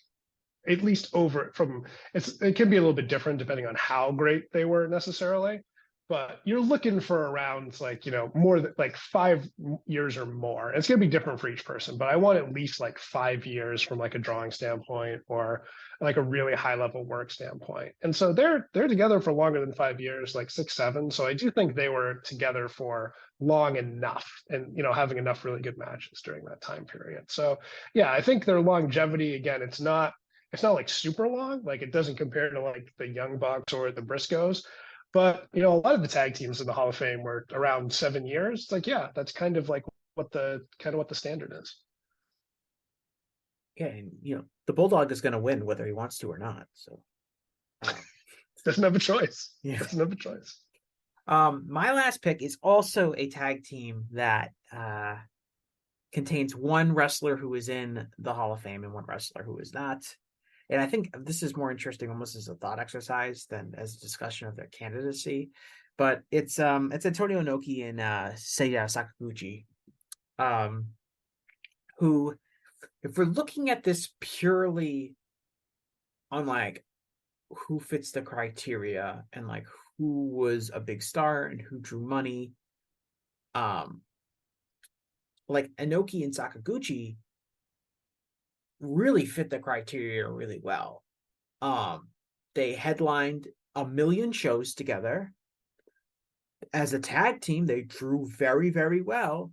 at least over from it can be a little bit different depending on how great they were necessarily, but you're looking for around like more than like 5 years or more. It's going to be different for each person, but I want at least like 5 years from like a drawing standpoint or like a really high level work standpoint. And so they're together for longer than 5 years, like 6, 7. So I do think they were together for long enough and having enough really good matches during that time period. So yeah, I think their longevity, again, it's not like super long, like it doesn't compare to like the Young Bucks or the Briscoes, but a lot of the tag teams in the Hall of Fame were around 7 years. It's like, yeah, that's kind of like what the standard is. Yeah, and the Bulldog is going to win whether he wants to or not. So doesn't have a choice. Yeah, doesn't have a choice. My last pick is also a tag team that contains one wrestler who is in the Hall of Fame and one wrestler who is not. And I think this is more interesting almost as a thought exercise than as a discussion of their candidacy. But it's Antonio Inoki and Seiya Sakaguchi, who, if we're looking at this purely on like who fits the criteria and like who was a big star and who drew money, like Inoki and Sakaguchi really fit the criteria really well. They headlined 1 million shows together. As a tag team, they drew very, very well.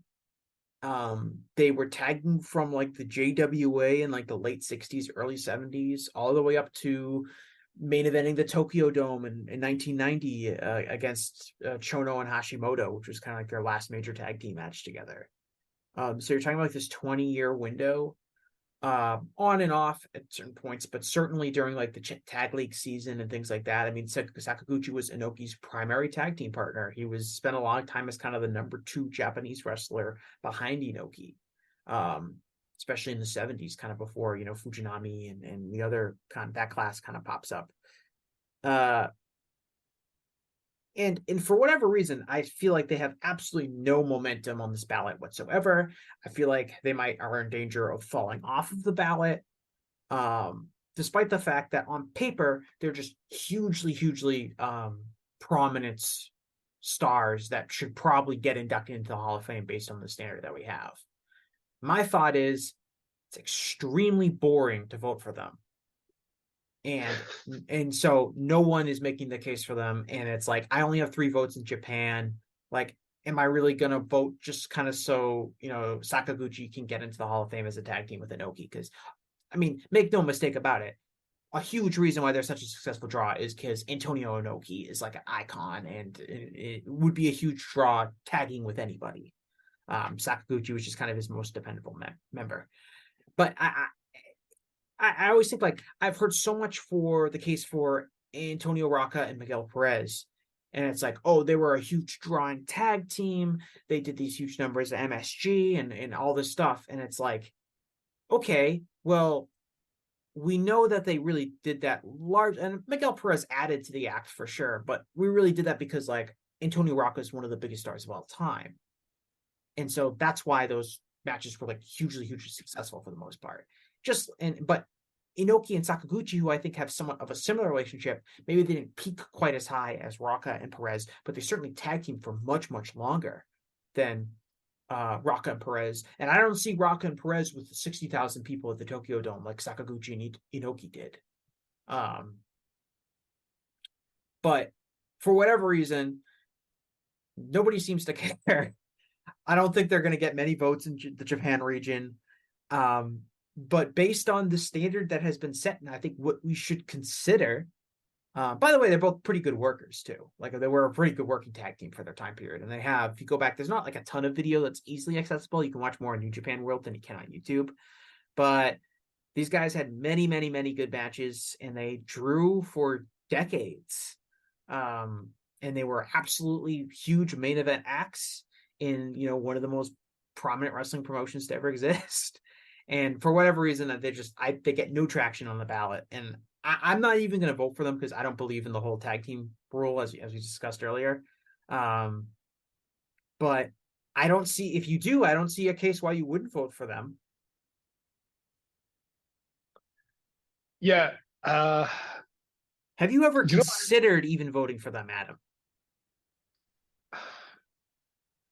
They were tagging from like the JWA in like the late 60s, early 70s, all the way up to main eventing the Tokyo Dome in 1990 against Chono and Hashimoto, which was kind of like their last major tag team match together. So you're talking about like this 20-year window, on and off at certain points, but certainly during like the tag league season and things like that. I mean, Sakaguchi was Inoki's primary tag team partner. He spent a long time as kind of the number 2 Japanese wrestler behind Inoki, especially in the 70s, kind of before, Fujinami and the other kind of that class kind of pops up. And for whatever reason, I feel like they have absolutely no momentum on this ballot whatsoever. I feel like they are in danger of falling off of the ballot, despite the fact that on paper, they're just hugely prominent stars that should probably get inducted into the Hall of Fame based on the standard that we have. My thought is it's extremely boring to vote for them. And so no one is making the case for them. And it's like, I only have 3 votes in Japan. Like, am I really going to vote just kind of so, Sakaguchi can get into the Hall of Fame as a tag team with Inoki? Because, I mean, make no mistake about it. A huge reason why they're such a successful draw is because Antonio Inoki is like an icon and it would be a huge draw tagging with anybody. Sakaguchi was just kind of his most dependable member. But I always think, like, I've heard so much for the case for Antonio Rocca and Miguel Perez. And it's like, oh, they were a huge drawing tag team. They did these huge numbers at MSG and all this stuff. And it's like, okay, well, we know that they really did that large. And Miguel Perez added to the act for sure. But we really did that because, like, Antonio Rocca is one of the biggest stars of all time. And so that's why those matches were, like, hugely successful for the most part. But Inoki and Sakaguchi, who I think have somewhat of a similar relationship, maybe they didn't peak quite as high as Rocca and Perez, but they certainly tag teamed for much longer than Rocca and Perez. And I don't see Rocca and Perez with 60,000 people at the Tokyo Dome like Sakaguchi and Inoki did. But for whatever reason, nobody seems to care. I don't think they're going to get many votes in the Japan region. But based on the standard that has been set, and I think what we should consider, by the way, they're both pretty good workers too. Like, they were a pretty good working tag team for their time period. And they have, if you go back, there's not like a ton of video that's easily accessible. You can watch more on New Japan World than you can on YouTube. But These guys had many, many, many good matches, and they drew for decades. And they were absolutely huge main event acts in, one of the most prominent wrestling promotions to ever exist. And for whatever reason, they get no traction on the ballot. And I'm not even going to vote for them because I don't believe in the whole tag team rule, as we discussed earlier. But I don't see, if you do, I don't see a case why you wouldn't vote for them. Yeah. Have you ever considered even voting for them, Adam?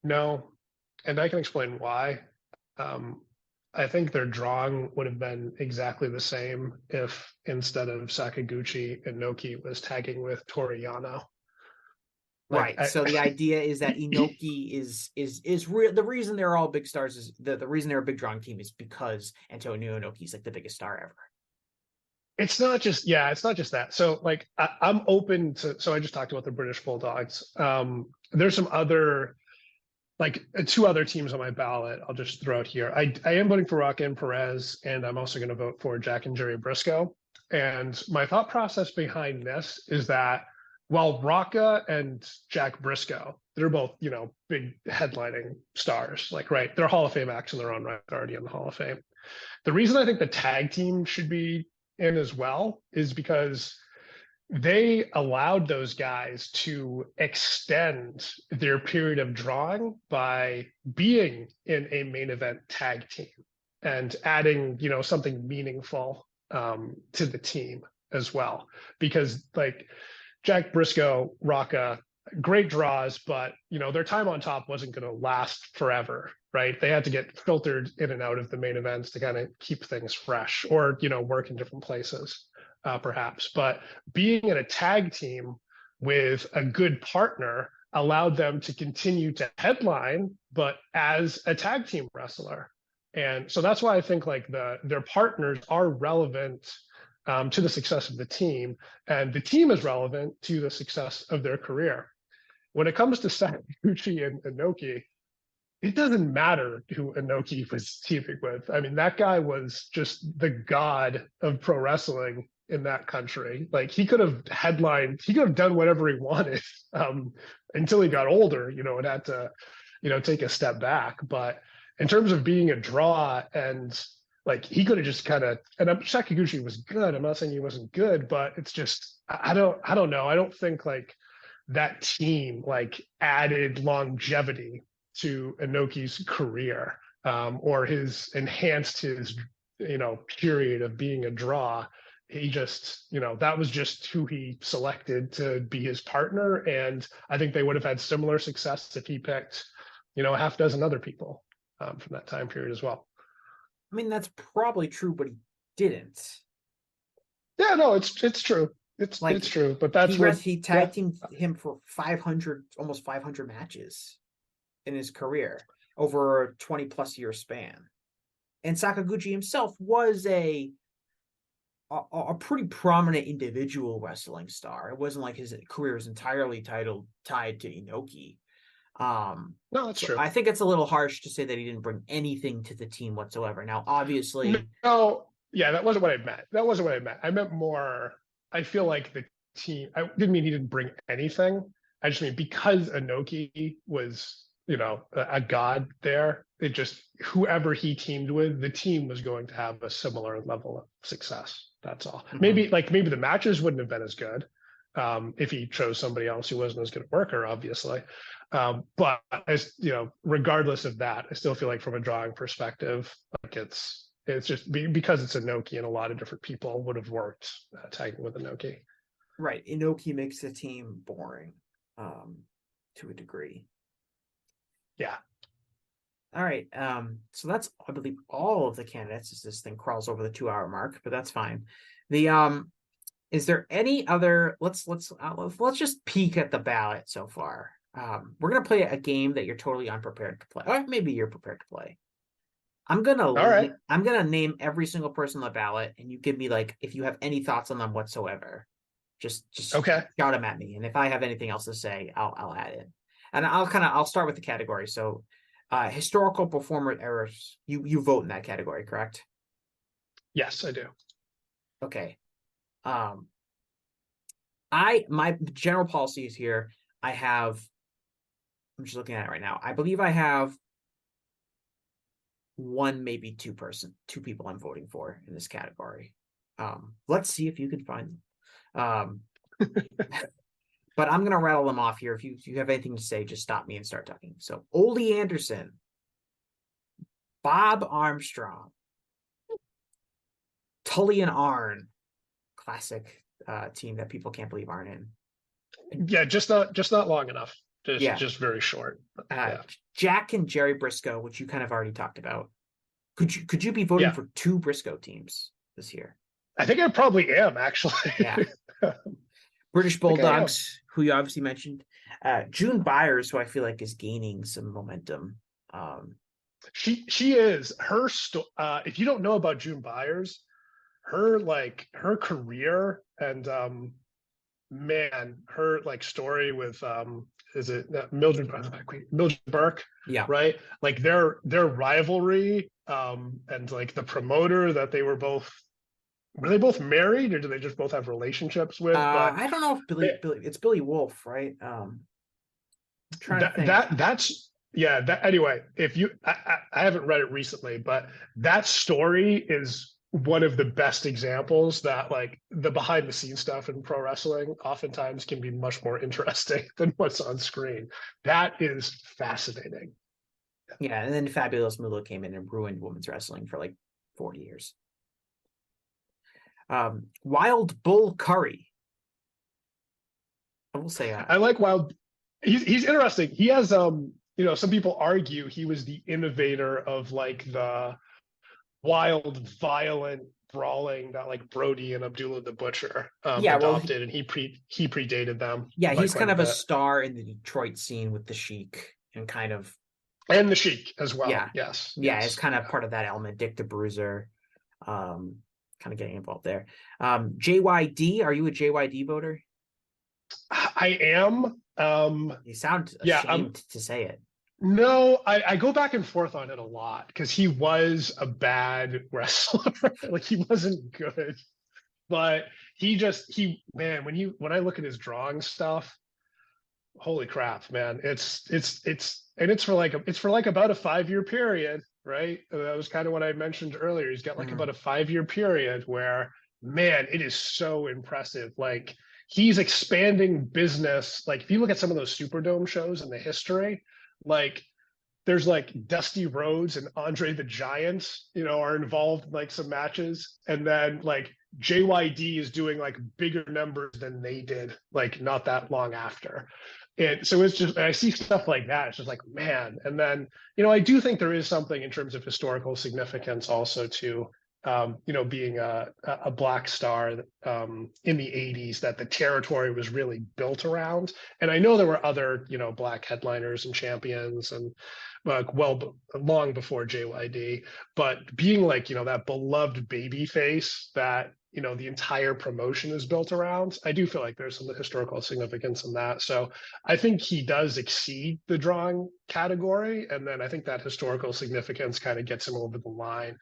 No, and I can explain why. I think their drawing would have been exactly the same if instead of Sakaguchi, Inoki was tagging with Toriyano. Right. So the idea is that Inoki is real. The reason they're all big stars is the reason they're a big drawing team is because Antonio Inoki is like the biggest star ever. It's not just that. So like I'm open to. So I just talked about the British Bulldogs. There's some other, like 2 other teams on my ballot. I'll just throw out here. I am voting for Rocca and Perez, and I'm also going to vote for Jack and Jerry Briscoe. And my thought process behind this is that while Rocca and Jack Briscoe, they're both, big headlining stars, like, right, they're Hall of Fame acts in their own right, already in the Hall of Fame. The reason I think the tag team should be in as well is because they allowed those guys to extend their period of drawing by being in a main event tag team and adding, something meaningful to the team as well. Because like Jack Briscoe, Rocca, great draws, but their time on top wasn't going to last forever, right? They had to get filtered in and out of the main events to kind of keep things fresh, or work in different places, perhaps. But being in a tag team with a good partner allowed them to continue to headline, but as a tag team wrestler. And so that's why I think like their partners are relevant to the success of the team, and the team is relevant to the success of their career. When it comes to Sakaguchi and Inoki, it doesn't matter who Inoki was teaming with. I mean, that guy was just the god of pro wrestling in that country. Like he could have headlined, he could have done whatever he wanted until he got older, and had to, take a step back. But in terms of being a draw, and like he could have just kind of, and Sakaguchi was good. I'm not saying he wasn't good, but it's just, I don't know. I don't think like that team like added longevity to Inoki's career, or enhanced his period of being a draw. He just, that was just who he selected to be his partner. And I think they would have had similar success if he picked, a half dozen other people from that time period as well. I mean, that's probably true, but he didn't. Yeah, no, it's true. It's true, but that's he tag teamed him for 500, almost 500 matches in his career over a 20 plus year span. And Sakaguchi himself was a pretty prominent individual wrestling star. It wasn't like his career is entirely tied to Inoki. No, that's true. I think it's a little harsh to say that he didn't bring anything to the team whatsoever. Now, obviously, no, yeah, that wasn't what I meant. I meant more. I feel like the team. I didn't mean he didn't bring anything. I just mean because Inoki was, a god there. It just whoever he teamed with, the team was going to have a similar level of success. That's all. Mm-hmm. Maybe the matches wouldn't have been as good if he chose somebody else who wasn't as good a worker, obviously. But as regardless of that, I still feel like from a drawing perspective, like it's just because it's Inoki, and a lot of different people would have worked tagging with Inoki. Right. Inoki makes the team boring to a degree. Yeah. All right. So that's, I believe, all of the candidates as this thing crawls over the 2-hour mark, but that's fine. Is there any other, let's just peek at the ballot so far. We're going to play a game that you're totally unprepared to play. Or maybe you're prepared to play. I'm going to name every single person on the ballot, and you give me like, if you have any thoughts on them whatsoever, just okay. Shout them at me. And if I have anything else to say, I'll add it. And I'll start with the category. So historical performer errors, you vote in that category, correct? Yes, I do. Okay. My general policy is here. I'm just looking at it right now. I believe I have one, maybe two people I'm voting for in this category. Let's see if you can find them. But I'm gonna rattle them off here. If you have anything to say, just stop me and start talking. So Ole Anderson, Bob Armstrong, Tully and Arn, classic team that people can't believe aren't in. Yeah, just not long enough. Yeah. Just very short. Yeah. Jack and Jerry Briscoe, which you kind of already talked about. Could you be voting for two Briscoe teams this year? I think I probably am, actually. Yeah. British Bulldogs, who you obviously mentioned. June Byers, who I feel like is gaining some momentum. She is. If you don't know about June Byers, her career and her story with is it Mildred Burke? Yeah. Right? Like their rivalry and like the promoter that they were they both married, or do they just both have relationships with? But I don't know if it's Billy Wolf, right? Anyway, if you I haven't read it recently, but that story is one of the best examples that like the behind the scenes stuff in pro wrestling oftentimes can be much more interesting than what's on screen. That is fascinating. Yeah, and then Fabulous Moolah came in and ruined women's wrestling for like 40 years. Wild Bull Curry. I will say I like Wild. He's interesting. He has some people argue he was the innovator of like the wild, violent brawling that like Brody and Abdullah the Butcher adopted, and he predated them. Yeah, he's kind of a star in the Detroit scene with the Sheik and the Sheik as well. Yeah. Yes. Yeah, it's kind of part of that element. Dick the Bruiser, kind of getting involved there. JYD, are you a JYD voter? I am. You sound ashamed to say it. No, I go back and forth on it a lot because he was a bad wrestler. Like he wasn't good, but when I look at his drawing stuff, holy crap, man! It's for about a 5-year period, right? That was kind of what I mentioned earlier. He's got about a 5-year period where, man, it is so impressive. Like he's expanding business. Like if you look at some of those Superdome shows in the history, like there's like Dusty Rhodes and Andre the Giant, are involved in like some matches. And then like JYD is doing like bigger numbers than they did, like not that long after. And so it's just, I see stuff like that. It's just like, man. And then, I do think there is something in terms of historical significance also to, being a black star in the 80s that the territory was really built around. And I know there were other, black headliners and champions and long before JYD, but being like, that beloved baby face that, the entire promotion is built around, I do feel like there's some historical significance in that. So I think he does exceed the drawing category. And then I think that historical significance kind of gets him over the line,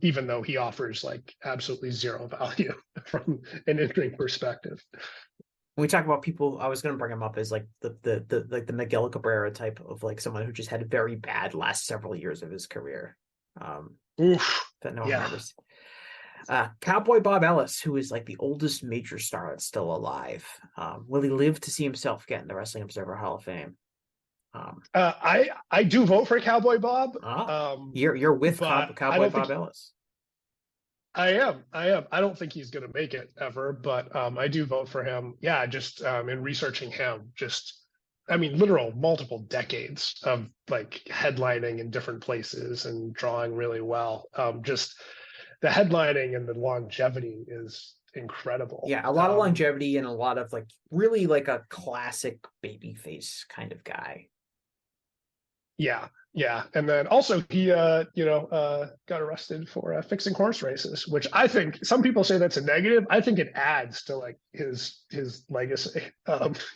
even though he offers like absolutely zero value from an in-ring perspective. When we talk about people, I was going to bring him up as like the Miguel Cabrera type of like someone who just had a very bad last several years of his career. That no one remembers. Cowboy Bob Ellis, who is like the oldest major star that's still alive. Will he live to see himself get in the Wrestling Observer Hall of Fame? I do vote for Cowboy Bob. You're with Cowboy Bob Ellis. I am. I don't think he's going to make it ever, but I do vote for him. Yeah, just in researching him, literal multiple decades of like headlining in different places and drawing really well. Just the headlining and the longevity is incredible. Yeah, a lot of longevity and a lot of like really like a classic babyface kind of guy. Yeah, and then also he got arrested for fixing horse races, which I think some people say that's a negative. I think it adds to like his legacy.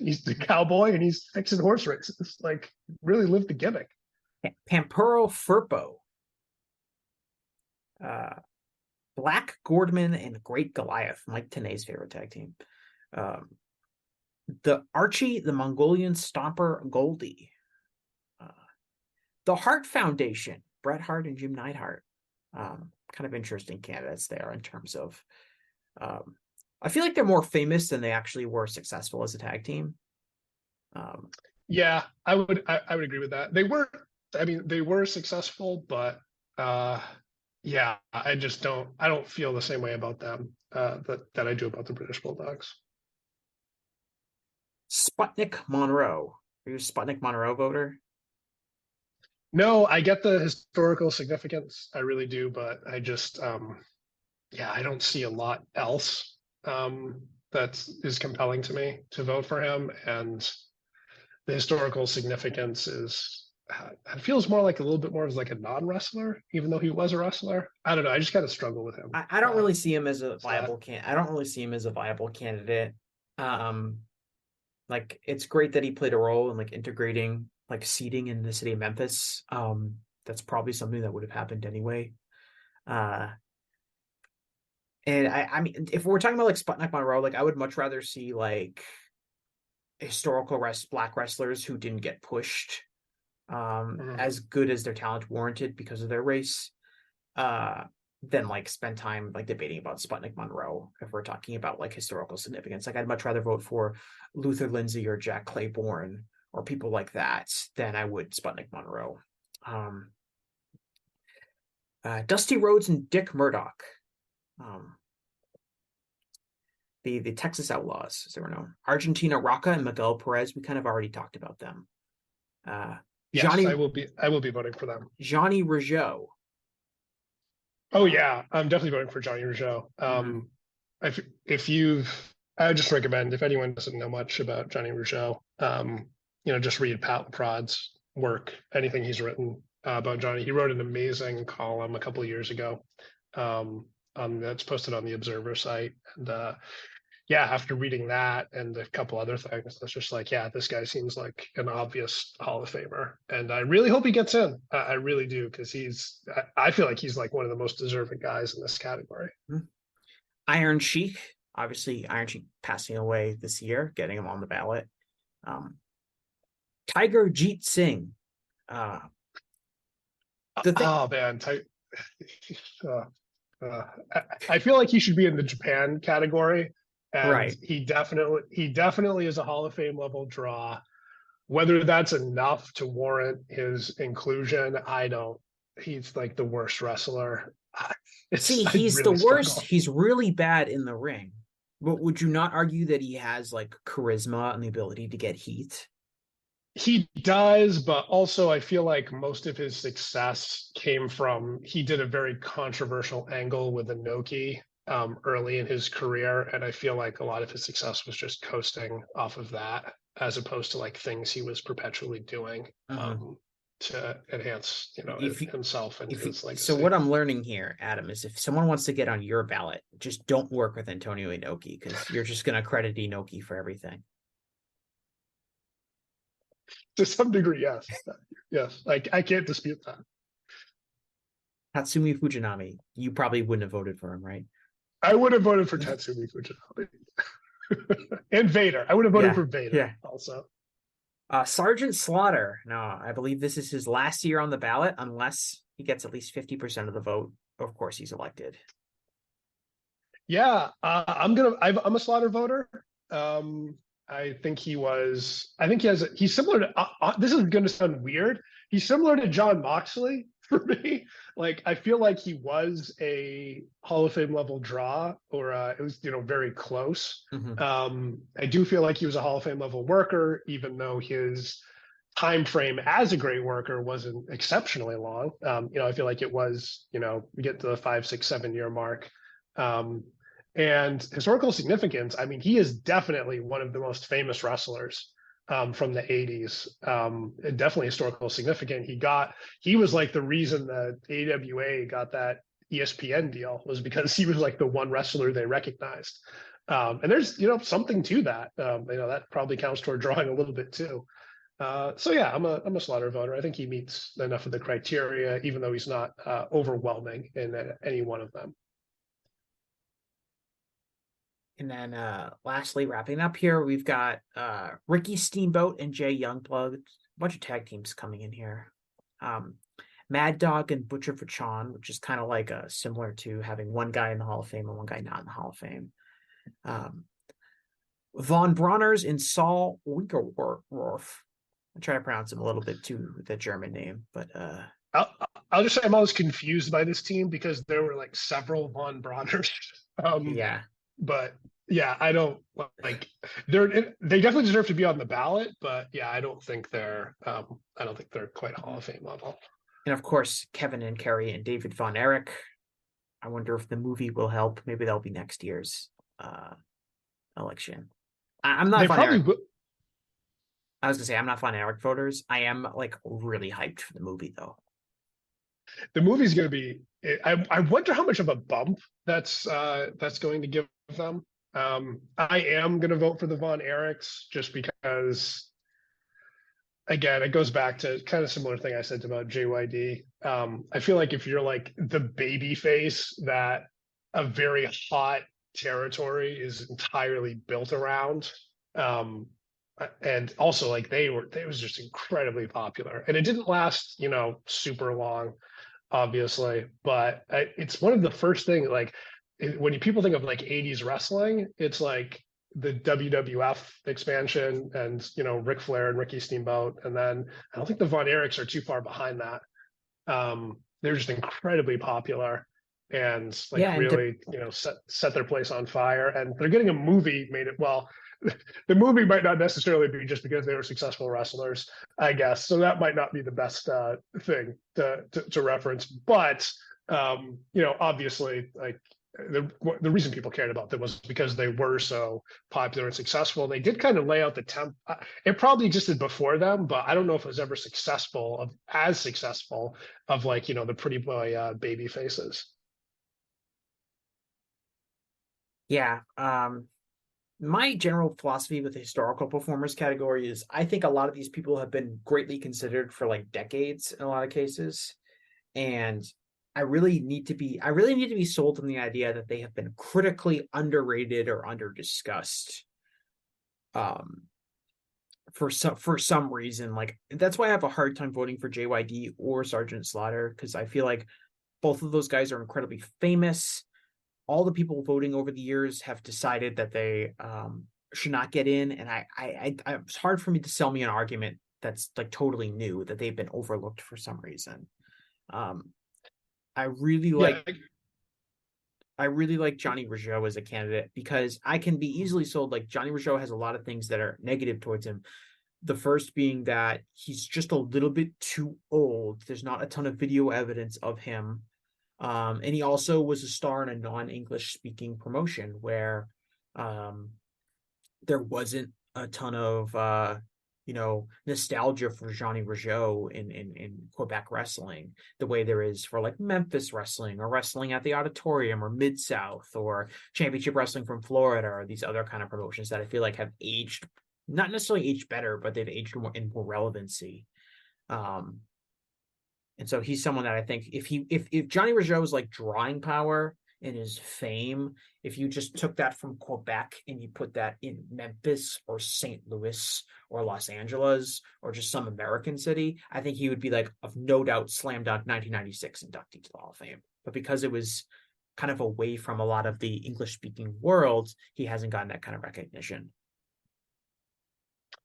He's the cowboy and he's fixing horse races. Like really lived the gimmick. Pampuro Firpo. Black Gordman and Great Goliath, Mike Tenay's favorite tag team. The Archie, the Mongolian Stomper, Goldie. The Hart Foundation, Bret Hart and Jim Neidhart. Kind of interesting candidates there in terms of. I feel like they're more famous than they actually were successful as a tag team. Yeah, I would agree with that. They were successful, but yeah, I don't feel the same way about them that I do about the British Bulldogs. Sputnik Monroe. Are you a Sputnik Monroe voter? No, I get the historical significance. I really do, but I just I don't see a lot else that is compelling to me to vote for him. And the historical significance it feels more like a little bit more as like a non-wrestler, even though he was a wrestler. I don't know. I just kind of struggle with him. I don't really see him as a viable I don't really see him as a viable candidate. Like it's great that he played a role in like integrating like seating in the city of Memphis. That's probably something that would have happened anyway. And I mean, if we're talking about like Sputnik Monroe, like I would much rather see like historical black wrestlers who didn't get pushed as good as their talent warranted because of their race, than like spend time like debating about Sputnik Monroe if we're talking about like historical significance. Like I'd much rather vote for Luther Lindsay or Jack Claiborne or people like that than I would Sputnik Monroe. Dusty Rhodes and Dick Murdoch. The Texas Outlaws, as they were known. Argentina Rocca and Miguel Perez. We kind of already talked about them. Yes, Johnny, I will be voting for them. Johnny Rougeau. Oh yeah, I'm definitely voting for Johnny Rougeau. I would just recommend if anyone doesn't know much about Johnny Rougeau, just read Pat Prod's work, anything he's written about Johnny. He wrote an amazing column a couple of years ago, that's posted on the Observer site, and after reading that and a couple other things, it's just like, yeah, this guy seems like an obvious Hall of Famer. And I really hope he gets in. I really do, because I feel like he's like one of the most deserving guys in this category. Iron Sheik, obviously Iron Sheik passing away this year, getting him on the ballot. Tiger Jeet Singh. Oh man, I feel like he should be in the Japan category. And right. He definitely is a Hall of Fame level draw. Whether that's enough to warrant his inclusion, I don't. He's like the worst wrestler. He's really the worst. He's really bad in the ring. But would you not argue that he has like charisma and the ability to get heat? He does, but also I feel like most of his success came from he did a very controversial angle with Inoki early in his career, and I feel like a lot of his success was just coasting off of that, as opposed to like things he was perpetually doing to enhance, himself and his legacy. So what I'm learning here, Adam, is if someone wants to get on your ballot, just don't work with Antonio Inoki, because you're just going to credit Inoki for everything. To some degree, yes. Yes, I can't dispute that. Tatsumi Fujinami, you probably wouldn't have voted for him, right? I would have voted for Tatsumi Fujinami. And Vader. I would have voted for Vader also. Sergeant Slaughter. No, I believe this is his last year on the ballot, unless he gets at least 50% of the vote. Of course, he's elected. Yeah, I'm a Slaughter voter. I think he's similar to, this is going to sound weird. He's similar to John Moxley for me. Like, I feel like he was a Hall of Fame level draw, or it was, very close. I do feel like he was a Hall of Fame level worker, even though his time frame as a great worker wasn't exceptionally long. I feel like it was, we get to the 5, 6, 7 year mark. And historical significance, I mean, he is definitely one of the most famous wrestlers from the 80s. Definitely historical significant. He was like the reason that AWA got that ESPN deal, was because he was like the one wrestler they recognized. And there's, something to that. That probably counts toward drawing a little bit too. So yeah, I'm a Slaughter voter. I think he meets enough of the criteria, even though he's not overwhelming in any one of them. And then lastly, wrapping up here, we've got Ricky Steamboat and Jay Youngblood. A bunch of tag teams coming in here. Mad Dog and Butcher Vachon, which is kind of like similar to having one guy in the Hall of Fame and one guy not in the Hall of Fame. Von Brauners and Saul Winkerworf. I try to pronounce him a little bit too, the German name, but I'll just say I'm always confused by this team because there were like several Von Brauners. Yeah. But yeah, I don't like they definitely deserve to be on the ballot, but yeah, I don't think they're quite Hall of Fame level. And of course, Kevin and Kerry and David Von Erich. I wonder if the movie will help. Maybe that'll be next year's election. I'm not Von Erich. I was gonna say I'm not Von Erich voters. I am like really hyped for the movie though. The movie's going to be. I wonder how much of a bump that's going to give them. I am going to vote for the Von Erichs just because. Again, it goes back to kind of similar thing I said about JYD. I feel like if you're like the baby face that a very hot territory is entirely built around, and also like they was just incredibly popular, and it didn't last, super long, obviously, but it's one of the first things like when people think of like 80s wrestling, it's like the WWF expansion and Ric Flair and Ricky Steamboat, and then I don't think the Von Erichs are too far behind that. They're just incredibly popular and really set their place on fire, and they're getting a movie made. The movie might not necessarily be just because they were successful wrestlers, I guess, so that might not be the best thing to reference, but obviously like the reason people cared about them was because they were so popular and successful. They did kind of lay out the temp. It probably existed before them, but I don't know if it was ever as successful of like the pretty boy baby faces. Yeah. My general philosophy with the historical performers category is I think a lot of these people have been greatly considered for like decades in a lot of cases, and I really need to be sold on the idea that they have been critically underrated or under discussed for some reason. Like that's why I have a hard time voting for JYD or Sergeant Slaughter, because I feel like both of those guys are incredibly famous. All the people voting over the years have decided that they should not get in, and it's hard for me to sell me an argument that's like totally new that they've been overlooked for some reason. I really like Johnny Rougeau as a candidate because I can be easily sold. Like Johnny Rougeau has a lot of things that are negative towards him. The first being that he's just a little bit too old. There's not a ton of video evidence of him. And he also was a star in a non-English speaking promotion where there wasn't a ton of nostalgia for Johnny Rougeau in Quebec wrestling, the way there is for like Memphis wrestling or wrestling at the Auditorium or Mid-South or Championship Wrestling from Florida or these other kind of promotions that I feel like have aged, not necessarily aged better, but they've aged more in more relevancy. And so he's someone that I think if Johnny Rougeau's like drawing power and his fame, if you just took that from Quebec and you put that in Memphis or St. Louis or Los Angeles or just some American city, I think he would be like of no doubt slam dunk 1996 inductee to the Hall of Fame. But because it was kind of away from a lot of the English speaking world, he hasn't gotten that kind of recognition.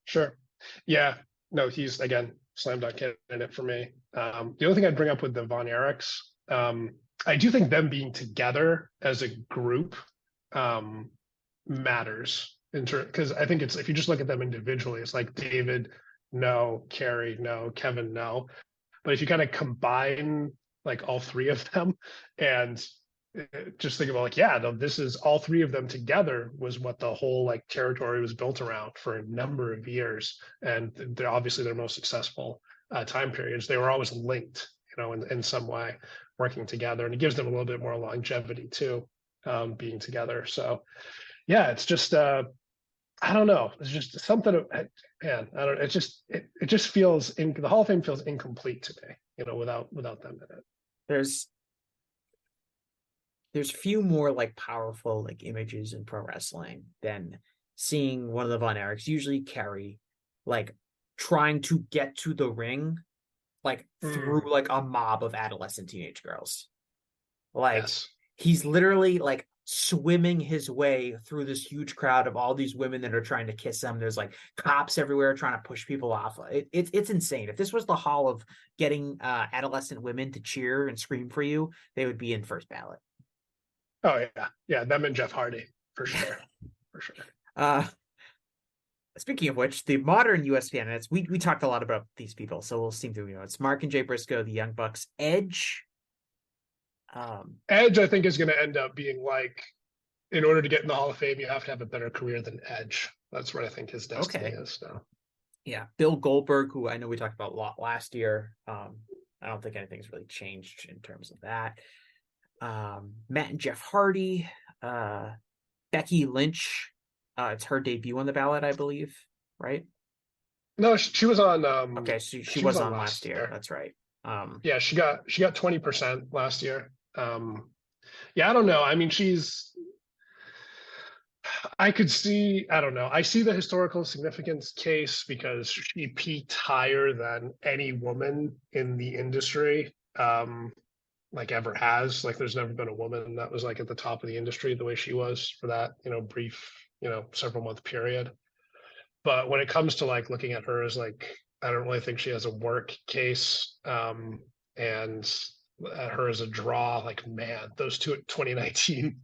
Sure. Yeah. No, he's again slam dunk candidate for me. The only thing I'd bring up with the Von Erichs, I do think them being together as a group matters because I think it's if you just look at them individually, it's like David, no, Kerry, no, Kevin, no. But if you kind of combine like all three of them and just think about like, yeah, this is all three of them together was what the whole like territory was built around for a number of years. And they're obviously their most successful time periods. They were always linked, in some way, working together, and it gives them a little bit more longevity too, being together. So yeah, it's just I don't know. It's just something, man. I don't. It just feels the Hall of Fame feels incomplete to me, without them in it. There's there's few more like powerful like images in pro wrestling than seeing one of the Von Erichs, usually Kerry, like trying to get to the ring like through like a mob of adolescent teenage girls. Like Yes. he's literally like swimming his way through this huge crowd of all these women that are trying to kiss him. There's like cops everywhere trying to push people off. It's insane. If this was the hall of getting adolescent women to cheer and scream for you, they would be in first ballot. Oh yeah, them and Jeff Hardy for sure, for sure. Speaking of which, the modern U.S. candidates, we talked a lot about these people, so we'll steam through. It's Mark and Jay Briscoe, the Young Bucks, Edge. Edge, I think, is going to end up being like, in order to get in the Hall of Fame, you have to have a better career than Edge. That's what I think his destiny is now. Yeah, Bill Goldberg, who I know we talked about a lot last year. I don't think anything's really changed in terms of that. Matt and Jeff Hardy, Becky Lynch. It's her debut on the ballot, I believe, right? No, she was on. Okay, so she was on last year. That's right. Yeah, she got 20% last year. Yeah, I don't know. I mean, I could see, I don't know. I see the historical significance case because she peaked higher than any woman in the industry, like ever has. Like there's never been a woman that was like at the top of the industry the way she was for that, brief, several month period. But when it comes to like looking at her as like, I don't really think she has a work case. And at her as a draw, like, man, those two 2019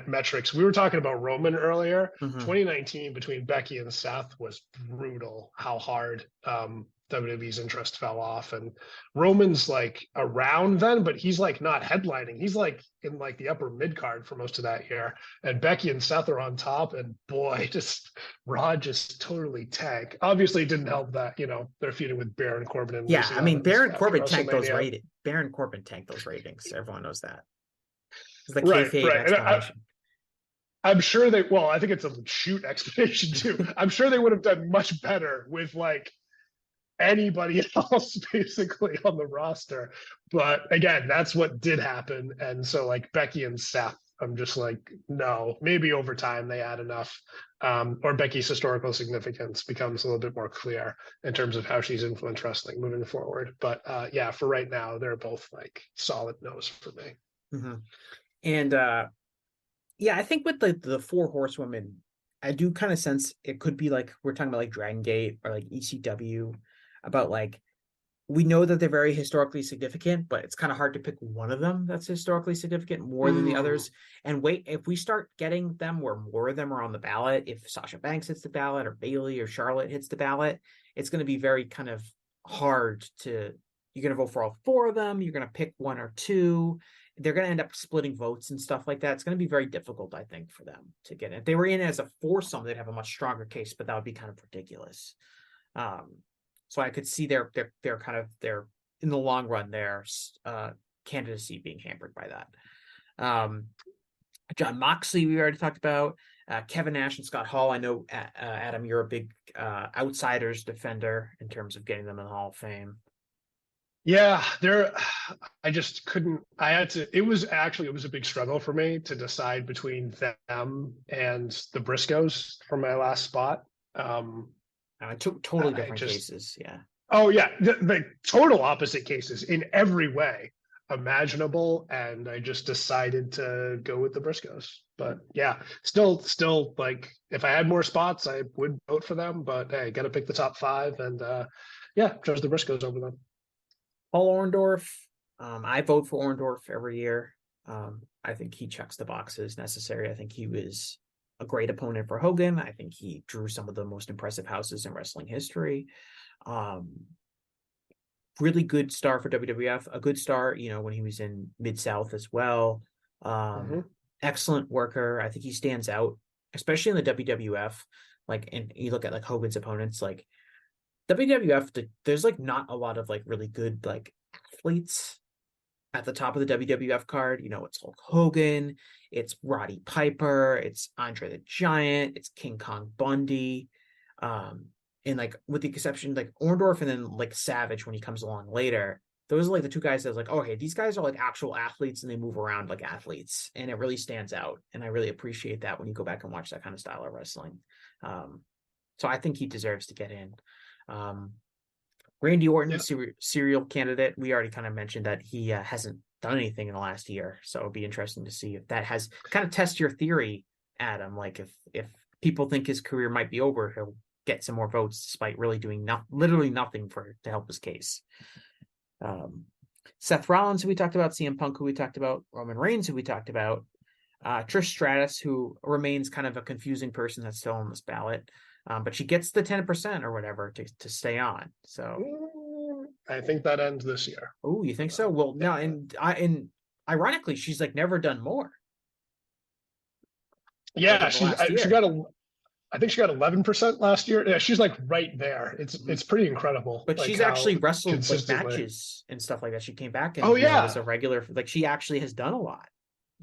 metrics. We were talking about Roman earlier. 2019 between Becky and Seth was brutal. How hard WWE's interest fell off, and Roman's like around then, but he's like not headlining. He's like in like the upper mid card for most of that year, and Becky and Seth are on top. And boy, Raw just totally tanked. Obviously, it didn't help that they're feuding with Baron Corbin and yeah. I mean, Baron Corbin tanked those ratings. Baron Corbin tanked those ratings. Everyone knows that. It's the right. explanation. I'm sure I think it's a shoot explanation too. I'm sure they would have done much better with like anybody else basically on the roster. But again, that's what did happen. And so like Becky and Seth, I'm just like, no, maybe over time they add enough, or Becky's historical significance becomes a little bit more clear in terms of how she's influenced wrestling moving forward. But yeah, for right now, they're both like solid no's for me. And yeah, I think with the four horsewomen, I do kind of sense it could be like we're talking about like Dragon Gate or like ECW, about like we know that they're very historically significant, but it's kind of hard to pick one of them that's historically significant more than the others. And wait, if we start getting them where more of them are on the ballot, if Sasha Banks hits the ballot or Bayley or Charlotte hits the ballot, it's going to be very kind of hard to, you're going to vote for all four of them. You're going to pick one or two. They're going to end up splitting votes and stuff like that. It's going to be very difficult, I think, for them to get in. If they were in as a foursome, they'd have a much stronger case, but that would be kind of ridiculous. So I could see their in the long run, their candidacy being hampered by that. John Moxley, we already talked about. Kevin Nash and Scott Hall. I know, Adam, you're a big outsiders defender in terms of getting them in the Hall of Fame. Yeah, I just couldn't. It was a big struggle for me to decide between them and the Briscoes for my last spot. Totally different cases. Yeah. Oh yeah, the total opposite cases in every way imaginable, and I just decided to go with the Briscoes. But yeah, still like if I had more spots, I would vote for them. But hey, got to pick the top five, and yeah, chose the Briscoes over them. Paul Orndorff. I vote for Orndorff every year. I think he checks the boxes necessary. I think he was a great opponent for Hogan. I think he drew some of the most impressive houses in wrestling history. Really good star for WWF. A good star, when he was in Mid-South as well. Excellent worker. I think he stands out, especially in the WWF. Like, and you look at like Hogan's opponents, like WWF, there's like not a lot of like really good like athletes at the top of the WWF card. It's Hulk Hogan, it's Roddy Piper, it's Andre the Giant, it's King Kong Bundy, and like with the exception like Orndorff and then like Savage when he comes along later, those are like the two guys that was like, okay, these guys are like actual athletes and they move around like athletes, and it really stands out. And I really appreciate that when you go back and watch that kind of style of wrestling. So I think he deserves to get in. Randy Orton, serial candidate. We already kind of mentioned that he hasn't done anything in the last year, so it'll be interesting to see if that has kind of test your theory, Adam. Like if people think his career might be over, he'll get some more votes despite really doing literally nothing to help his case. Seth Rollins, who we talked about, CM Punk, who we talked about, Roman Reigns, who we talked about, Trish Stratus, who remains kind of a confusing person that's still on this ballot. But she gets the 10% or whatever to stay on. So I think that ends this year. Oh, you think so? Well, no, and ironically, she's like never done more. Yeah, I think she got 11% last year. Yeah, she's like right there. It's pretty incrable. But like she's actually wrestled like consistently matches and stuff like that. She came back and was a regular. Like she actually has done a lot.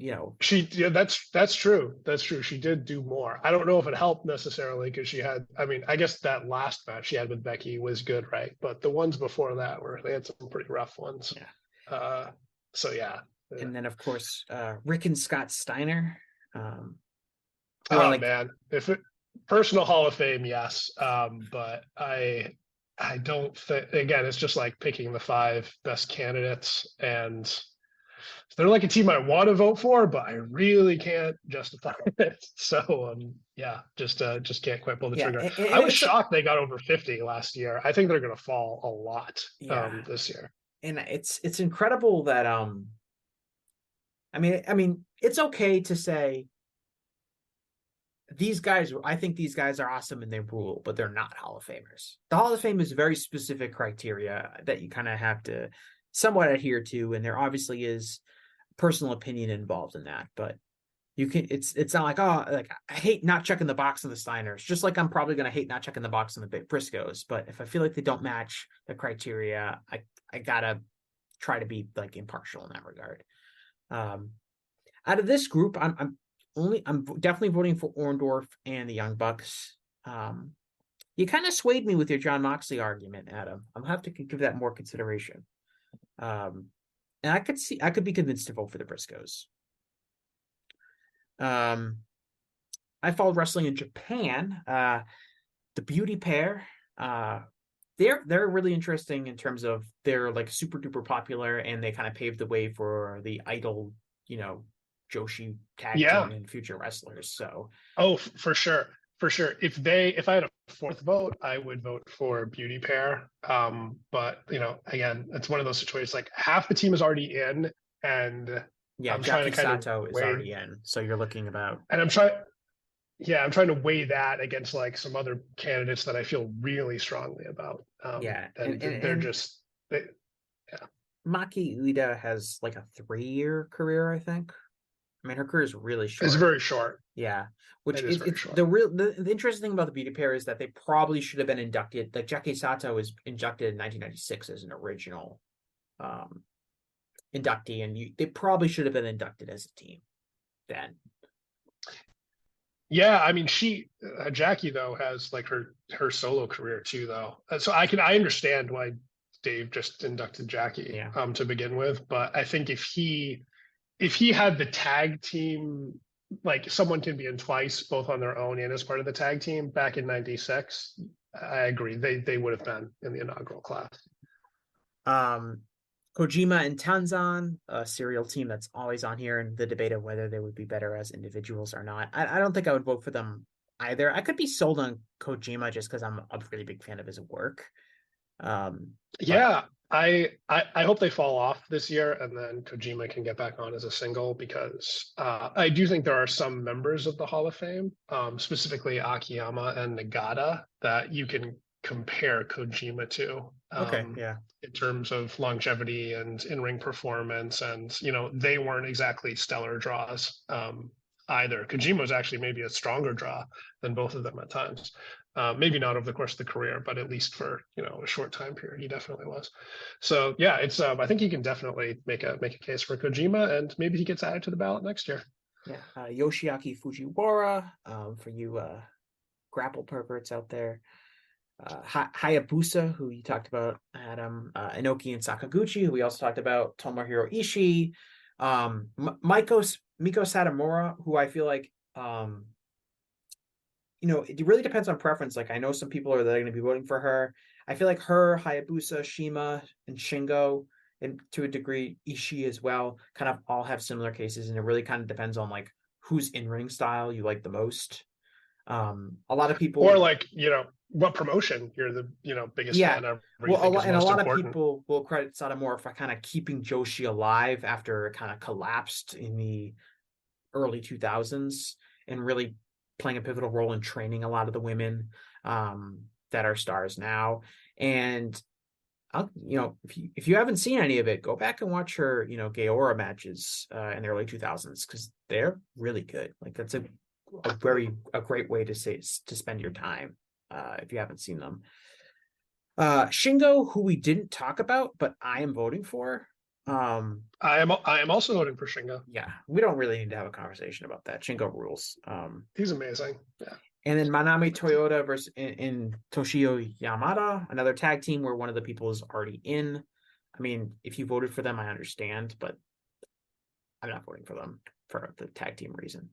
That's true. That's true. She did do more. I don't know if it helped necessarily because she had. I mean, I guess that last match she had with Becky was good, right? But the ones before that they had some pretty rough ones. Yeah. So yeah. And then of course, Rick and Scott Steiner. Man, personal Hall of Fame, yes. But I don't think. Again, it's just like picking the 5 best candidates and. They're like a team I want to vote for, but I really can't justify it. So just can't quite pull the trigger. I was shocked they got over 50 last year. I think they're going to fall a lot this year. And it's incredible that I mean it's okay to say these guys. I think these guys are awesome and they rule, but they're not Hall of Famers. The Hall of Fame is very specific criteria that you kind of have to somewhat adhere to, and there obviously is personal opinion involved in that, but you can it's not like I hate not checking the box on the Steiners, just like I'm probably going to hate not checking the box on the Briscoes. But if I feel like they don't match the criteria, I gotta try to be like impartial in that regard. Out of this group, I'm definitely voting for Orndorff and the Young Bucks. You kind of swayed me with your Jon Moxley argument, Adam. I'll have to give that more consideration. And I could be convinced to vote for the Briscoes. I followed wrestling in Japan. The Beauty Pair, they're really interesting in terms of they're like super duper popular and they kind of paved the way for the Idol, Joshi tag team and future wrestlers. So for sure. For sure. If I had a 4th vote, I would vote for Beauty Pair. But again, it's one of those situations like half the team is already in, and I'm trying to Sato is already in. So you're looking about, and I'm trying to weigh that against like some other candidates that I feel really strongly about. And they're just Maki Ueda has like a 3-year career, I think. I mean, her career is really short. It's very short. Yeah, which is the interesting thing about the Beauty Pair is that they probably should have been inducted. Like Jackie Sato was inducted in 1996 as an original inductee, and they probably should have been inducted as a team then. Yeah, I mean, Jackie though has like her solo career too, though. So I understand why Dave just inducted Jackie to begin with, but I think if he had the tag team, like someone can be in twice, both on their own and as part of the tag team back in 96, I agree. They would have been in the inaugural class. Kojima and Tanzan, a serial team that's always on here, and the debate of whether they would be better as individuals or not. I don't think I would vote for them either. I could be sold on Kojima just because I'm a really big fan of his work. I hope they fall off this year and then Kojima can get back on as a single because I do think there are some members of the Hall of Fame, specifically Akiyama and Nagata, that you can compare Kojima to. In terms of longevity and in-ring performance, and they weren't exactly stellar draws either. Kojima was actually maybe a stronger draw than both of them at times. Maybe not over the course of the career, but at least for a short time period, he definitely was. So yeah, it's I think he can definitely make a case for Kojima, and maybe he gets added to the ballot next year. Yeah, Yoshiaki Fujiwara, for you grapple perverts out there. Hayabusa, who you talked about, Adam, Inoki and Sakaguchi, who we also talked about, Tomohiro Ishii, Miko Satomura, who I feel like, it really depends on preference. Like, I know some people that are going to be voting for her. I feel like her, Hayabusa, Shima, and Shingo, and to a degree, Ishii as well, kind of all have similar cases, and it really kind of depends on like whose in-ring style you like the most. A lot of people, or like what promotion you're the biggest fan of, or you think is and a most lot important. of people will credit Satomura for kind of keeping Joshi alive after it kind of collapsed in the early 2000s, and really playing a pivotal role in training a lot of the women that are stars now. And if you haven't seen any of it, go back and watch her Gaora matches in the early 2000s, because they're really good. Like, that's a great way to spend your time if you haven't seen them. Shingo, who we didn't talk about, but I am voting for. I am also voting for Shingo. Yeah, we don't really need to have a conversation about that. Shingo rules. He's amazing. Yeah. And then Manami Toyota versus in Toshio Yamada, another tag team where one of the people is already in. I mean, if you voted for them, I understand, but I'm not voting for them for the tag team reason.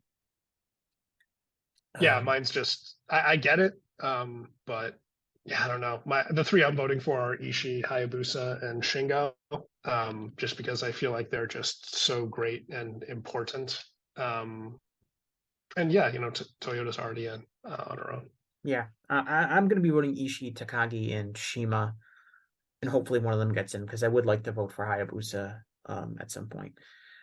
Yeah, mine's just I get it, but yeah, I don't know. The three I'm voting for are Ishii, Hayabusa, and Shingo, just because I feel like they're just so great and important. And yeah, Toyota's already in on her own. Yeah, I'm going to be voting Ishii, Takagi, and Shima, and hopefully one of them gets in, because I would like to vote for Hayabusa at some point.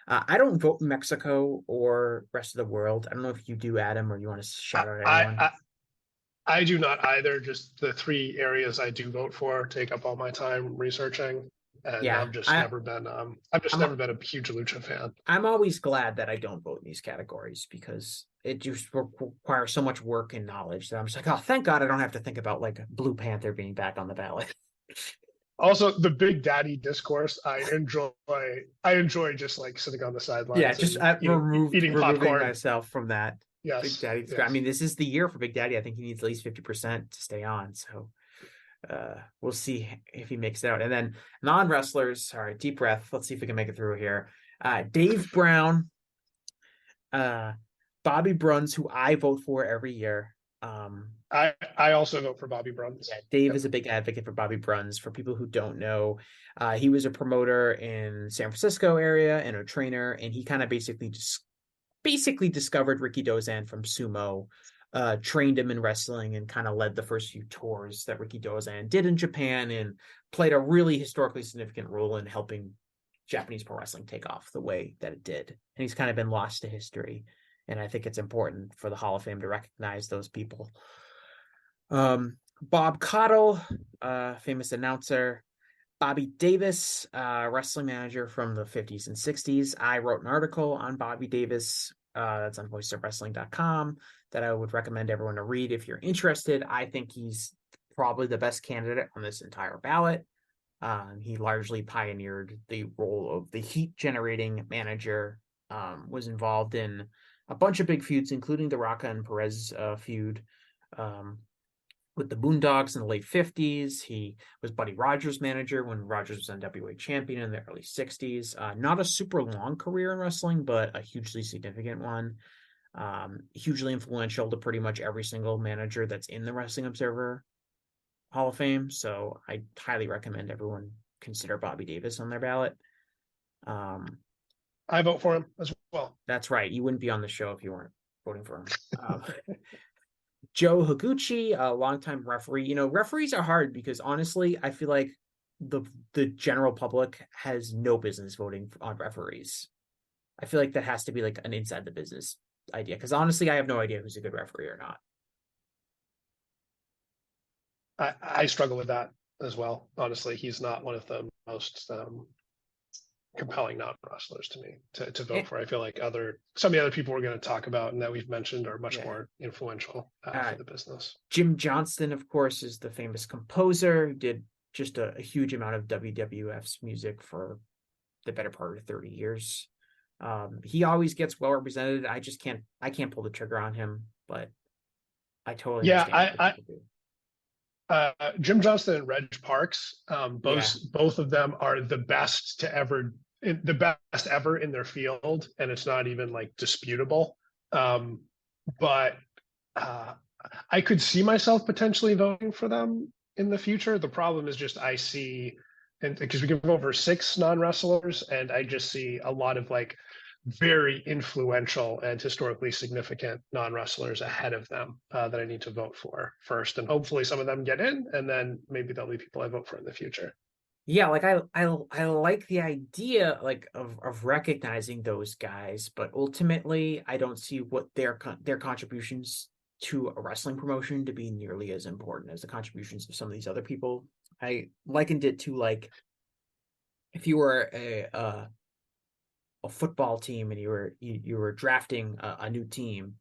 I don't vote in Mexico or rest of the world. I don't know if you do, Adam, or you want to shout out anyone. I do not either. Just the three areas I do vote for take up all my time researching, and Yeah, I've just never been a huge Lucha fan. I'm always glad that I don't vote in these categories, because it just requires so much work and knowledge that I'm just like, oh, thank God I don't have to think about like Blue Panther being back on the ballot. Also, the Big Daddy discourse, I enjoy just like sitting on the sidelines. Yeah, just eating popcorn. Myself from that. Yes, Big Daddy. yes. I mean, this is the year for Big Daddy. I think he needs at least 50% to stay on. So we'll see if he makes it out. And then non-wrestlers, all right, deep breath. Let's see if we can make it through here. Dave Brown, Bobby Bruns, who I vote for every year. I also vote for Bobby Bruns. Yeah, Dave is a big advocate for Bobby Bruns. For people who don't know, he was a promoter in San Francisco area and a trainer, and he kind of basically discovered Ricky Dozan from sumo, trained him in wrestling, and kind of led the first few tours that Ricky Dozan did in Japan, and played a really historically significant role in helping Japanese pro wrestling take off the way that it did. And he's kind of been lost to history. And I think it's important for the Hall of Fame to recognize those people. Bob Cottle, famous announcer. Bobby Davis, wrestling manager from the 50s and 60s. I wrote an article on Bobby Davis. That's on voicesofwrestling.com that I would recommend everyone to read if you're interested. I think he's probably the best candidate on this entire ballot. He largely pioneered the role of the heat-generating manager, was involved in a bunch of big feuds, including the Rocca and Perez feud with the Boondocks in the late 50s. He was Buddy Rogers' manager when Rogers was NWA champion in the early 60s. Not a super long career in wrestling, but a hugely significant one. Hugely influential to pretty much every single manager that's in the Wrestling Observer Hall of Fame. So I highly recommend everyone consider Bobby Davis on their ballot. I vote for him as well. That's right. You wouldn't be on the show if you weren't voting for him. Joe Higuchi, a longtime referee. Referees are hard because honestly, I feel like the general public has no business voting on referees. I feel like that has to be like an inside the business idea, because honestly, I have no idea who's a good referee or not. I struggle with that as well. Honestly, he's not one of the most compelling non-wrestlers to me to vote for. I feel like some of the other people we're going to talk about and that we've mentioned are much more influential for the business. Jim Johnston, of course, is the famous composer who did just a huge amount of WWF's music for the better part of 30 years. He always gets well represented. I can't pull the trigger on him, but I totally understand. Jim Johnston and Reg Parks, both of them are the best ever in their field, and it's not even like disputable. But I could see myself potentially voting for them in the future. The problem is just I see, and because we can vote for 6 non-wrestlers, and I just see a lot of like very influential and historically significant non-wrestlers ahead of them that I need to vote for first, and hopefully some of them get in, and then maybe there'll be people I vote for in the future. Yeah, like I like the idea like of recognizing those guys, but ultimately I don't see what their contributions to a wrestling promotion to be nearly as important as the contributions of some of these other people. I likened it to like if you were a football team and you were drafting a new team,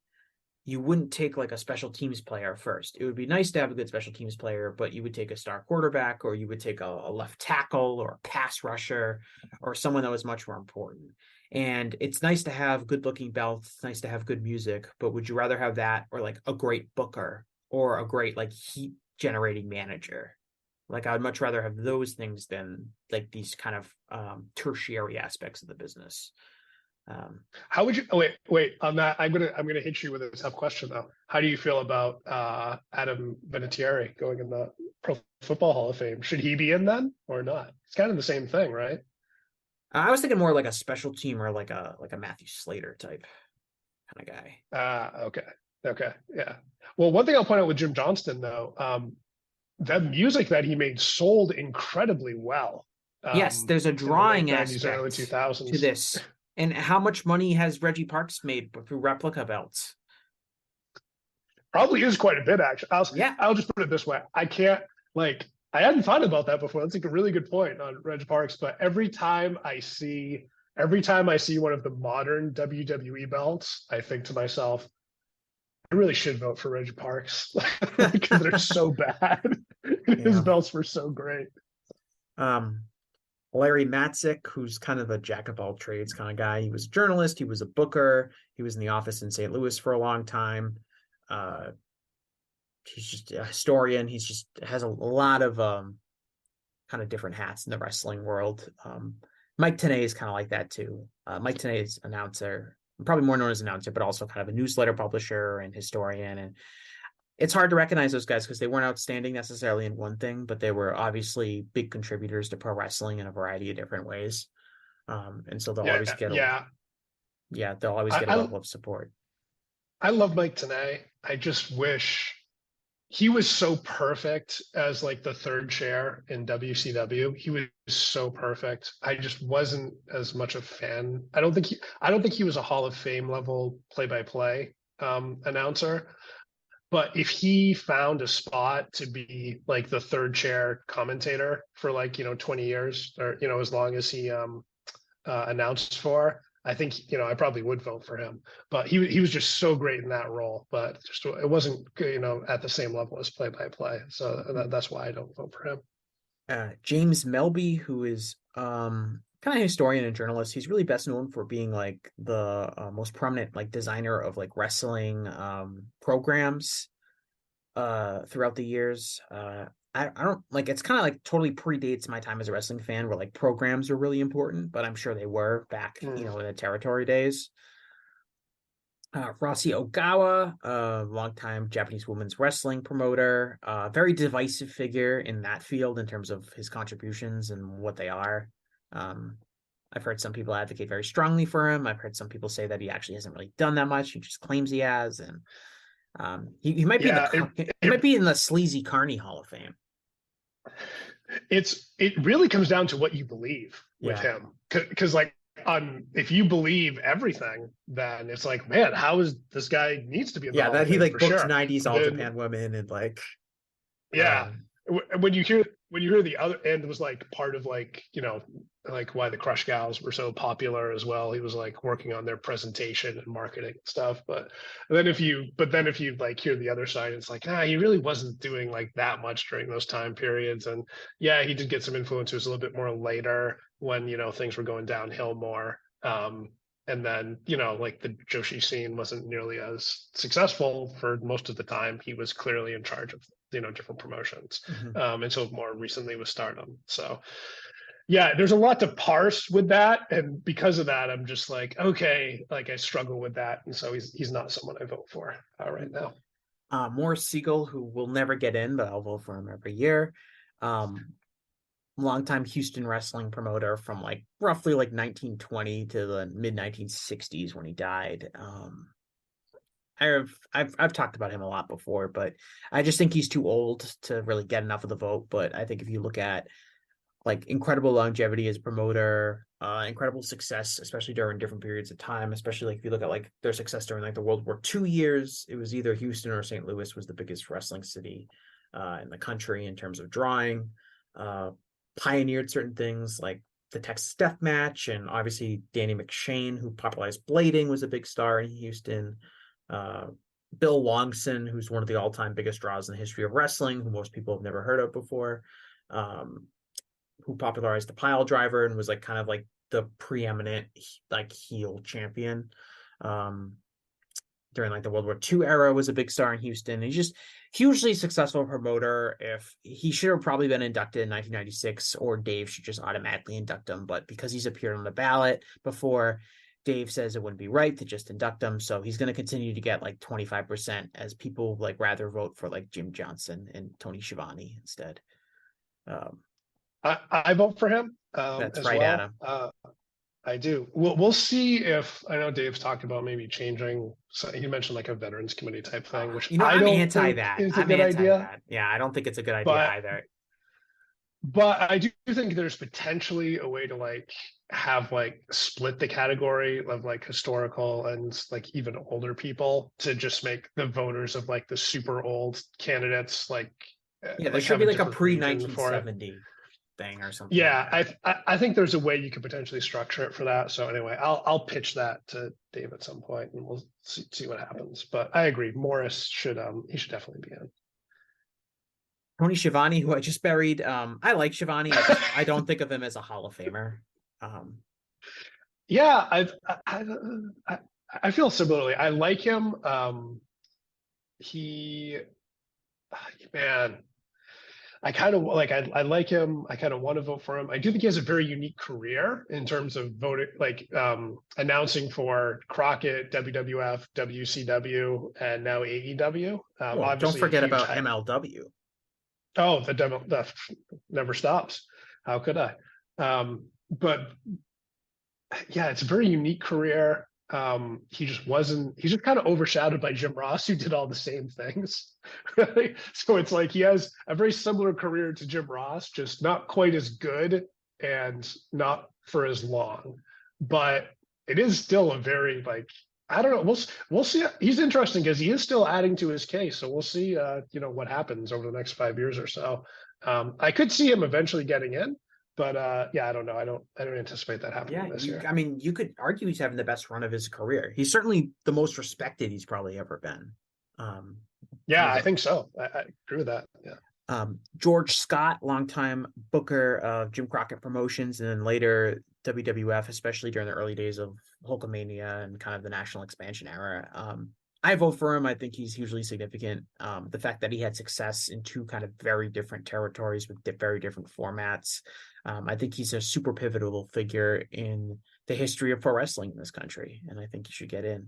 you wouldn't take like a special teams player first. It would be nice to have a good special teams player, but you would take a star quarterback, or you would take a left tackle or a pass rusher or someone that was much more important. And it's nice to have good looking belts. It's nice to have good music, but would you rather have that or like a great booker or a great like heat generating manager? Like I would much rather have those things than like these kind of tertiary aspects of the business. How would you wait on that? I'm gonna hit you with a tough question though. How do you feel about Adam Vinatieri going in the Pro Football Hall of Fame? Should he be in then or not? It's kind of the same thing, right? I was thinking more like a special team or like a Matthew Slater type kind of guy. Okay, yeah. Well, one thing I'll point out with Jim Johnston though, the music that he made sold incredibly well. Yes, there's a drawing in the aspect early 2000s to this. And how much money has Reggie Parks made through replica belts? Probably is quite a bit, actually. I'll just put it this way. I hadn't thought about that before. That's like a really good point on Reggie Parks. But every time I see one of the modern WWE belts, I think to myself, I really should vote for Reggie Parks because they're so bad. His belts were so great. Larry Matzik, who's kind of a jack of all trades kind of guy. He was a journalist. He was a booker. He was in the office in St. Louis for a long time. He's just a historian. He's just has a lot of kind of different hats in the wrestling world. Mike Tenay is kind of like that too. Mike Tenay is announcer, probably more known as announcer, but also kind of a newsletter publisher and historian. And it's hard to recognize those guys because they weren't outstanding necessarily in one thing, but they were obviously big contributors to pro wrestling in a variety of different ways. And so they'll always get they'll always get a level of support. I love Mike Tenay. I just wish he was so perfect as like the third chair in WCW. He was so perfect. I just wasn't as much a fan. I don't think he was a Hall of Fame level play-by-play announcer. But if he found a spot to be like the third chair commentator for like, 20 years or, as long as he announced for, I think, I probably would vote for him. But he was just so great in that role, but just it wasn't, at the same level as play-by-play. So that's why I don't vote for him. James Melby, who is kind of historian and journalist. He's really best known for being like the most prominent like designer of like wrestling programs throughout the years. I don't like it's kind of like totally predates my time as a wrestling fan where like programs are really important, but I'm sure they were back, in the territory days. Rossi Ogawa, longtime Japanese women's wrestling promoter, very divisive figure in that field in terms of his contributions and what they are. I've heard some people advocate very strongly for him. I've heard some people say that he actually hasn't really done that much. He just claims he has, and he might be might be in the sleazy Carney Hall of Fame. It really comes down to what you believe with him, because like if you believe everything, then it's like, man, how is this guy needs to be in the Hall that of he Fame like for booked sure. 90s All Japan women and like when you hear the other end was like part of like like why the Crush Gals were so popular as well. He was like working on their presentation and marketing and stuff. But then if you like hear the other side, it's like, he really wasn't doing like that much during those time periods. And he did get some influencers a little bit more later when things were going downhill more. And then, like the Joshi scene wasn't nearly as successful for most of the time. He was clearly in charge of, different promotions until more recently with Stardom. So, yeah, there's a lot to parse with that. And because of that, I'm just like, okay, like I struggle with that. And so he's not someone I vote for right now. Morris Siegel, who will never get in, but I'll vote for him every year. Longtime Houston wrestling promoter from like roughly like 1920 to the mid 1960s when he died. I've talked about him a lot before, but I just think he's too old to really get enough of the vote. But I think if you look at like incredible longevity as a promoter, incredible success, especially during different periods of time, especially like if you look at like their success during like the World War II years, it was either Houston or St. Louis was the biggest wrestling city in the country in terms of drawing. Pioneered certain things like the Texas Death Match, and obviously Danny McShane, who popularized blading, was a big star in Houston. Bill Longson, who's one of the all-time biggest draws in the history of wrestling, who most people have never heard of before, who popularized the pile driver and was like kind of like the preeminent like heel champion. During like the World War II era, was a big star in Houston. He's just hugely successful promoter. If he should have probably been inducted in 1996, or Dave should just automatically induct him. But because he's appeared on the ballot before, Dave says it wouldn't be right to just induct him. So he's going to continue to get like 25%, as people like rather vote for like Jim Johnson and Tony Schiavone instead. I vote for him. That's as right, well. Adam. I do. We'll see if, I know Dave's talked about maybe changing. So he mentioned like a veterans committee type thing, which I I'm don't anti think that. is a I'm good anti idea. that. Yeah, I don't think it's a good idea either. But I do think there's potentially a way to like have like split the category of like historical and like even older people, to just make the voters of like the super old candidates like there should be like a pre region for it. 1970 thing or something. Yeah, like I think there's a way you could potentially structure it for that. So anyway, I'll pitch that to Dave at some point, and we'll see what happens. But I agree, Morris should definitely be in. Tony Schiavone, who I just buried. I like Schiavone. I don't think of him as a Hall of Famer. Yeah, I feel similarly. I like him. Man, I kind of like, I like him. I kind of want to vote for him. I do think he has a very unique career in terms of voting, like announcing for Crockett, WWF, WCW, and now AEW. Don't forget about MLW. Oh, the demo never stops. How could I? But yeah, it's a very unique career. He's just kind of overshadowed by Jim Ross, who did all the same things. Really. So it's like he has a very similar career to Jim Ross, just not quite as good and not for as long. But it is still a very like, I don't know. We'll see. He's interesting because he is still adding to his case. So we'll see, what happens over the next 5 years or so. I could see him eventually getting in, but I don't know. I don't anticipate that happening this year. I mean, you could argue he's having the best run of his career. He's certainly the most respected he's probably ever been. I think so. I agree with that. Yeah. George Scott, longtime booker of Jim Crockett Promotions, and then later WWF, especially during the early days of Hulkamania and kind of the national expansion era. I vote for him. I think he's hugely significant. The fact that he had success in two kind of very different territories with very different formats. I think he's a super pivotal figure in the history of pro wrestling in this country, and I think he should get in.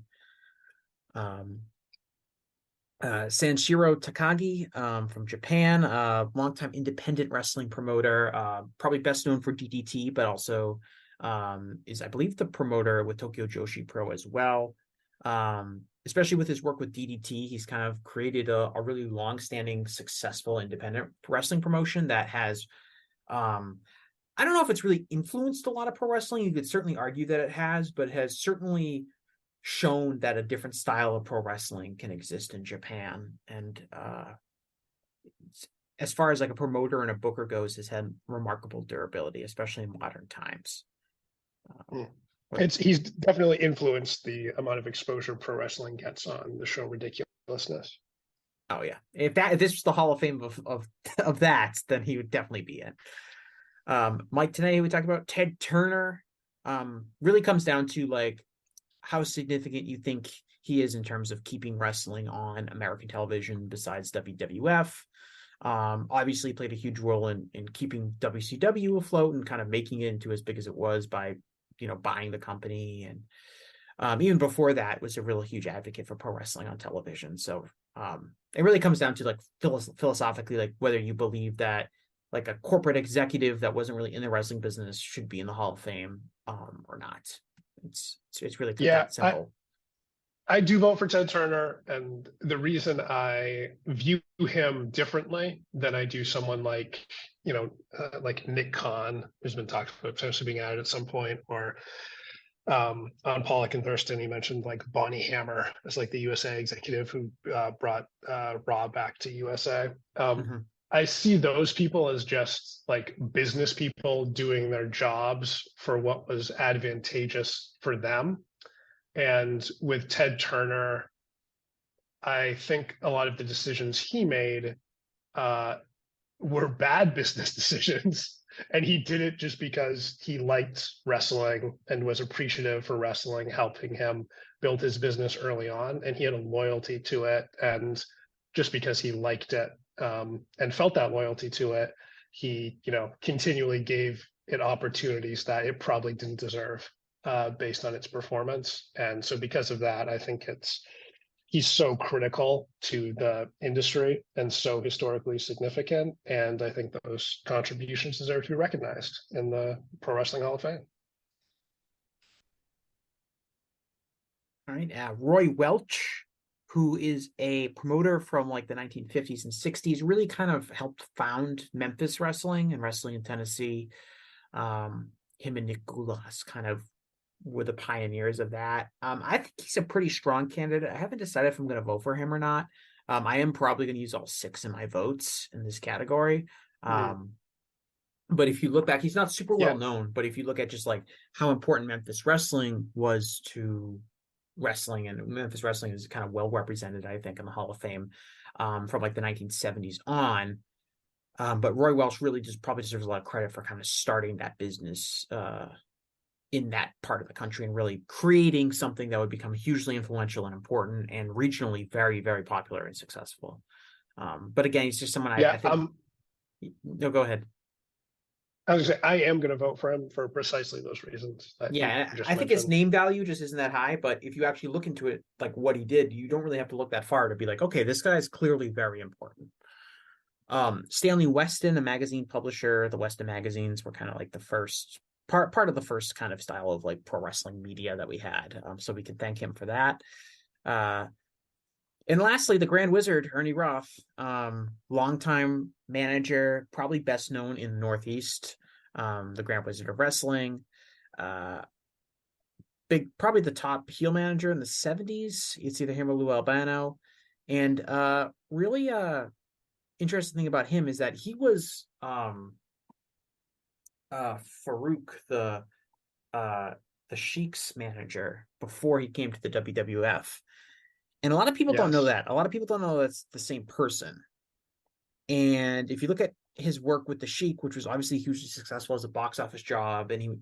Sanshiro Takagi from Japan, longtime independent wrestling promoter, probably best known for DDT, but also is, I believe, the promoter with Tokyo Joshi Pro as well. Especially with his work with DDT, he's kind of created a really long-standing, successful independent wrestling promotion that has, I don't know if it's really influenced a lot of pro wrestling. You could certainly argue that it has, but has certainly shown that a different style of pro wrestling can exist in Japan. And as far as like a promoter and a booker goes, has had remarkable durability, especially in modern times. He's definitely influenced the amount of exposure pro wrestling gets on the show Ridiculousness. Oh yeah, if this was the Hall of Fame of that, then he would definitely be in. Mike, today we talked about Ted Turner. Really comes down to like how significant you think he is in terms of keeping wrestling on American television besides WWF. Obviously played a huge role in keeping WCW afloat and kind of making it into as big as it was by, buying the company. And even before that was a real huge advocate for pro wrestling on television. So it really comes down to like philosophically, like whether you believe that like a corporate executive that wasn't really in the wrestling business should be in the Hall of Fame or not. It's really that simple. I do vote for Ted Turner, and the reason I view him differently than I do someone like, like Nick Khan, who's been talked about potentially being added at some point, or on Pollock and Thurston, he mentioned like Bonnie Hammer as like the USA executive who brought Raw back to USA. I see those people as just like business people doing their jobs for what was advantageous for them. And with Ted Turner, I think a lot of the decisions he made were bad business decisions. And he did it just because he liked wrestling and was appreciative for wrestling, helping him build his business early on. And he had a loyalty to it. And just because he liked it and felt that loyalty to it, he, continually gave it opportunities that it probably didn't deserve. Based on its performance. And so because of that, I think he's so critical to the industry and so historically significant. And I think those contributions deserve to be recognized in the Pro Wrestling Hall of Fame. All right. Roy Welch, who is a promoter from like the 1950s and 60s, really kind of helped found Memphis wrestling and wrestling in Tennessee. Him and Nick Gulas kind of were the pioneers of that. I think he's a pretty strong candidate. I haven't decided if I'm going to vote for him or not. I am probably going to use all 6 of my votes in this category. But if you look back, he's not super well known, but if you look at just like how important Memphis wrestling was to wrestling, and Memphis wrestling is kind of well represented, I think, in the Hall of Fame from like the 1970s on. But Roy Welch really probably deserves a lot of credit for kind of starting that business in that part of the country and really creating something that would become hugely influential and important and regionally very, very popular and successful. But again, he's just someone I think. No, go ahead. I was going to say, I am going to vote for him for precisely those reasons. I think his name value just isn't that high, but if you actually look into it, like what he did, you don't really have to look that far to be like, okay, this guy is clearly very important. Stanley Weston, a magazine publisher, the Weston magazines were kind of like the first part of the first kind of style of like pro wrestling media that we had. So we can thank him for that. And lastly, the Grand Wizard, Ernie Roth, longtime manager, probably best known in the Northeast, the Grand Wizard of Wrestling, probably the top heel manager in the 70s. It's either him or Lou Albano. And really interesting thing about him is that he was Farouk, the Sheik's manager before he came to the WWF. And a lot of people don't know that. A lot of people don't know that's the same person. And if you look at his work with the Sheik, which was obviously hugely successful as a box office job, and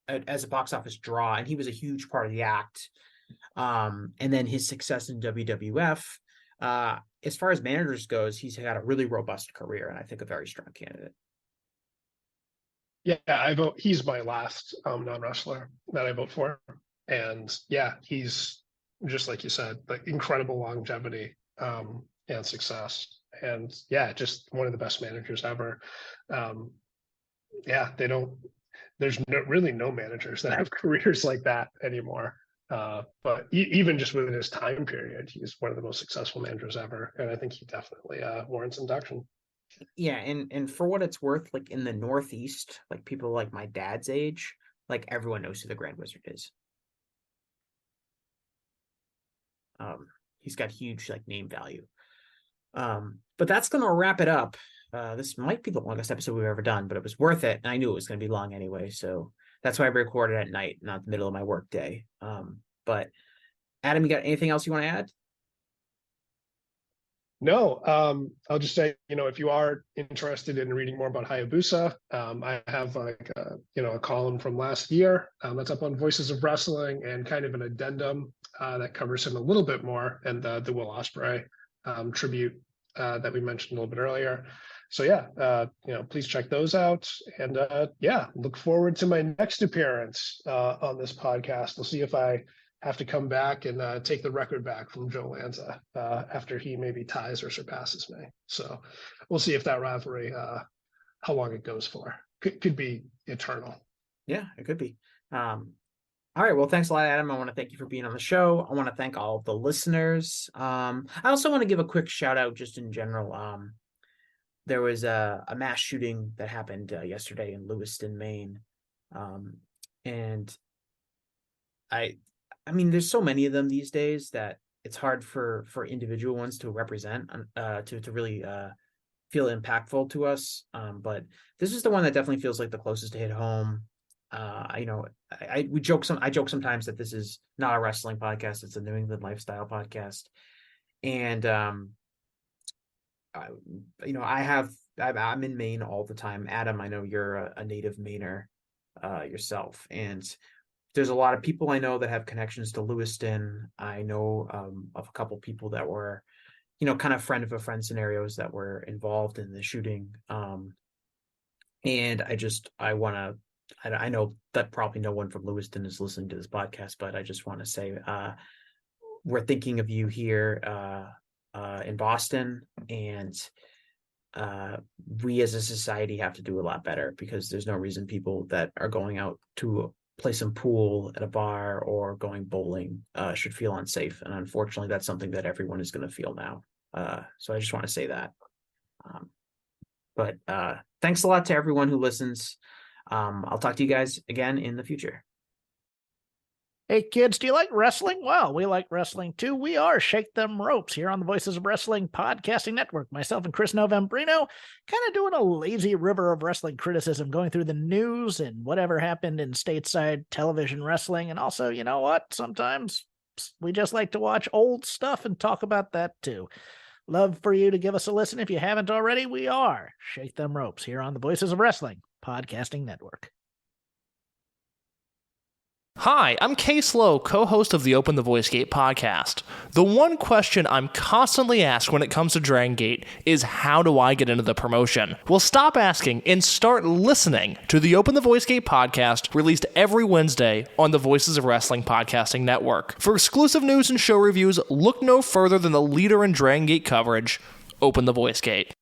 as a box office draw, and he was a huge part of the act. And then his success in WWF, as far as managers goes, he's had a really robust career, and I think a very strong candidate. Yeah, I vote. He's my last non-wrestler that I vote for, and he's just like you said, like incredible longevity and success, and just one of the best managers ever. There's really no managers that have careers like that anymore. But even just within his time period, he's one of the most successful managers ever, and I think he definitely warrants induction. Yeah, and for what it's worth, like in the Northeast, like people like my dad's age, like everyone knows who the Grand Wizard is. He's got huge like name value. But that's gonna wrap it up. This might be the longest episode we've ever done, but it was worth it, and I knew it was gonna be long anyway, so that's why I recorded at night, not the middle of my work day. But Adam, you got anything else you want to add? No, I'll just say, if you are interested in reading more about Hayabusa, I have a column from last year that's up on Voices of Wrestling, and kind of an addendum that covers him a little bit more, and the Will Ospreay tribute that we mentioned a little bit earlier. So yeah, please check those out, and look forward to my next appearance on this podcast. We'll see if I have to come back and take the record back from Joe Lanza after he maybe ties or surpasses me. So we'll see if that rivalry, how long it goes for. Could be eternal. Yeah, it could be. All right. Well, thanks a lot, Adam. I want to thank you for being on the show. I want to thank all of the listeners. I also want to give a quick shout out just in general. There was a mass shooting that happened yesterday in Lewiston, Maine. And I mean, there's so many of them these days that it's hard for individual ones to represent, to really feel impactful to us. But this is the one that definitely feels like the closest to hit home. I joke sometimes that this is not a wrestling podcast; it's a New England lifestyle podcast. And I'm in Maine all the time. Adam, I know you're a native Mainer yourself, and there's a lot of people I know that have connections to Lewiston. I know of a couple people that were, kind of friend of a friend scenarios that were involved in the shooting. And I know that probably no one from Lewiston is listening to this podcast, but I just want to say we're thinking of you here in Boston, and we as a society have to do a lot better, because there's no reason people that are going out to play some pool at a bar or going bowling should feel unsafe. And unfortunately, that's something that everyone is going to feel now. So I just want to say that. But thanks a lot to everyone who listens. I'll talk to you guys again in the future. Hey kids, do you like wrestling? Well, we like wrestling too. We are Shake Them Ropes here on the Voices of Wrestling Podcasting Network. Myself and Chris Novembrino kind of doing a lazy river of wrestling criticism, going through the news and whatever happened in stateside television wrestling. And also, you know what? Sometimes we just like to watch old stuff and talk about that too. Love for you to give us a listen. If you haven't already, we are Shake Them Ropes here on the Voices of Wrestling Podcasting Network. Hi, I'm Case Lowe, co-host of the Open the Voice Gate podcast. The one question I'm constantly asked when it comes to Dragon Gate is, how do I get into the promotion? Well, stop asking and start listening to the Open the Voice Gate podcast, released every Wednesday on the Voices of Wrestling Podcasting Network. For exclusive news and show reviews, look no further than the leader in Dragon Gate coverage, Open the Voice Gate.